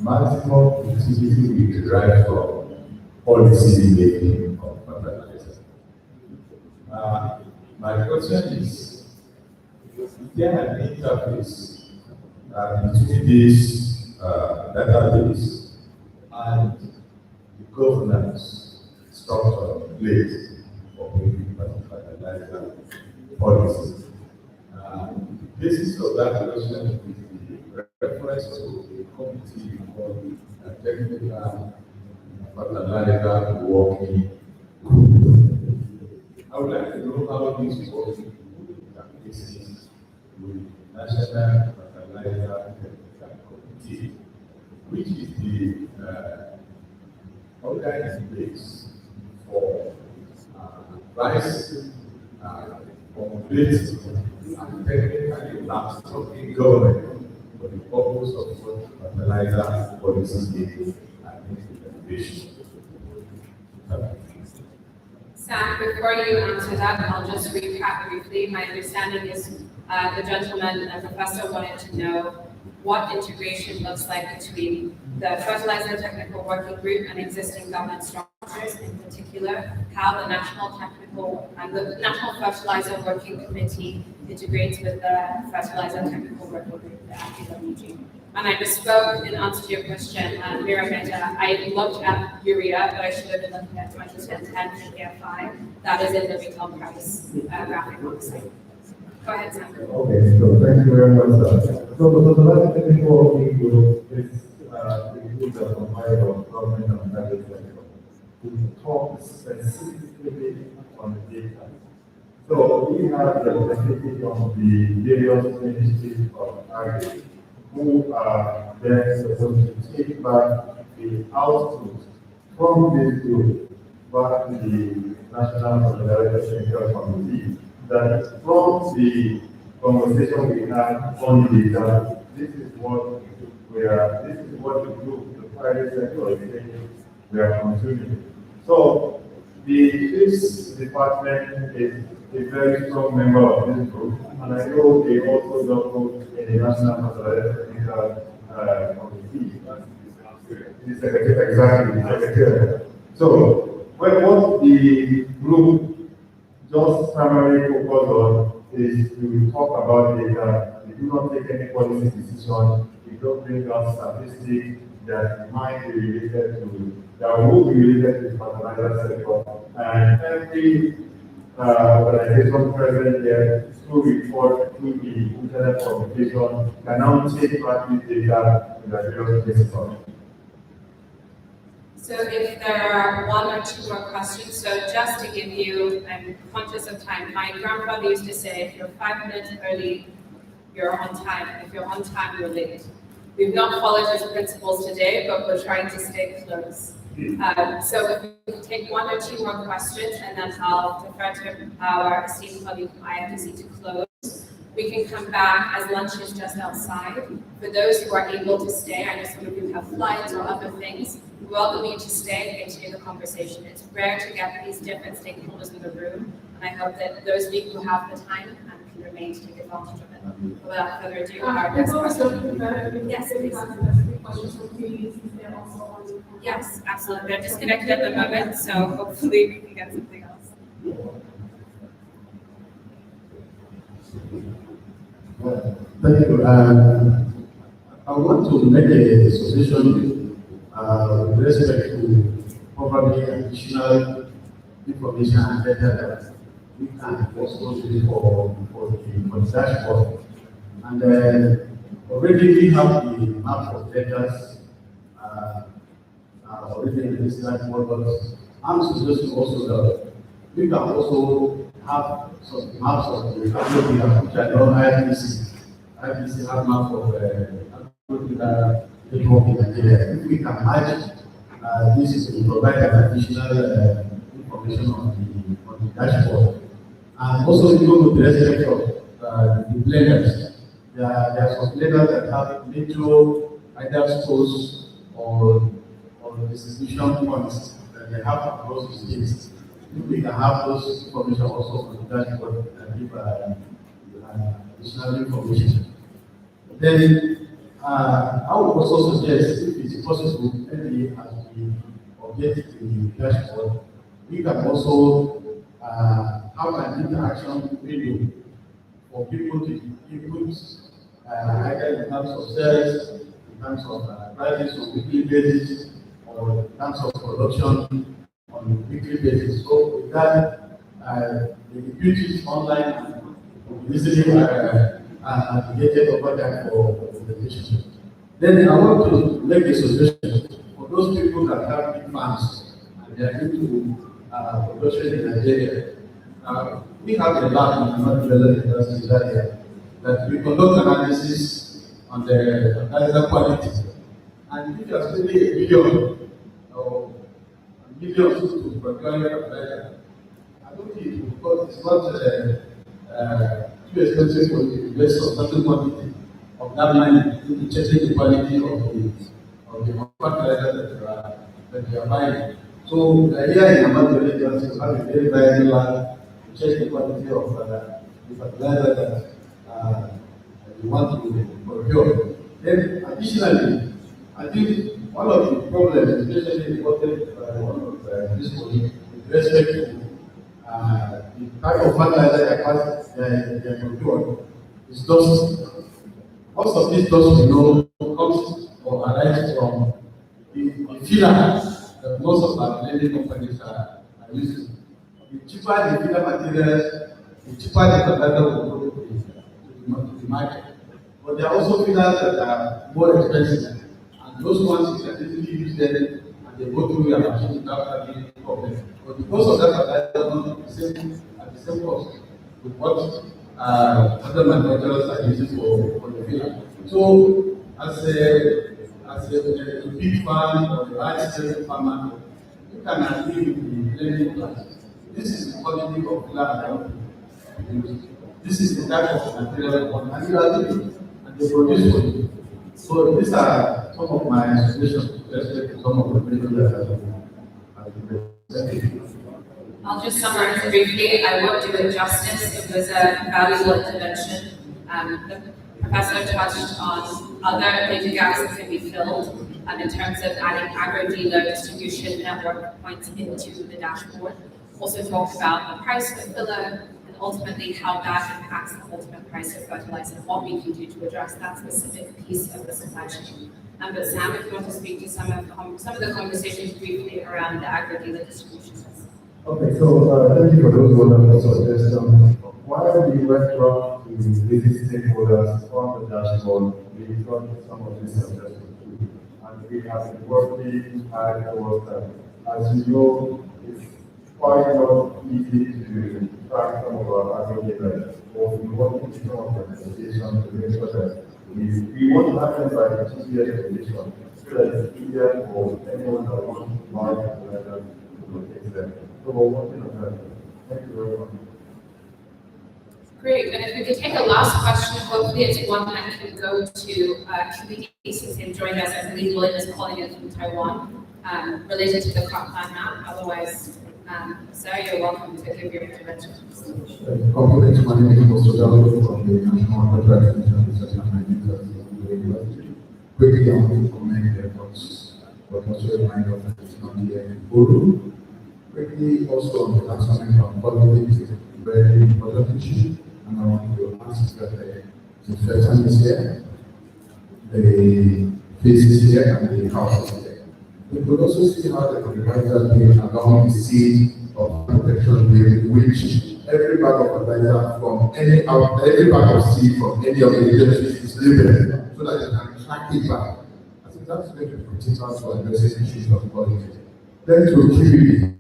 maximum utility we derive from policy making of fertilizer. My question is there an interface between this database and the governance structure in place for making fertilizer policy? The basis of that question is the reference to a committee called the Technical Fertilizer Working Group. I would like to know how this working group interfaces with the National Fertilizer Technical Committee, which is the organized base for advice, formulating, and technically lapsing government for the purpose of fertilizer policy making and implementation. Sam, before you answer that, I'll just recap briefly. My understanding is the gentleman, the professor, wanted to know what integration looks like between the Fertilizer Technical Working Group and existing government structures, in particular, how the National Fertilizer Working Committee integrates with the Fertilizer Technical Working Group, the FEPSAN. And I misspoke in answer to your question, Mirabetta. I looked at urea, but I should have been looking at 2010 and PFI. That is in the retail price graphic on the site. Go ahead, Sam. Okay, so thank you very much, sir. So the Fertilizer Technical Working Group is a group that provides government and private sector to talk specifically on the data. So we have representatives from the various ministries of agriculture who are then supposed to take back the output from this group back to the National Fertilizer Technical Committee. That from the conversation we had on the data, this is what the group, the private sector is saying we are consuming. So The FISS department is a very strong member of this group, and I know they also don't in the National Fertilizer Committee. The secretary, exactly, the secretary. So, what the group just primarily focus on is to talk about data. We do not take any policy decision. We don't bring down statistics that might be related to, that will be related to the fertilizer sector. And every organization present here, through report, through the internet publication, can now take back this data in the various places. So if there are one or two more questions, so just to give you, I'm conscious of time, my grandfather used to say, if you're 5 minutes early, you're on time. If you're on time, you're late. We've not followed his principles today, but we're trying to stay close. So if we can take one or two more questions, and then I'll defer to our esteemed colleague from IFDC to close. We can come back as lunch is just outside. For those who are able to stay, I know some of you have flights or other things, we welcome you to stay and continue the conversation. It's rare to get these different stakeholders in the room, and I hope that those of you who have the time can remain to take advantage of it. But without further ado, our next question. Yes, please. Yes, absolutely. They're disconnected at the moment, so hopefully we can get something else. Thank you. I want to make a suggestion with respect to probably additional information and data that we can also use for the dashboard. And already we have the map of data already in this dashboard, but I'm suggesting also that we can also have some maps of the area, which I know IFDC. IFDC have map of network in Nigeria. If we can match this to provide an additional information on the dashboard. And also, even with respect of the blenders, there are some blenders that have metro either stores or distribution points that they have across the states. If we can have those information also on the dashboard and give additional information. Then I would also suggest, if it's possible, maybe as we update the dashboard, we can also have an interaction window for people to input either in terms of sales, in terms of prices on weekly basis, or in terms of production on a weekly basis. So with that, the duties online and easily navigated over time for presentation. Then I want to make a suggestion for those people that have big farms and they are into production in Nigeria. We have a lab in North University that we conduct analysis on the fertilizer quality. And if you are spending $1 million or millions to procure fertilizer, I don't think because it's not too expensive for you to invest a certain quantity of that money into checking the quality of the fertilizer that you are buying. So here in Amman Village, you have a very valuable land to check the quality of the fertilizer that you want to procure. Then additionally, I think one of the problems, especially reported by one of this colleague, with respect to the type of fertilizer that they procure is dust. Most of this dust we know comes or arises from the filler that most of our blending companies are using. The cheaper the filler materials, the cheaper the fertilizer will go to the market. But there are also fillers that are more expensive. And those ones you can easily use them and they go through your machine without having any problem. But because of that, fertilizer not at the same cost with what other manufacturers are using for the filler. So as a big farm or a large scale farmer, you can agree with the blending plants. This is the quality of filler I use. This is the type of material I want, and you are doing it, and they produce for you. So these are some of my suggestions with respect to some of the people that have been presented. I'll just summarize briefly. I won't do it justice. It was a valuable intervention. The professor touched on other major gaps that can be filled in terms of adding agro-dealer distribution network points into the dashboard. Also talked about the price per filler and ultimately how that impacts the ultimate price of fertilizer and what we can do to address that specific piece of the supply chain. But Sam, if you want to speak to some of the conversations briefly around the agro-dealer distribution. Okay, so thank you for those wonderful suggestions. While we went around to visit stakeholders on the dashboard, we got some of these suggestions too. And we have been working hard towards that. As you know, it's quite not easy to track some of our agro-dealers. But we want to do some of the organizations to make sure that we want to have them by the GPS condition so that it's easier for anyone that wants to buy fertilizer to locate them. So we're working on that. Thank you very much. Great, and if we could take a last question, hopefully it's one that can go to Chude, since he joined us. I believe Melinda is calling in from Taiwan, related to the crop plan map. Otherwise, Sarah, you're welcome to give your intervention. Compliments my name is Audu from the National Fertilizer Dashboard. Quickly, I want to commend the efforts, but also remind us that it's not here in Audu. Quickly, also on the answering from politics is a very important issue, and I want to ask that the FEPSAN is here, the FISS is here, and the House is here. We could also see how the fertilizer bill along the seed of protection bill, which every bag of fertilizer from every bag of seed from any of the agencies is labeled so that they can track it back. I think that's going to be critical to addressing issues of quality. Then to Chude,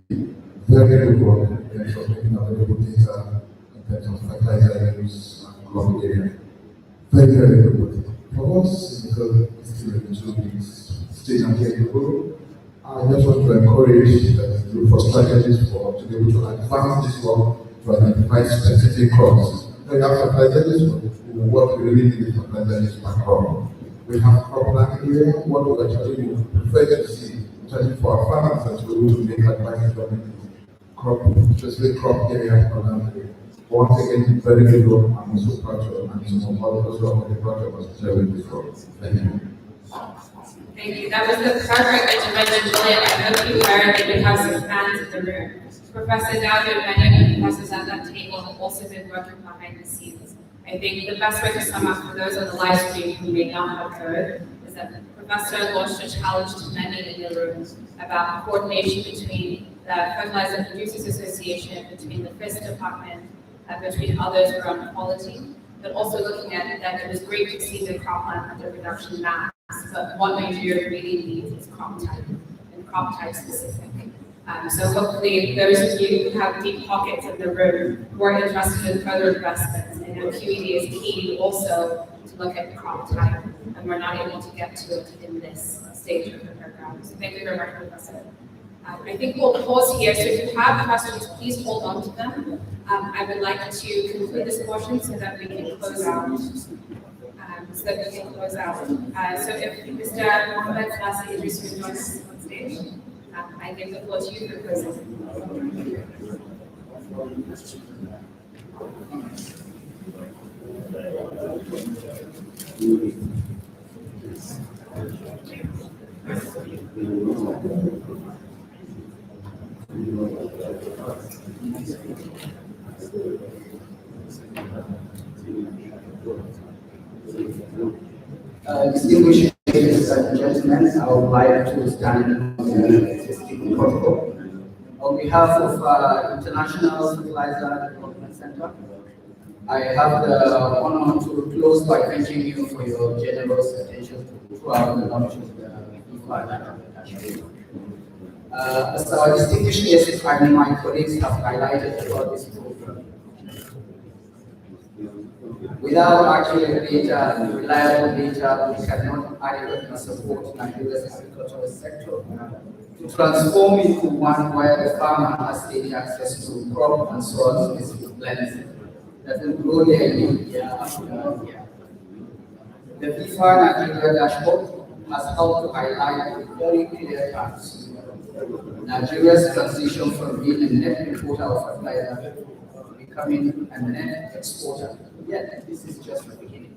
very good work in terms of making available data in terms of fertilizer use and crop area. Very, very good work. For us, because it's still in the 2 weeks, still not yet available, I just want to encourage that you look for strategies for to be able to advance this work to identify specific crops. We have fertilizers, what we really need is fertilizers per crop. We have crop plan area, what we actually would prefer to see, especially for our farmers that we're able to make advice on crop, especially crop area for land. Once again, very good work. I'm also proud of and some of others of the project was sharing this work. Thank you. Thank you. That was the perfect intervention, Julian. I hope you heard that we have some fans in the room. Professor Audu and many of the professors at that table have also been working behind the scenes. I think the best way to sum up for those on the live stream who may not have heard is that the professor launched a challenge to many in the room about coordination between the Fertilizer Producers Association, between the FISS department, between others around quality, but also looking at that it was great to see the cropland under reduction maps, but what Nigeria really needs is crop type, and crop type specific. So hopefully those of you who have deep pockets in the room who are interested in further investments, and QED is key also to look at crop type, and we're not able to get to it in this stage of the program. So thank you very much, Professor. I think we'll pause here, so if you have questions, please hold on to them. I would like to conclude this portion so that we can close out. So if Mr. Mohammed Lassi Idris will join us on stage, I give the floor to you for closing. Distinguished ladies and gentlemen, I would like to stand in protocol. On behalf of International Fertilizer Development Center, I have the honor to close by thanking you for your generous attention throughout the launch of the VIFAA Nigeria Fertilizer Dashboard. As our distinguished guests and my colleagues have highlighted about this program, without accurate data and reliable data, we cannot adequately support Nigeria's agricultural sector to transform into one where the farmer has daily access to crop and soil specific blends that will grow their yield year after year. The VIFAA Nigeria Dashboard has helped to highlight in very clear terms Nigeria's transition from being a net importer of fertilizer to becoming a net exporter. Yet, this is just the beginning.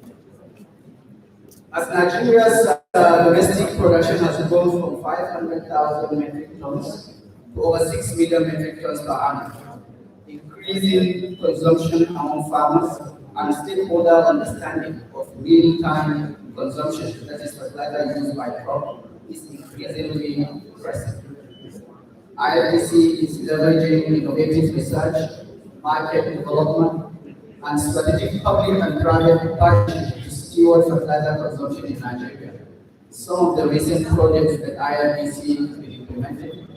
As Nigeria's domestic production has grown from 500,000 metric tons to over 6 million metric tons per annum, increasing consumption among farmers and stakeholder understanding of real-time consumption, that is fertilizer used by crop, is increasingly present. IFDC is leveraging innovative research, market development, and strategic public and private partnerships to steward fertilizer consumption in Nigeria. Some of the recent projects that IFDC has implemented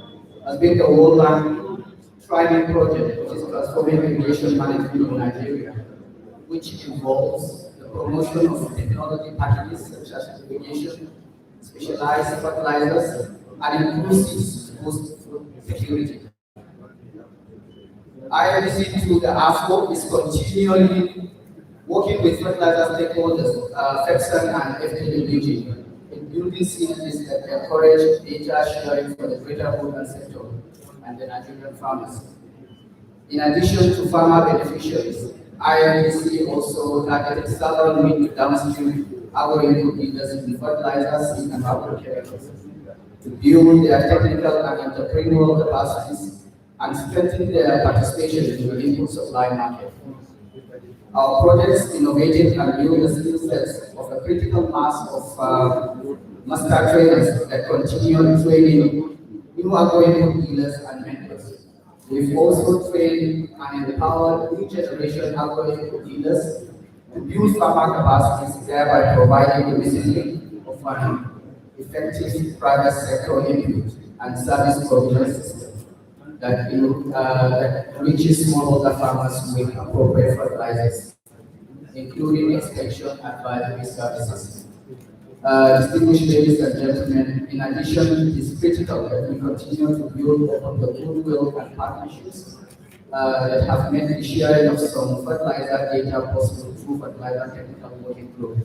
has been the World Bank Thriving Project, which is transforming irrigation management in Nigeria, which involves the promotion of technology packages such as irrigation, specialized fertilizers, and inclusive to boost food security. IFDC through the AFAP is continually working with fertilizer stakeholders, FEPSAN and FEPSAN, in building synergies that encourage data sharing for the greater urban sector and the Nigerian farmers. In addition to farmer beneficiaries, IFDC also targeted several mid to downstream agro-input leaders in fertilizers, seed and agrochemicals to build their technical and entrepreneurial capacities and strengthen their participation in the input supply market. Our projects innovated and built the skill sets of a critical mass of master trainers that continue training new agro-input dealers and mentors. We've also trained and empowered new generation agro-input dealers to build farmer capacities, thereby providing the missing link of an effective private sector input and service provision system that reaches smallholder farmers with appropriate fertilizers, including extension advisory services. Distinguished ladies and gentlemen, in addition, it is critical that we continue to build upon the goodwill and partnerships that have made the sharing of some fertilizer data possible through fertilizer technical working group.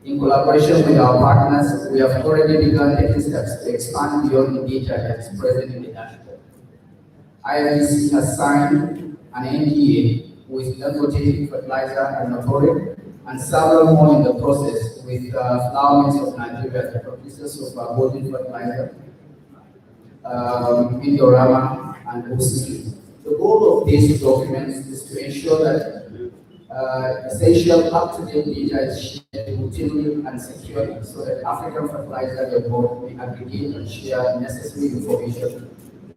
In collaboration with our partners, we have already begun taking steps to expand beyond the data that is present in the dashboard. IFDC has signed an NDA with Danagundi Fertilizer and Audu, and several more in the process with Flour Mills of Nigeria, the producers of golden fertilizer, Indorama, and OCP. The goal of these documents is to ensure that essential up-to-date data is shared routinely and securely so that African Fertilizer Board may aggregate and share necessary information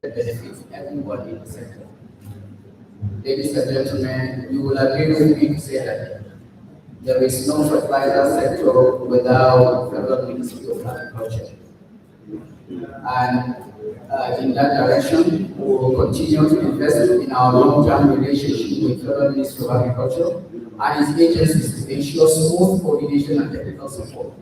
that benefits everyone in the sector. Ladies and gentlemen, you will agree with me to say that there is no fertilizer sector without Federal Ministry of Agriculture. And in that direction, we will continue to invest in our long-term relationship with Federal Ministry of Agriculture and its agencies to ensure smooth coordination and technical support.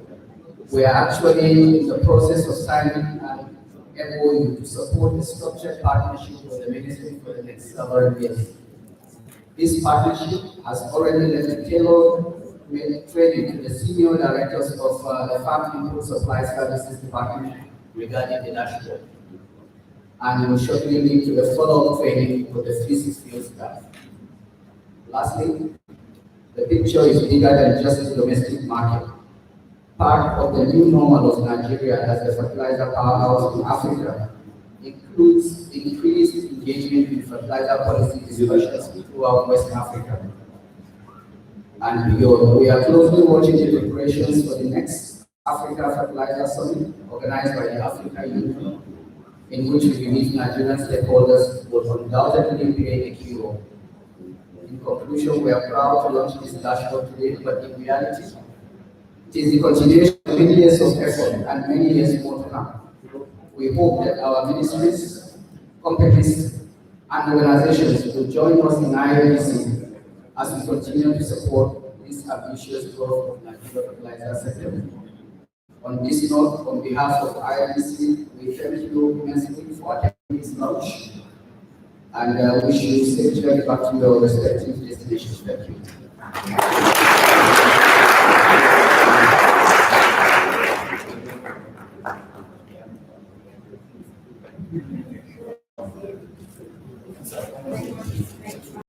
We are actually in the process of signing an MOU to support a structured partnership with the Ministry for the next several years. This partnership has already led to tailored training to the senior directors of the Farm Input Supply Services Department regarding the dashboard, and will shortly lead to the follow-up training for the FISS field staff. Lastly, the picture is bigger than just the domestic market. Part of the new normal of Nigeria as a fertilizer powerhouse in Africa includes increased engagement in fertilizer policy discussions throughout West Africa and beyond. We are closely watching the preparations for the next Africa Fertilizer Summit organized by the African Union, in which we believe Nigerian stakeholders will undoubtedly play a key role. In conclusion, we are proud to launch this dashboard today, but in reality, it is the continuation of many years of effort and many years more to come. We hope that our ministries, companies, and organizations will join us in IFDC as we continue to support this ambitious growth of the Nigeria fertilizer sector. On this note, on behalf of IFDC, we thank you immensely for attending this launch and wish you safe journey back to your respective destinations. Thank you.